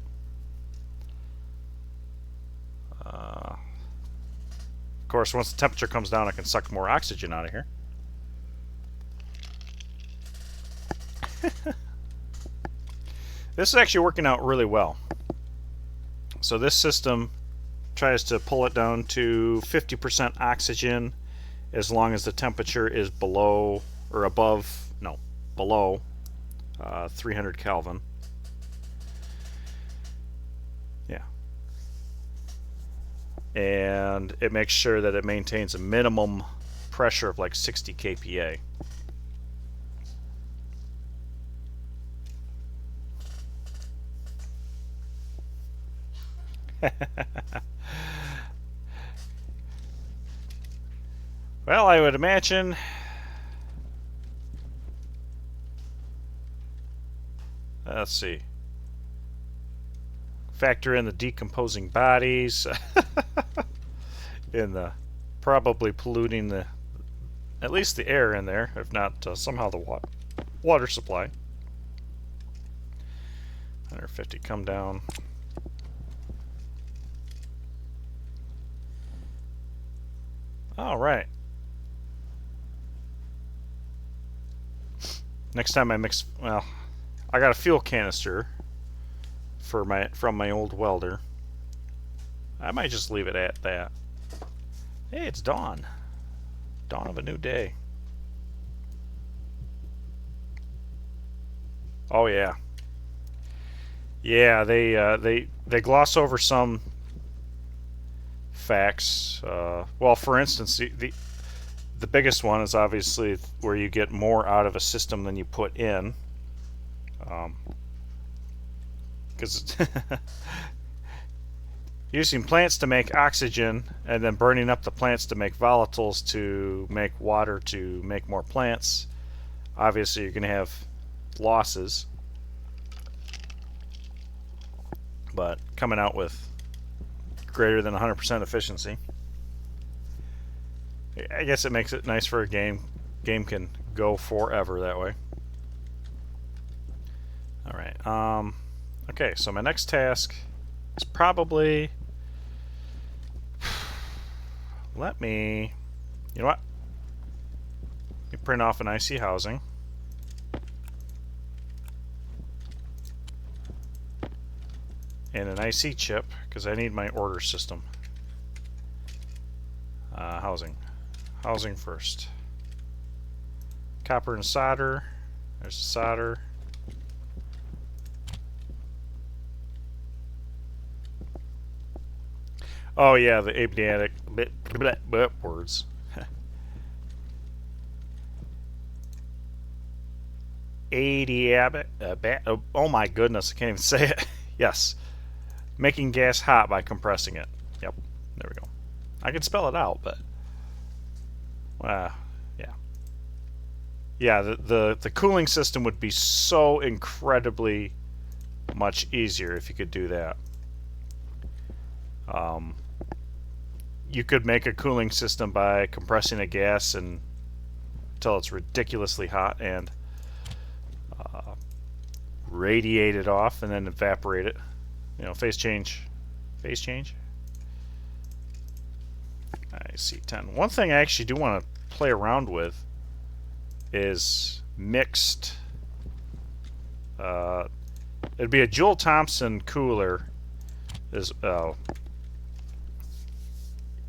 Of course, once the temperature comes down, I can suck more oxygen out of here. This is actually working out really well. So this system tries to pull it down to 50% oxygen as long as the temperature is below or above, no, below 300 Kelvin. Yeah. And it makes sure that it maintains a minimum pressure of like 60 kPa. Well, I would imagine let's see. Factor in the decomposing bodies in the probably polluting the at least the air in there, if not somehow the water supply. 150 come down. All right. Next time I mix, well, I got a fuel canister from my old welder. I might just leave it at that. Hey, it's dawn. Dawn of a new day. Oh yeah. Yeah, they gloss over some facts. Well, for instance, the biggest one is obviously where you get more out of a system than you put in. Because using plants to make oxygen and then burning up the plants to make volatiles to make water to make more plants, obviously you're going to have losses. But coming out with greater than 100% efficiency, I guess it makes it nice for a game. Game can go forever that way. All right. Okay, so my next task is probably let me. You know what? Let me print off an IC housing. And an IC chip because I need my order system. Housing first. Copper and solder. There's the solder. Oh yeah, the adiabatic words. Adiabatic. Oh my goodness, I can't even say it. Yes. Making gas hot by compressing it. Yep, there we go. I can spell it out, but yeah, yeah. The cooling system would be so incredibly much easier if you could do that. You could make a cooling system by compressing a gas until it's ridiculously hot and radiate it off, and then evaporate it. You know, phase change. I see 10. One thing I actually do want to play around with is mixed. It'd be a Joule Thompson cooler is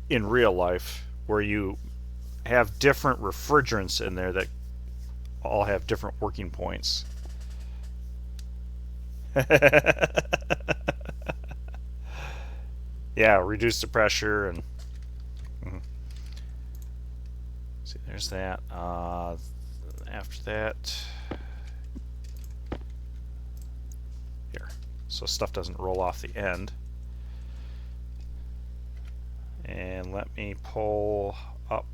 in real life, where you have different refrigerants in there that all have different working points. Yeah, reduce the pressure and see. There's that. After that, here, so stuff doesn't roll off the end. And let me pull up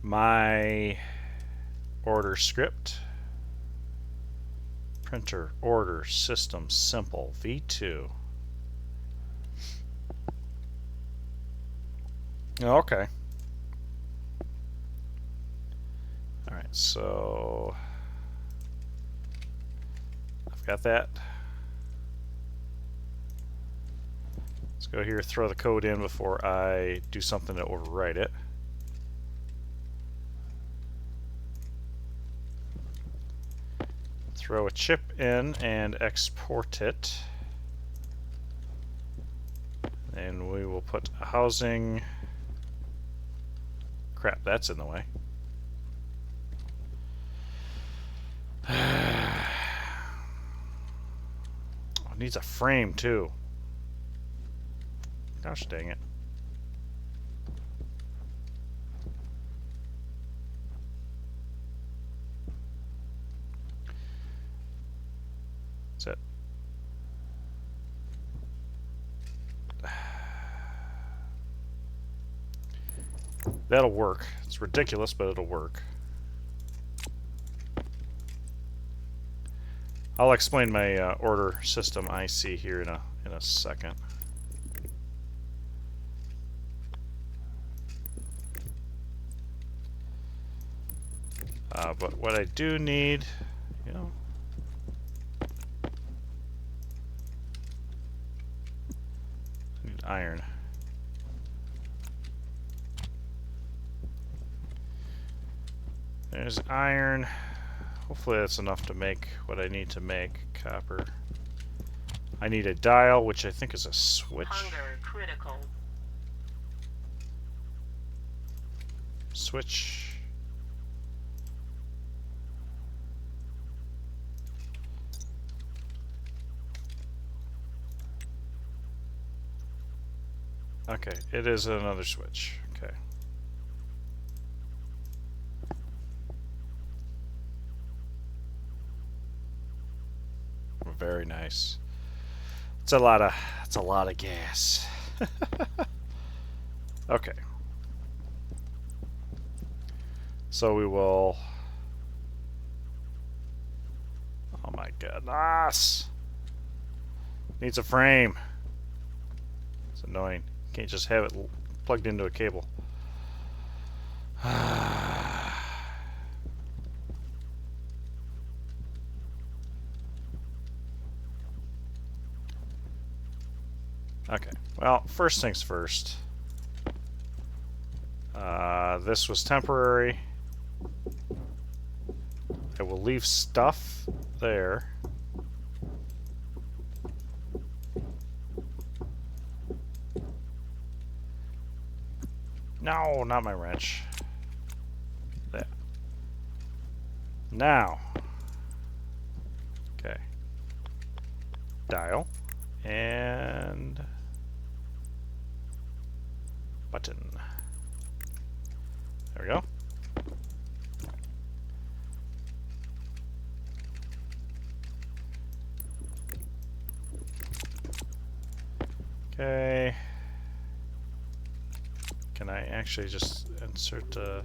my order script. Printer order system simple V2. Okay. All right, so I've got that. Let's go here, throw the code in before I do something to overwrite it. throw a chip in and export it. And we will put a housing. Crap, that's in the way. Oh, it needs a frame too. Gosh dang it. That's it. That'll work. It's ridiculous, but it'll work. I'll explain my order system IC here in a second. But what I do need, you know, I need iron. There's iron. Hopefully that's enough to make what I need to make. Copper. I need a dial, which I think is a switch. Hunger critical. Switch. Okay, it is another switch. Okay. Very nice. It's a lot of gas. Okay. So we will. Oh my goodness! Needs a frame. It's annoying. Can't just have it plugged into a cable. Okay, well, first things first. This was temporary. I will leave stuff there. No, not my wrench. There. Now. Okay. Dial. And button. There we go. Okay. Can I actually just insert there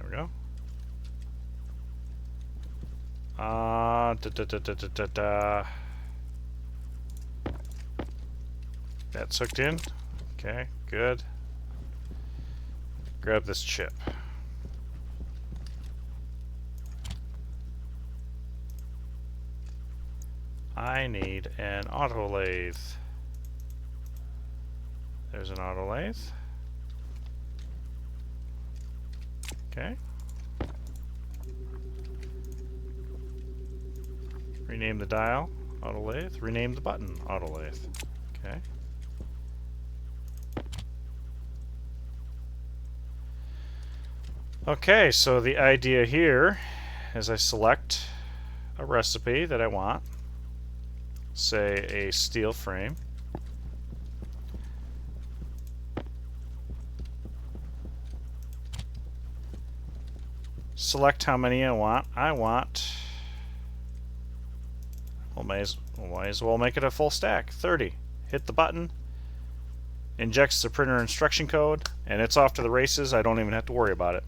we go. That's hooked in. Okay, good. Grab this chip. I need an auto lathe. There's an auto lathe. Okay. Rename the dial, auto lathe. Rename the button, auto lathe. Okay. Okay, so the idea here is I select a recipe that I want, say a steel frame. Select how many I want. Well, might as well make it a full stack. 30. Hit the button. Injects the printer instruction code, and it's off to the races. I don't even have to worry about it.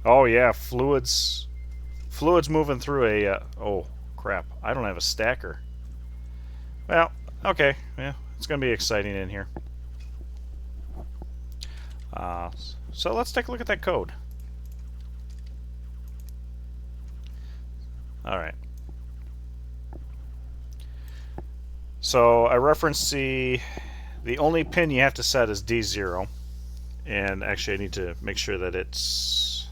Oh yeah, fluids moving through a. Oh crap! I don't have a stacker. Well, okay. Yeah, it's gonna be exciting in here. So let's take a look at that code. All right. So I referenced the only pin you have to set is D0. And actually I need to make sure that it's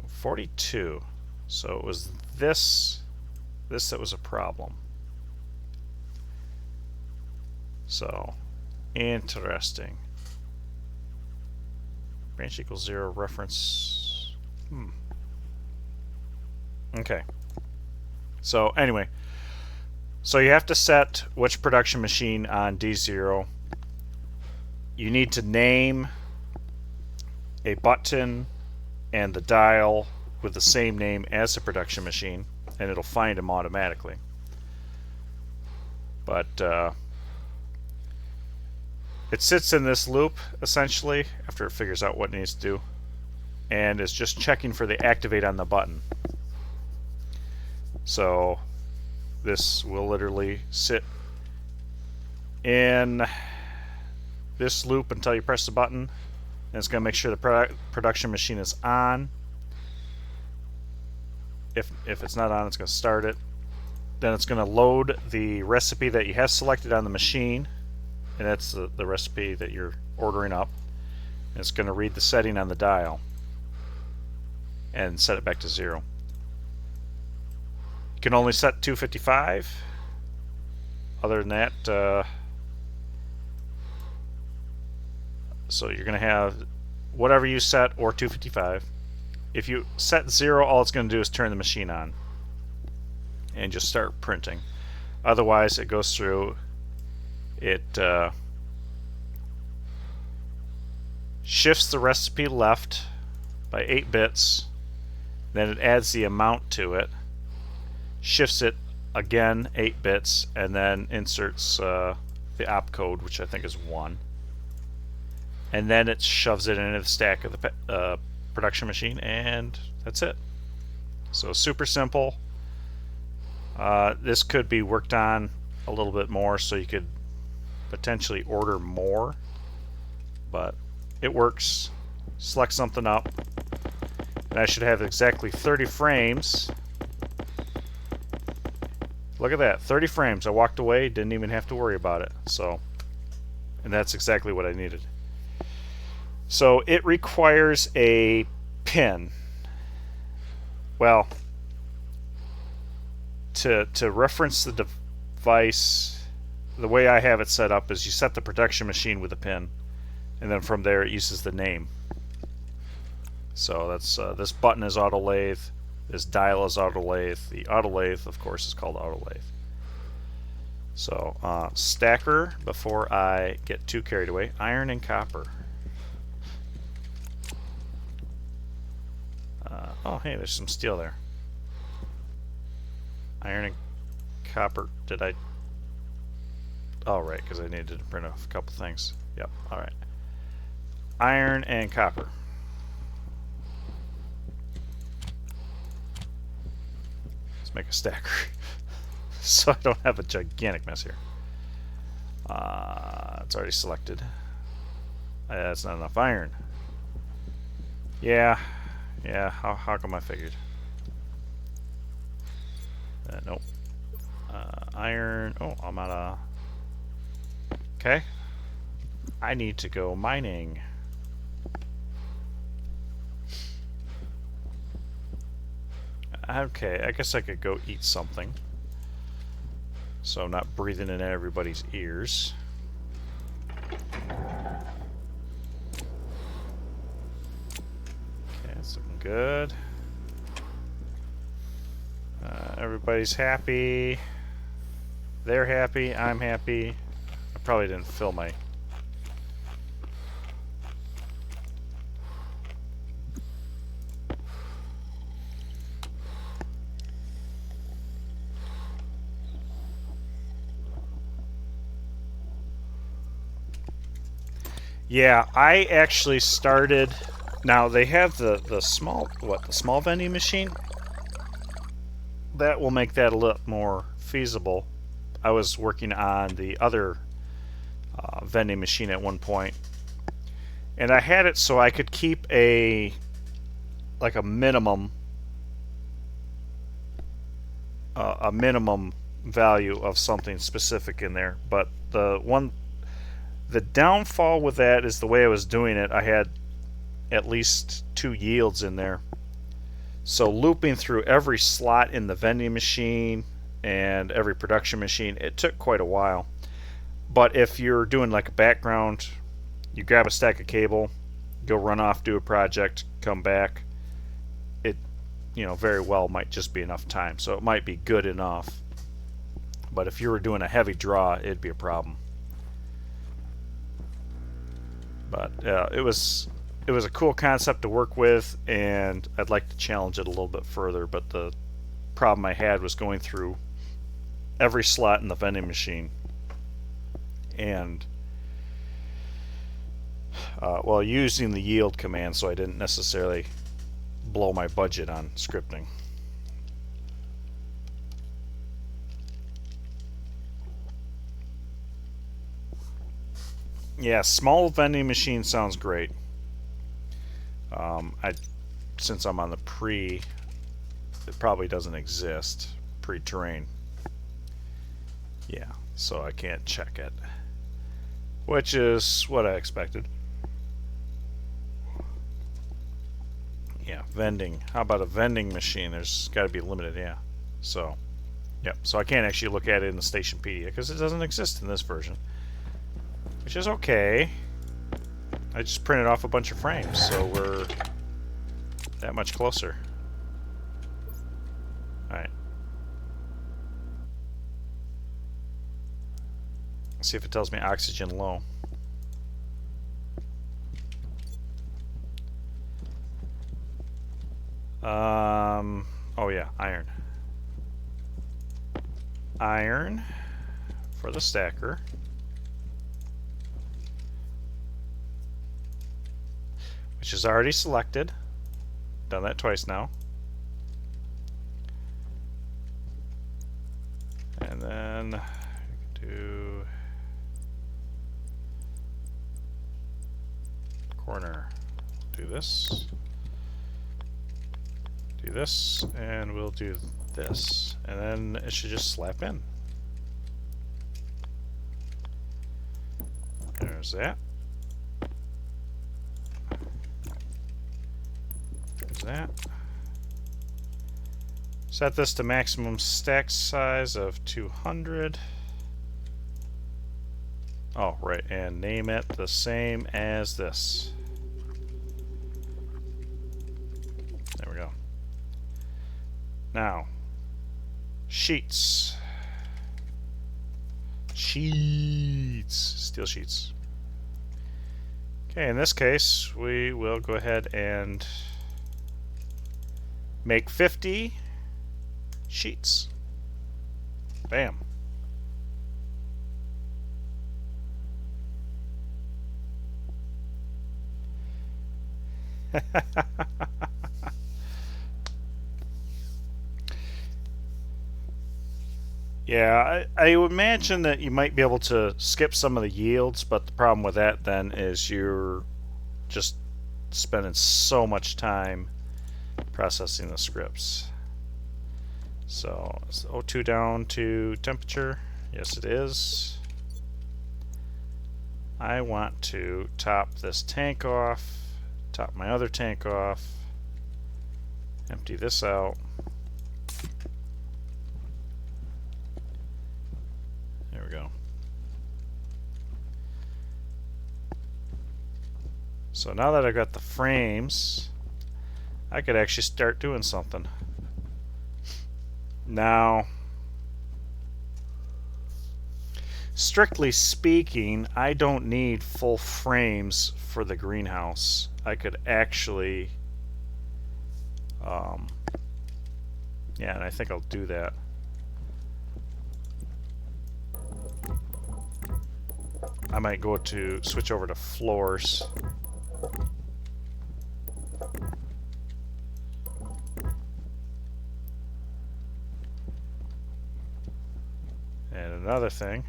42. So it was this that was a problem. So interesting. Branch equals 0, reference. Okay. So anyway, so you have to set which production machine on D0. You need to name a button and the dial with the same name as the production machine, and it'll find them automatically. But it sits in this loop essentially after it figures out what it needs to do, and is just checking for the activate on the button. So this will literally sit in this loop until you press the button, and it's going to make sure the production machine is on. If it's not on, it's going to start it. Then it's going to load the recipe that you have selected on the machine, and that's the recipe that you're ordering up. And it's going to read the setting on the dial and set it back to 0. You can only set 255. Other than that, so you're going to have whatever you set or 255. If you set 0, all it's going to do is turn the machine on and just start printing. Otherwise, it goes through, it shifts the recipe left by 8 bits, then it adds the amount to it, shifts it again 8 bits, and then inserts the opcode, which I think is 1. And then it shoves it into the stack of the production machine, and that's it. So super simple. This could be worked on a little bit more, so you could potentially order more, but it works. Select something up, and I should have exactly 30 frames. Look at that, 30 frames. I walked away, didn't even have to worry about it. So, and that's exactly what I needed. So it requires a pin. Well, to reference the device, the way I have it set up is you set the production machine with a pin, and then from there it uses the name. So that's this button is auto lathe, this dial is auto lathe, the auto lathe of course is called auto lathe. So stacker, before I get too carried away, iron and copper. Oh, hey, there's some steel there. Iron and copper. Did I? Oh, right, because I needed to print a couple things. Yep, alright. Iron and copper. Let's make a stacker so I don't have a gigantic mess here. It's already selected. That's not enough iron. Yeah, how come I figured? Nope. Iron. Oh, I'm out of. Okay. I need to go mining. Okay, I guess I could go eat something, so I'm not breathing in everybody's ears. Okay, that's looking good. Everybody's happy. They're happy. I'm happy. I probably didn't fill my... Yeah, I actually started... Now, they have the small... What, the small vending machine? That will make that a little more feasible. I was working on the other vending machine at one point, and I had it so I could keep a minimum value of something specific in there. But the The downfall with that is the way I was doing it, I had at least 2 yields in there. So looping through every slot in the vending machine and every production machine, it took quite a while. But if you're doing like a background, you grab a stack of cable, go run off, do a project, come back, it, very well might just be enough time. So it might be good enough. But if you were doing a heavy draw, it'd be a problem. But it was a cool concept to work with, and I'd like to challenge it a little bit further. But the problem I had was going through every slot in the vending machine, and using the yield command, so I didn't necessarily blow my budget on scripting. Yeah, small vending machine sounds great. Since I'm on the pre, it probably doesn't exist, pre-terrain. Yeah, so I can't check it, which is what I expected. Yeah, vending. How about a vending machine? There's got to be limited, yeah. So, yep. So I can't actually look at it in the Stationpedia because it doesn't exist in this version, which is okay. I just printed off a bunch of frames, so we're that much closer. Alright. Let's see if it tells me oxygen low. Oh yeah, iron. Iron for the stacker. Which is already selected. Done that twice now. And then we can do corner. Do this. Do this, and we'll do this. And then it should just slap in. There's that. There's that. Set this to maximum stack size of 200. Oh, right, and name it the same as this. There we go. Now, sheets. Sheets. Steel sheets. Okay, in this case, we will go ahead and make 50 sheets. Bam. Yeah, I would imagine that you might be able to skip some of the yields, but the problem with that then is you're just spending so much time processing the scripts. So, is O2 down to temperature? Yes, it is. I want to top this tank off, top my other tank off, empty this out. There we go. So now that I've got the frames, I could actually start doing something. Now, strictly speaking, I don't need full frames for the greenhouse. I could actually, yeah, and I think I'll do that. I might go to switch over to floors. And another thing.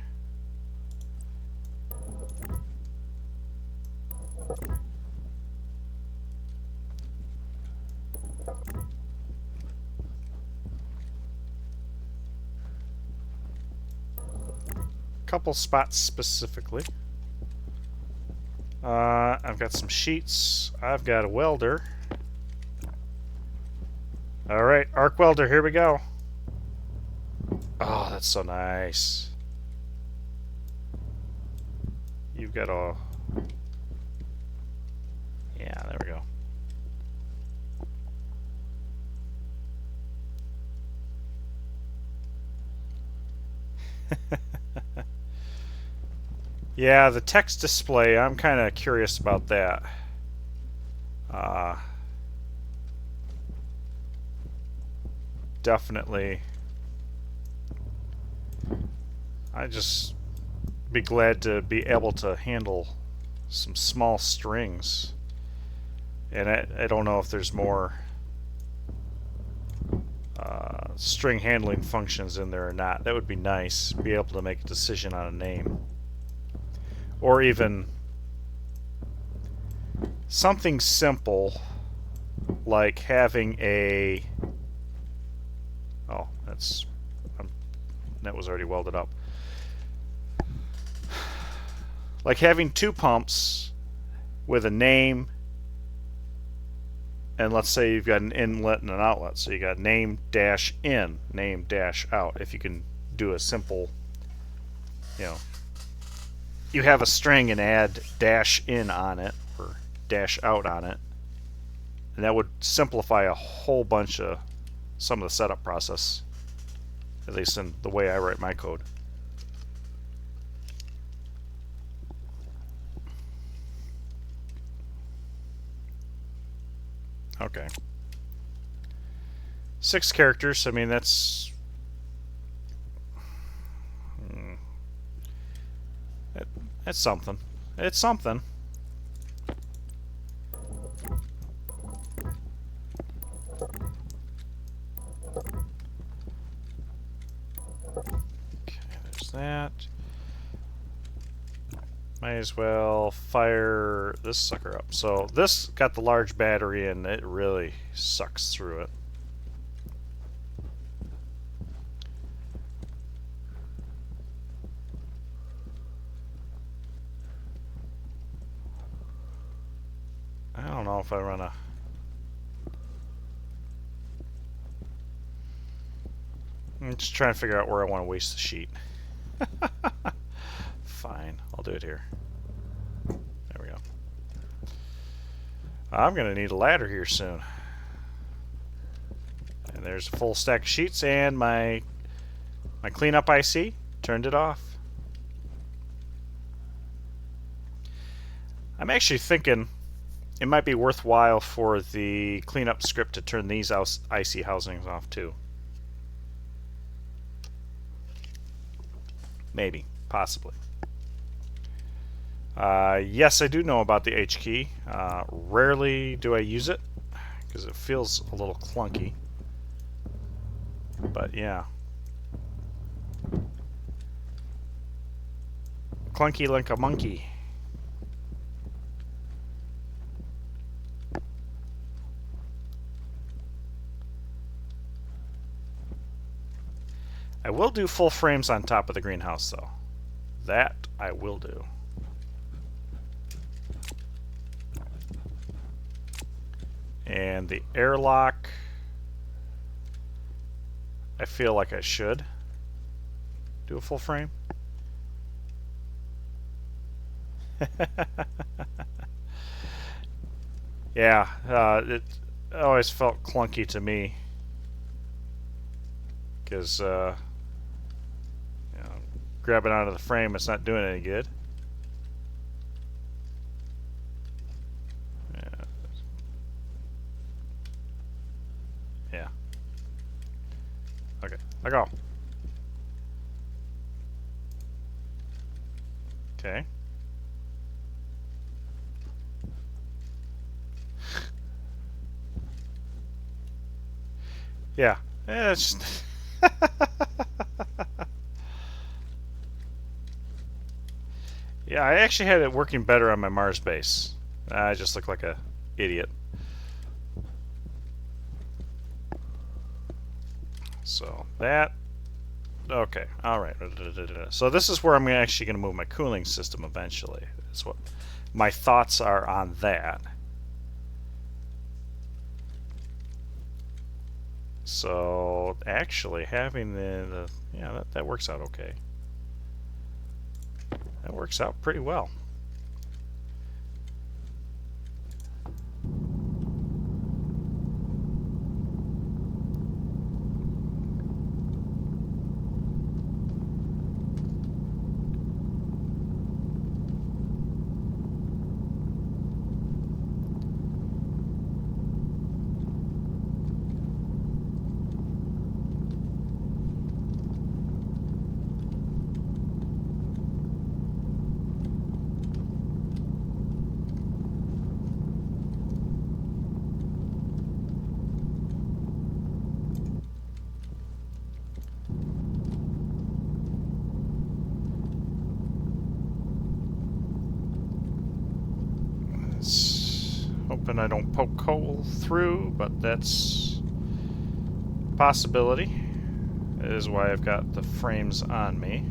Couple spots specifically. I've got some sheets. I've got a welder. Alright, arc welder, here we go. Oh, that's so nice. You've got a... Yeah, there we go. Yeah, the text display, I'm kind of curious about that. Definitely. I just be glad to be able to handle some small strings. And I don't know if there's more string handling functions in there or not. That would be nice. Be able to make a decision on a name. Or even something simple like having a... Oh, that was already welded up. Like having two pumps with a name, and let's say you've got an inlet and an outlet. So you got name dash in, name dash out. If you can do a simple, you know, you have a string and add dash in on it or dash out on it, and that would simplify a whole bunch of some of the setup process, at least in the way I write my code. Okay. 6 characters, I mean, that's... That's something. It's something. Okay, there's that. Might as well fire this sucker up. So this got the large battery and it really sucks through it. I don't know if I run a... I'm just trying to figure out where I want to waste the sheet. Fine, I'll do it here. There we go. I'm going to need a ladder here soon. And there's a full stack of sheets and my cleanup IC. Turned it off. I'm actually thinking it might be worthwhile for the cleanup script to turn these IC housings off too. Maybe. Possibly. Yes, I do know about the H key. Rarely do I use it because it feels a little clunky. But yeah. Clunky like a monkey. I will do full frames on top of the greenhouse though. That I will do. And the airlock, I feel like I should do a full frame. Yeah, it always felt clunky to me because you know, grabbing out of the frame, it's not doing any good. Yeah. Okay, I go. Okay. Yeah, it's just yeah, I actually had it working better on my Mars base. I just look like a idiot. So that, okay, all right. So this is where I'm actually going to move my cooling system eventually. That's what my thoughts are on that. So actually having the yeah, that works out okay. That works out pretty well. Hoping I don't poke hole through, but that's a possibility. That is why I've got the frames on me.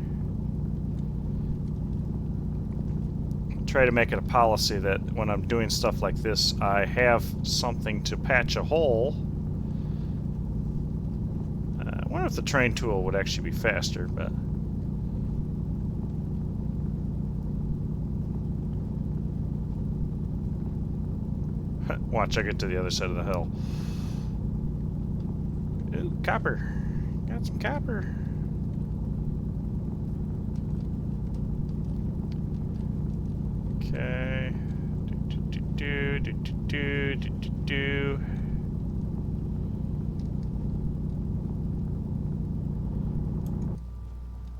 Try to make it a policy that when I'm doing stuff like this, I have something to patch a hole. I wonder if the train tool would actually be faster, but watch, I get to the other side of the hill. Ooh, copper. Got some copper. Okay. Do.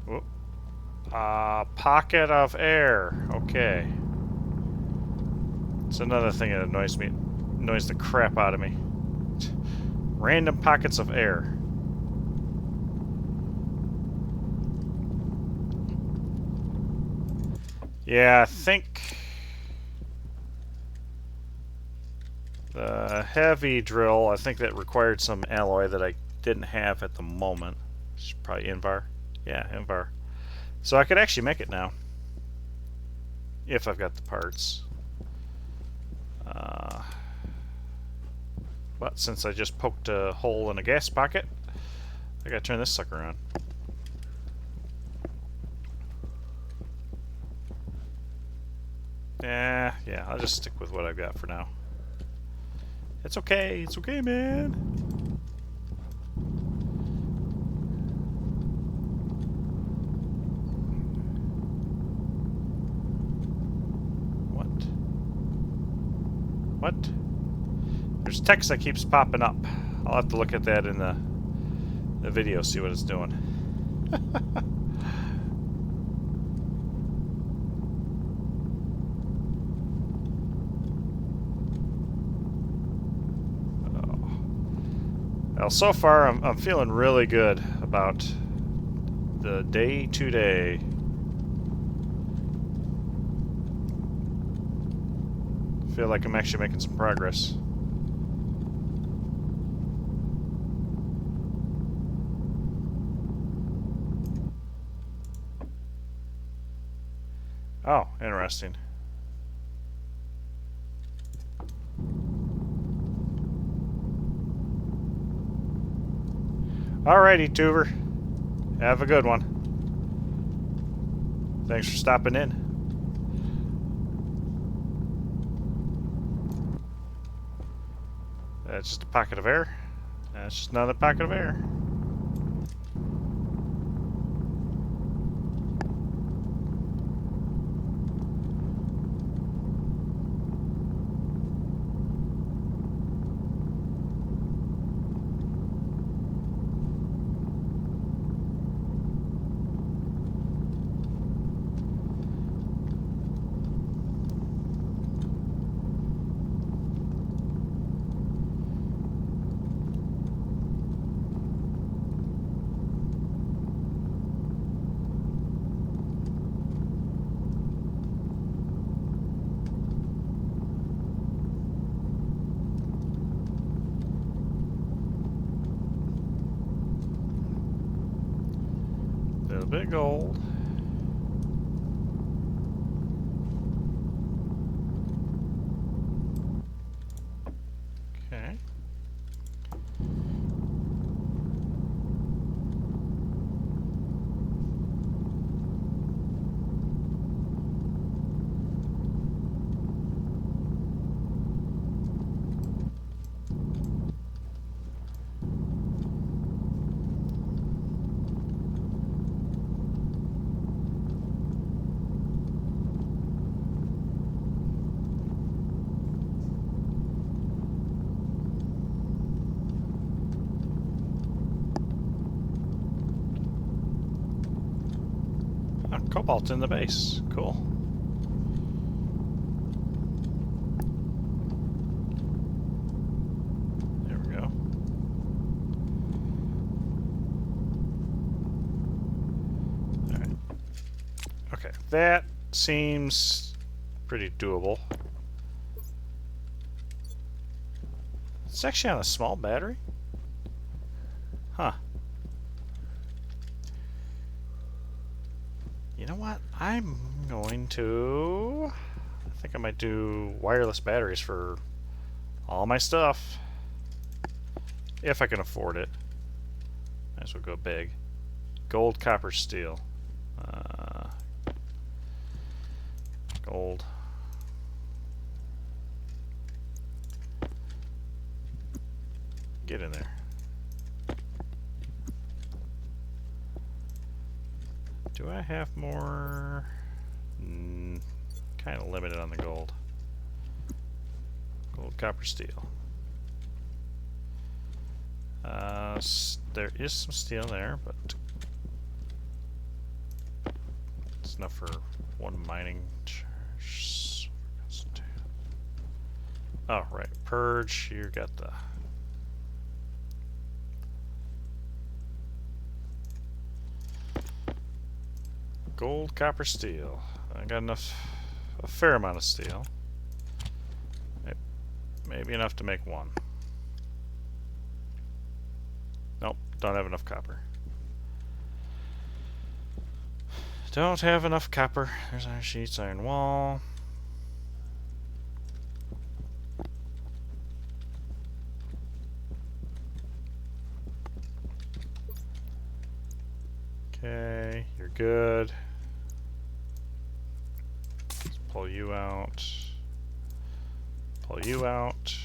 Whoop. Pocket of air. Okay. It's another thing that annoys the crap out of me. Random pockets of air. Yeah, I think the heavy drill, I think that required some alloy that I didn't have at the moment. It's probably Invar. Yeah, Invar. So I could actually make it now. If I've got the parts. But since I just poked a hole in a gas pocket, I gotta turn this sucker on. Yeah, I'll just stick with what I've got for now. It's okay, man. What? There's text that keeps popping up. I'll have to look at that in the video, see what it's doing. Well, so far I'm feeling really good about the day today. Feel like I'm actually making some progress. Oh, interesting. Alrighty, Tuber. Have a good one. Thanks for stopping in. That's just a pocket of air. That's just another pocket of air. The big gold. cobalt in the base. Cool. There we go. Alright. Okay, that seems pretty doable. It's actually on a small battery? Huh. You know what? I'm going to... I think I might do wireless batteries for all my stuff. If I can afford it. Might as well go big. Gold, copper, steel. Gold. Get in there. Do I have more? Kind of limited on the gold. Gold, copper, steel. There is some steel there, but it's enough for one mining charge. Oh, right. Purge, you got the... Gold, copper, steel. I got enough, a fair amount of steel. Maybe enough to make one. Nope, don't have enough copper. Don't have enough copper. There's iron sheets, iron wall. Okay, you're good. Let's pull you out. Pull you out.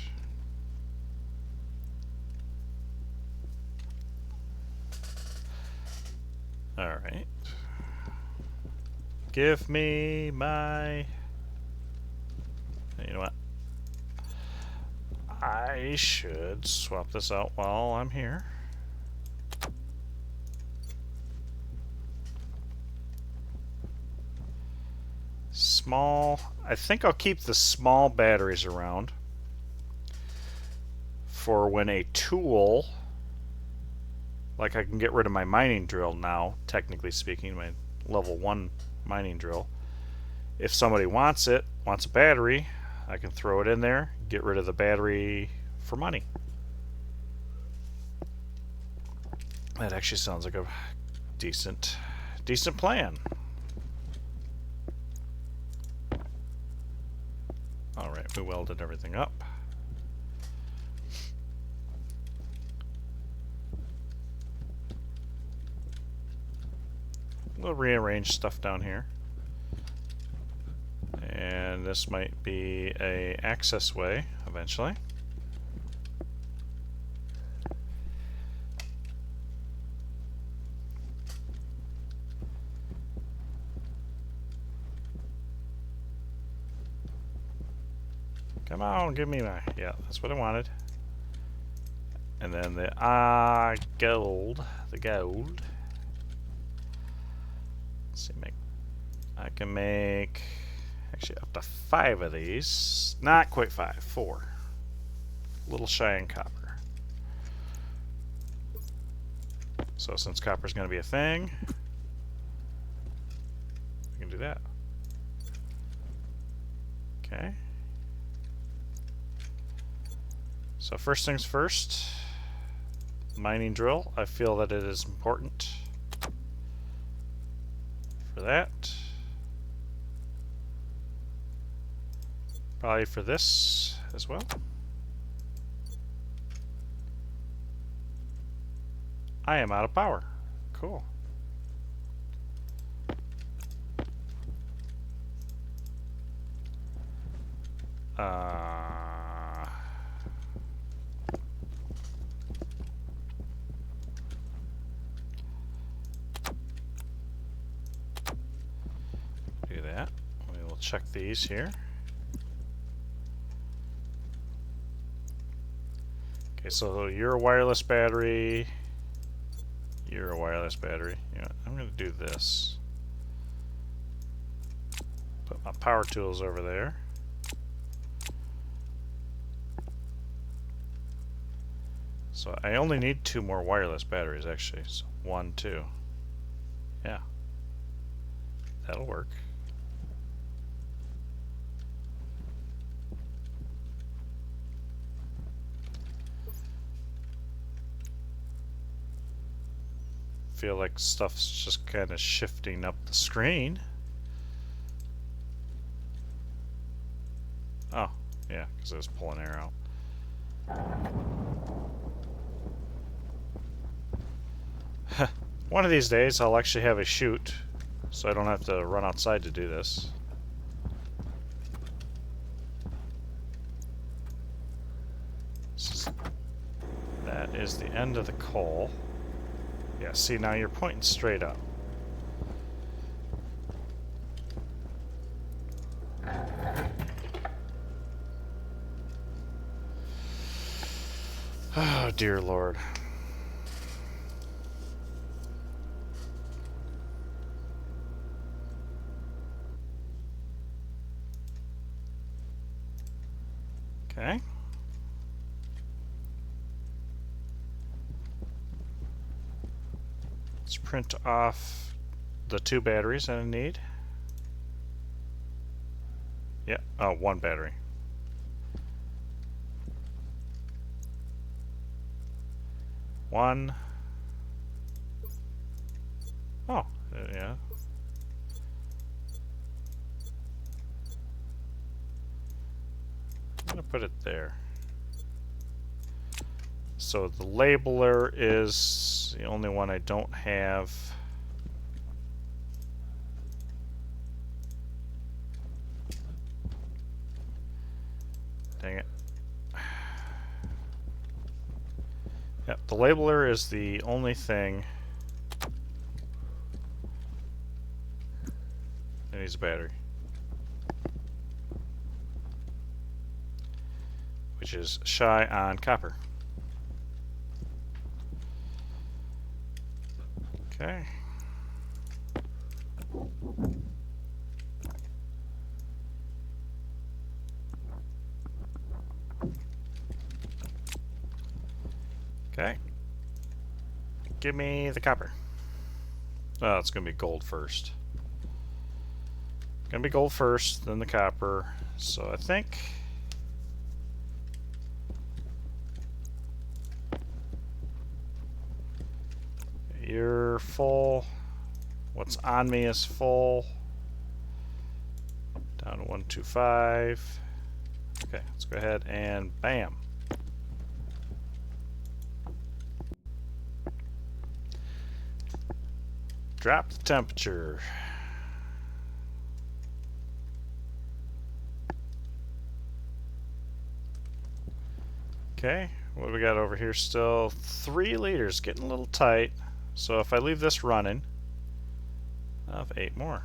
Alright. Give me my... You know what? I should swap this out while I'm here. Small... I think I'll keep the small batteries around for when a tool... Like I can get rid of my mining drill now, technically speaking, my level 1 mining drill. If somebody wants it, wants a battery, I can throw it in there, get rid of the battery for money. That actually sounds like a decent plan. Alright, we welded everything up. We'll rearrange stuff down here. And this might be a access way eventually. Come on, give me my... Yeah, that's what I wanted. And then the gold. The gold. Let's see, I can make actually up to 5 of these. Not quite 5, 4. Little shy in copper. So since copper is going to be a thing, we can do that. Okay. So first things first, mining drill. I feel that it is important for that. Probably for this as well. I am out of power. Cool. Do that. We will check these here. Okay, so you're a wireless battery. You're a wireless battery. Yeah, I'm going to do this. Put my power tools over there. So I only need 2 more wireless batteries, actually. So 1, 2. Yeah. That'll work. Feel like stuff's just kind of shifting up the screen. Oh, yeah, because I was pulling air out. One of these days I'll actually have a chute, so I don't have to run outside to do this. That is the end of the coal. Yeah, see, now you're pointing straight up. Oh, dear Lord. Okay. Let's print off the 2 batteries I need. Yeah, oh, 1 battery. One. Oh, yeah. I'm gonna put it there. So the labeler is the only one I don't have. Dang it. Yep, the labeler is the only thing that needs a battery. Which is shy on copper. Okay. Okay. Give me the copper. Oh, it's gonna be gold first. Gonna be gold first, then the copper. So I think you're full. What's on me is full. Down to 125. Okay, let's go ahead and bam. Drop the temperature. Okay, what do we got over here still? 3 liters, getting a little tight. So if I leave this running, I'll have 8 more.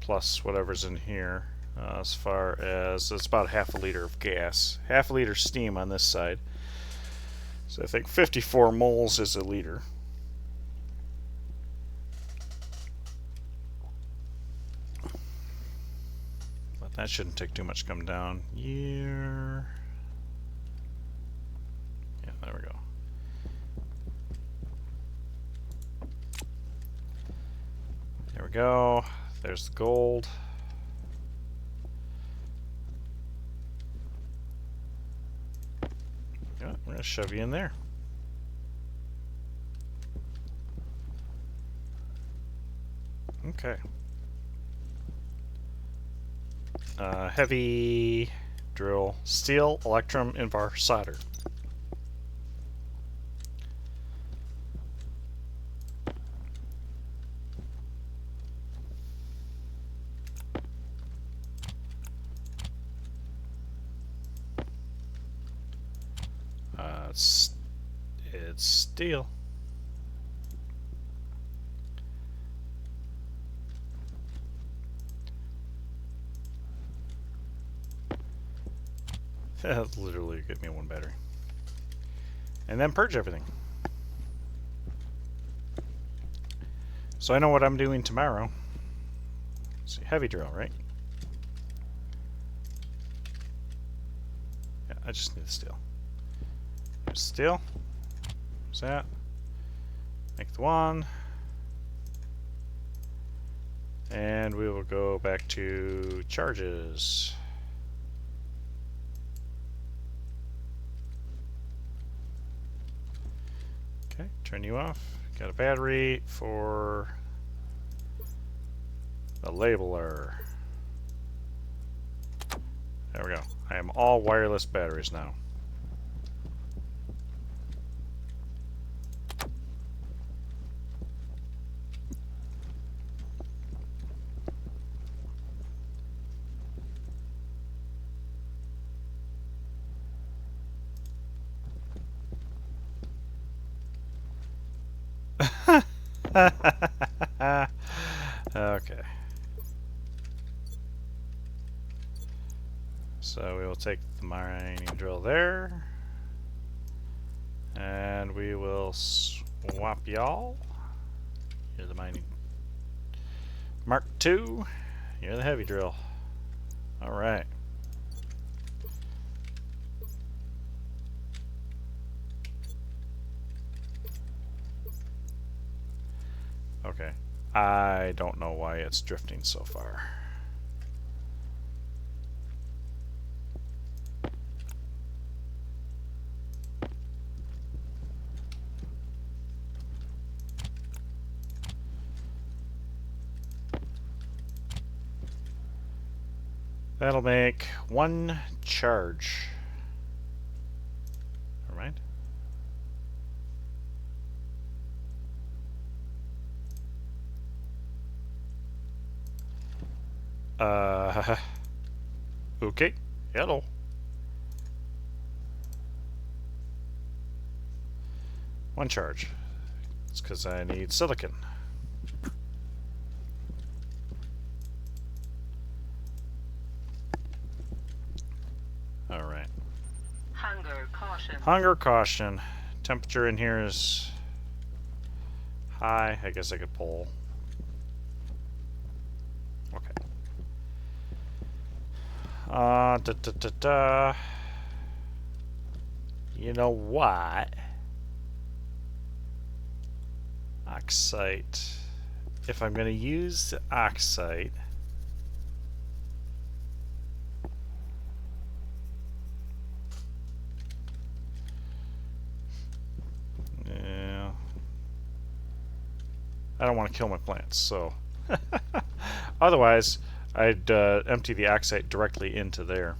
Plus whatever's in here. As far as, it's about half a liter of gas. Half a liter steam on this side. So I think 54 moles is a liter. But that shouldn't take too much to come down. Year. Yeah, there we go. There we go. There's the gold. Yeah, we're going to shove you in there. Okay. Heavy drill, steel, electrum, invar, solder. It's steel. That'll literally get me 1 battery. And then purge everything. So I know what I'm doing tomorrow. Let's see, heavy drill, right? Yeah, I just need steel. There's steel. What's that? Make the one. And we will go back to charges. Okay, turn you off. Got a battery for the labeler. There we go. I am all wireless batteries now. Okay. So we will take the mining drill there. And we will swap y'all. You're the mining. Mark II. You're the heavy drill. Alright. Okay. I don't know why it's drifting so far. That'll make one charge. Alright. Okay. Hello. One charge. It's because I need silicon. Alright. Hunger caution. Hunger caution. Temperature in here is high. I guess I could pull. Okay. You know what? Oxite. If I'm going to use the oxite, yeah, I don't want to kill my plants, so otherwise I'd empty the oxite directly into there.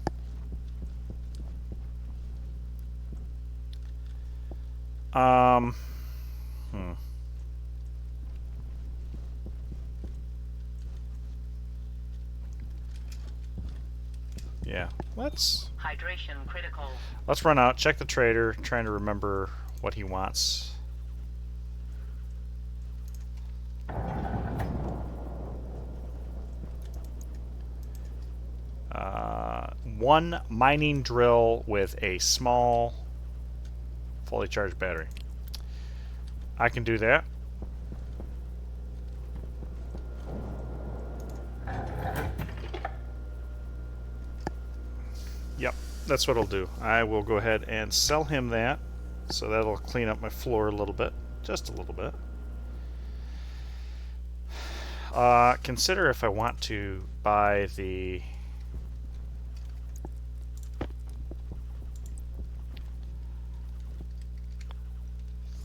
Yeah, let's Hydration critical. run out, check the trader, trying to remember what he wants. One mining drill with a small fully charged battery. I can do that. Yep, that's what I'll do. I will go ahead and sell him that, so that'll clean up my floor a little bit, just a little bit. Consider if I want to buy the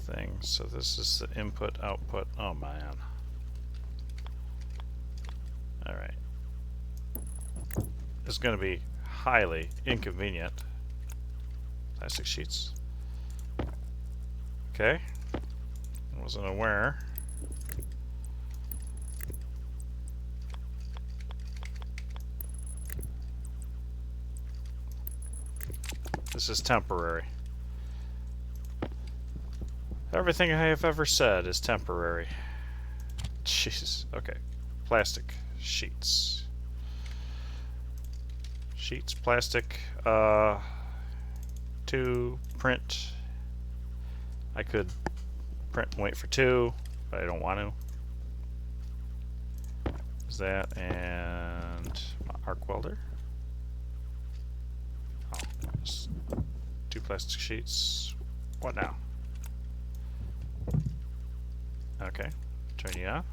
thing. So this is the input output. Oh man. Alright. It's going to be highly inconvenient. Plastic sheets. Okay. Wasn't aware. This is temporary. Everything I have ever said is temporary. Jesus. Okay. Plastic sheets. Sheets, plastic, 2, print. I could print and wait for 2, but I don't want to. that and my arc welder. Oh, just 2 plastic sheets. What now? Okay, turn you off.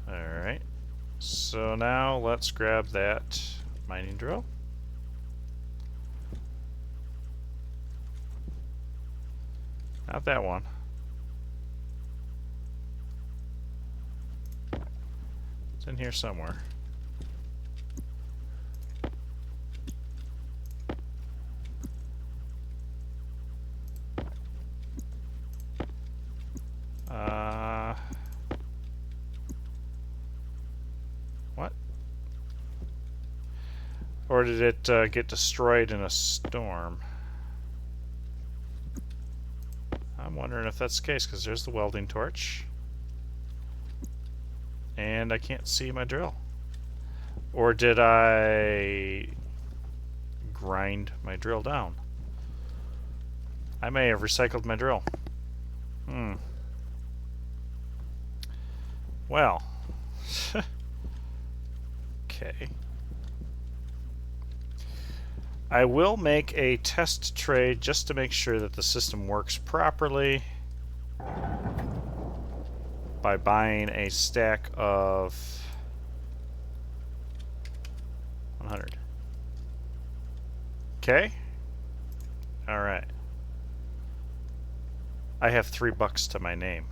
Alright, so now let's grab that mining drill. Not that one. It's in here somewhere. What? Or did it get destroyed in a storm? I'm wondering if that's the case, because there's the welding torch. And I can't see my drill. Or did I grind my drill down? I may have recycled my drill. Well. Okay. I will make a test trade just to make sure that the system works properly by buying a stack of 100. Okay. Alright. I have $3 to my name.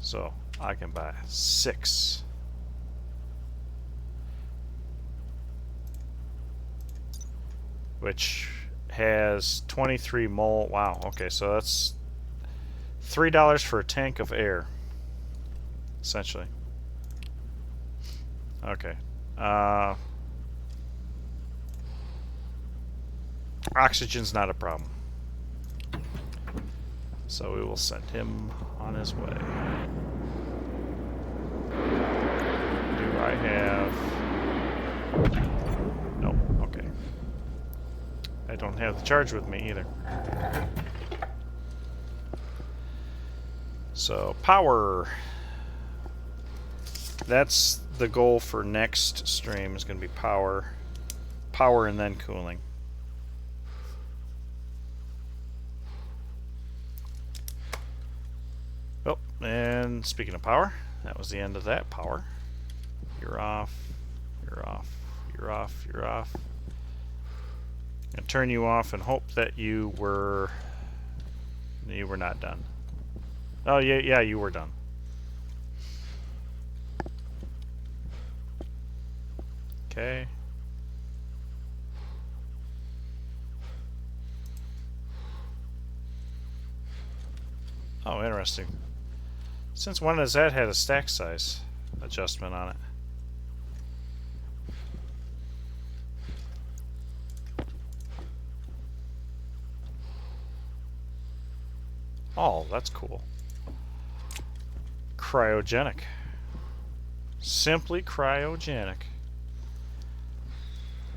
So I can buy 6. Which has 23 mole. Wow, okay, so that's $3 for a tank of air, essentially. Okay. Oxygen's not a problem. So we will send him on his way. Do I have... Nope, okay. I don't have the charge with me either. So, power. That's the goal for next stream, is going to be power. Power and then cooling. Oh, and speaking of power, that was the end of that power. You're off, you're off, you're off, you're off. And turn you off and hope that you were not done. Oh yeah, you were done. Okay. Oh, interesting. Since when has that had a stack size adjustment on it? Oh, that's cool. Cryogenic. Simply cryogenic.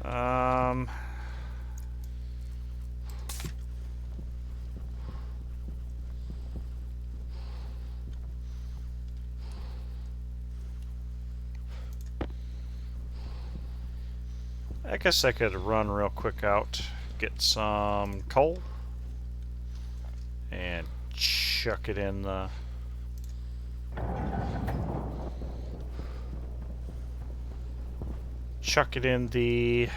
I guess I could run real quick out, get some coal, and chuck it in the... chuck it in the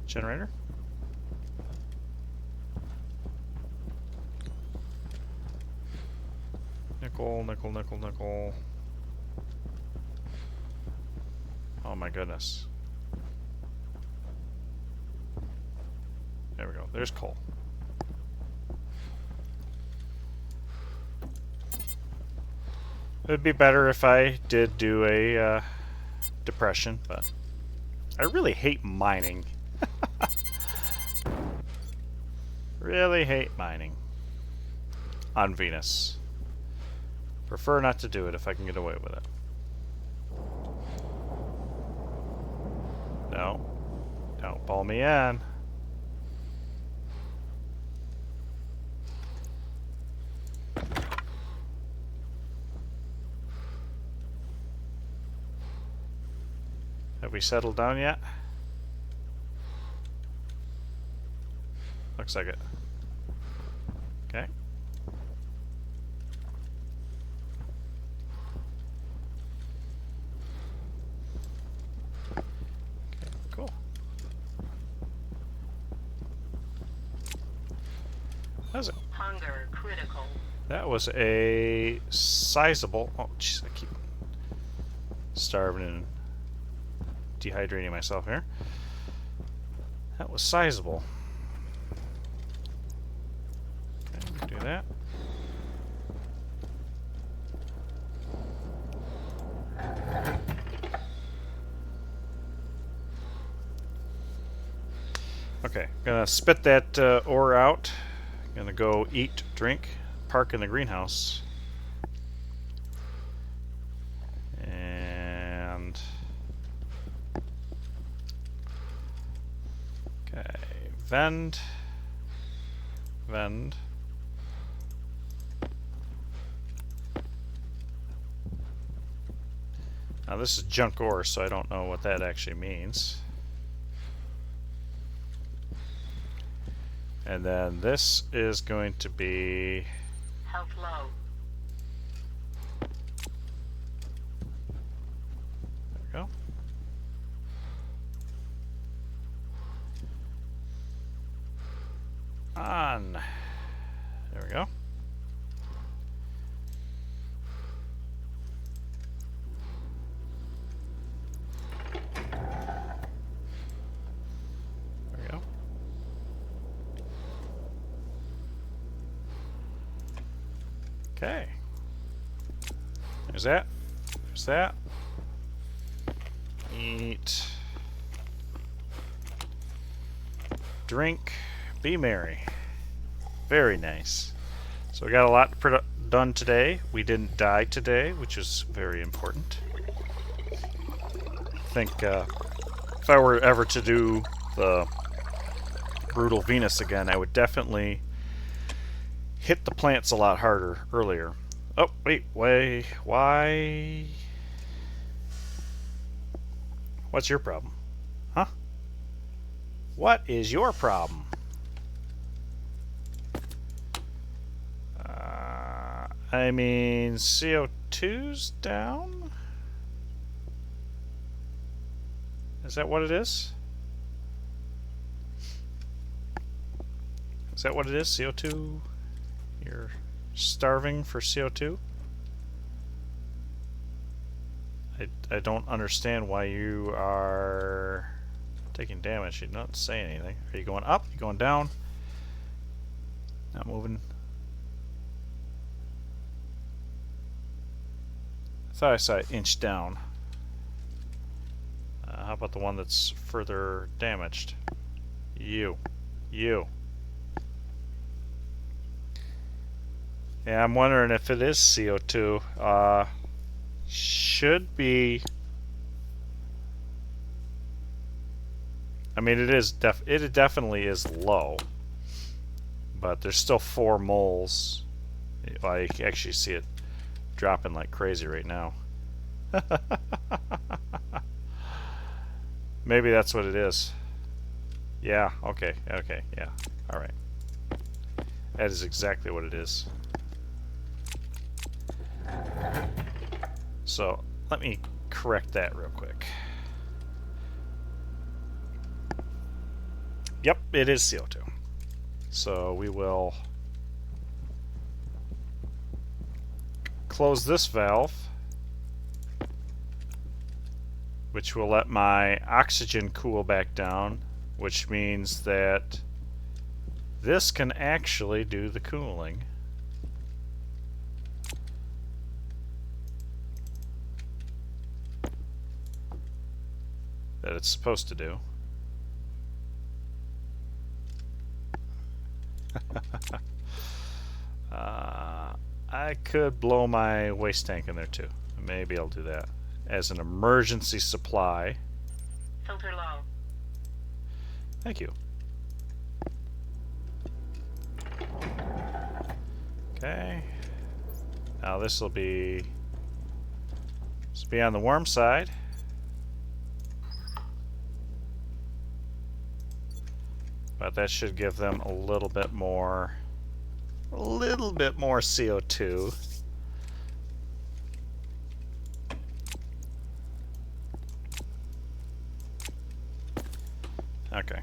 generator. Nickel, nickel, nickel, nickel. Oh my goodness. There we go. There's coal. It would be better if I did do a depression, but I really hate mining. Really hate mining on Venus. Prefer not to do it if I can get away with it. No. Don't pull me in. we settled down yet? Looks like it. Okay. Cool. How's it? Hunger critical. That was a sizable. Oh, jeez, I keep starving and dehydrating myself here. That was sizable. Okay, do that. Okay, gonna spit that ore out. Gonna go eat, drink, park in the greenhouse. And okay, vend. Now this is junk ore, so I don't know what that actually means. And then this is going to be Health low. there we go. On. There we go. There we go. Okay. There's that. There's that. Eat. Drink. Be merry. Very nice. So we got a lot done today. We didn't die today, which is very important. I think if I were ever to do the Brutal Venus again, I would definitely hit the plants a lot harder earlier. Oh, wait, why? What's your problem? Huh? What is your problem? I mean, CO2's down? Is that what it is? Is that what it is? CO2? You're starving for CO2? I don't understand why you are taking damage. You're not saying anything. Are you going up? You going down? Not moving. I thought I saw it inch down. How about the one that's further damaged? You. Yeah, I'm wondering if it is CO2. Should be. I mean, it definitely is low, but there's still 4 moles. I actually see it dropping like crazy right now. Maybe that's what it is. Yeah, okay, yeah. Alright. That is exactly what it is. So, let me correct that real quick. Yep, it is CO2. So, we will close this valve, which will let my oxygen cool back down, which means that this can actually do the cooling. That it's supposed to do. I could blow my waste tank in there too. Maybe I'll do that as an emergency supply. Filter low. Thank you. Okay. Now this will be on the warm side. but that should give them a little bit more CO2. Okay.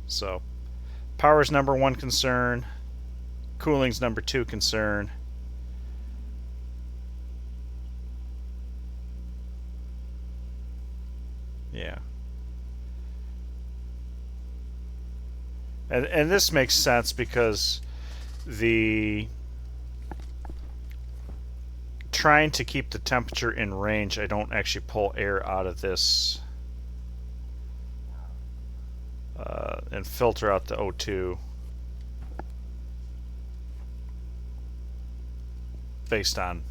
So, power's number one concern, cooling's number two concern. Yeah. And this makes sense because the trying to keep the temperature in range, I don't actually pull air out of this and filter out the O2 based on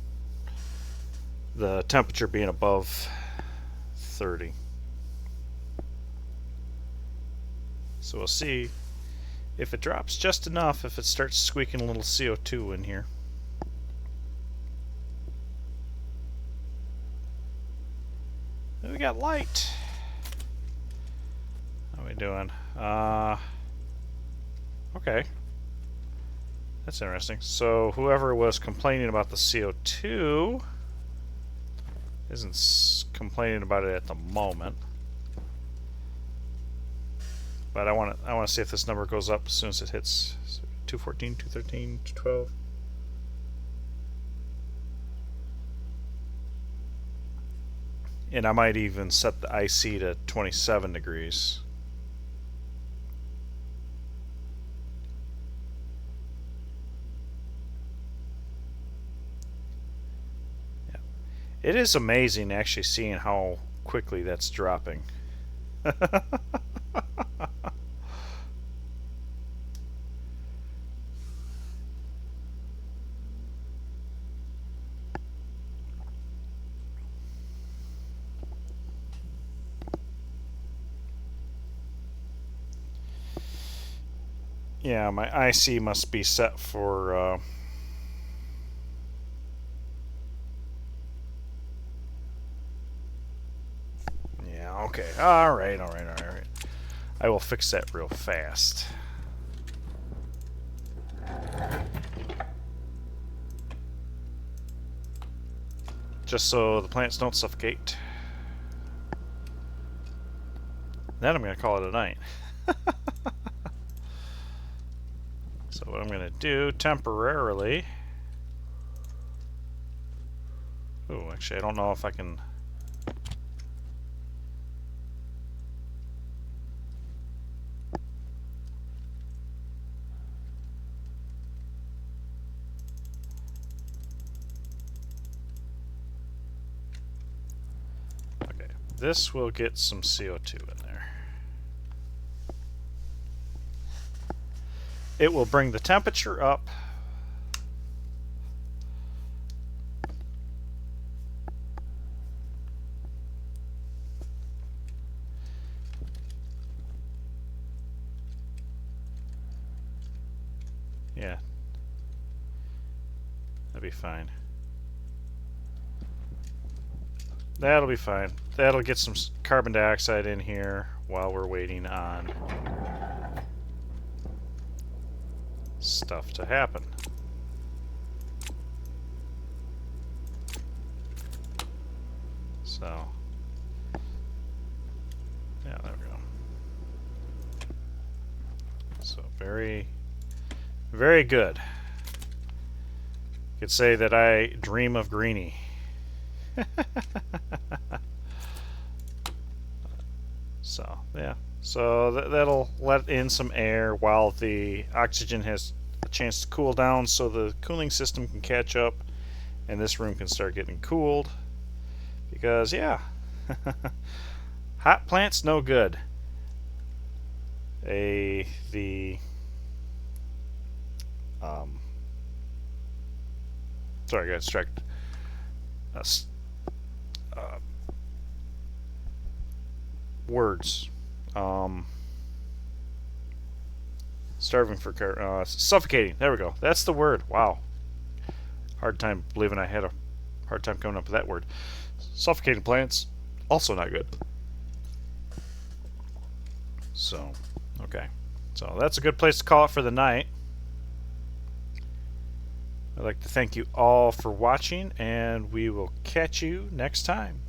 the temperature being above 30. So we'll see if it drops just enough, if it starts squeaking a little CO2 in here. Then we got light. How are we doing? Okay. That's interesting. So whoever was complaining about the CO2 isn't complaining about it at the moment. But I want to see if this number goes up as soon as it hits 214, 213, 212. And I might even set the IC to 27 degrees. Yeah. It is amazing actually seeing how quickly that's dropping. Yeah, my IC must be set for yeah, okay. Alright. I will fix that real fast. Just so the plants don't suffocate. Then I'm going to call it a night. So what I'm going to do temporarily... Oh, actually I don't know if I can... Okay, this will get some CO2 in there. It will bring the temperature up. Yeah. That'll be fine. That'll be fine. That'll get some carbon dioxide in here while we're waiting on stuff to happen. So, yeah, there we go. So, very, very good. You could say that I dream of Greenery. So, yeah. So that'll let in some air while the oxygen has a chance to cool down so the cooling system can catch up and this room can start getting cooled. Because, yeah, hot plants no good. Sorry, I got distracted. Words. Starving for suffocating. There we go. That's the word. Wow. Hard time believing I had a hard time coming up with that word. Suffocating plants, also not good. So, okay. So that's a good place to call it for the night. I'd like to thank you all for watching, and we will catch you next time.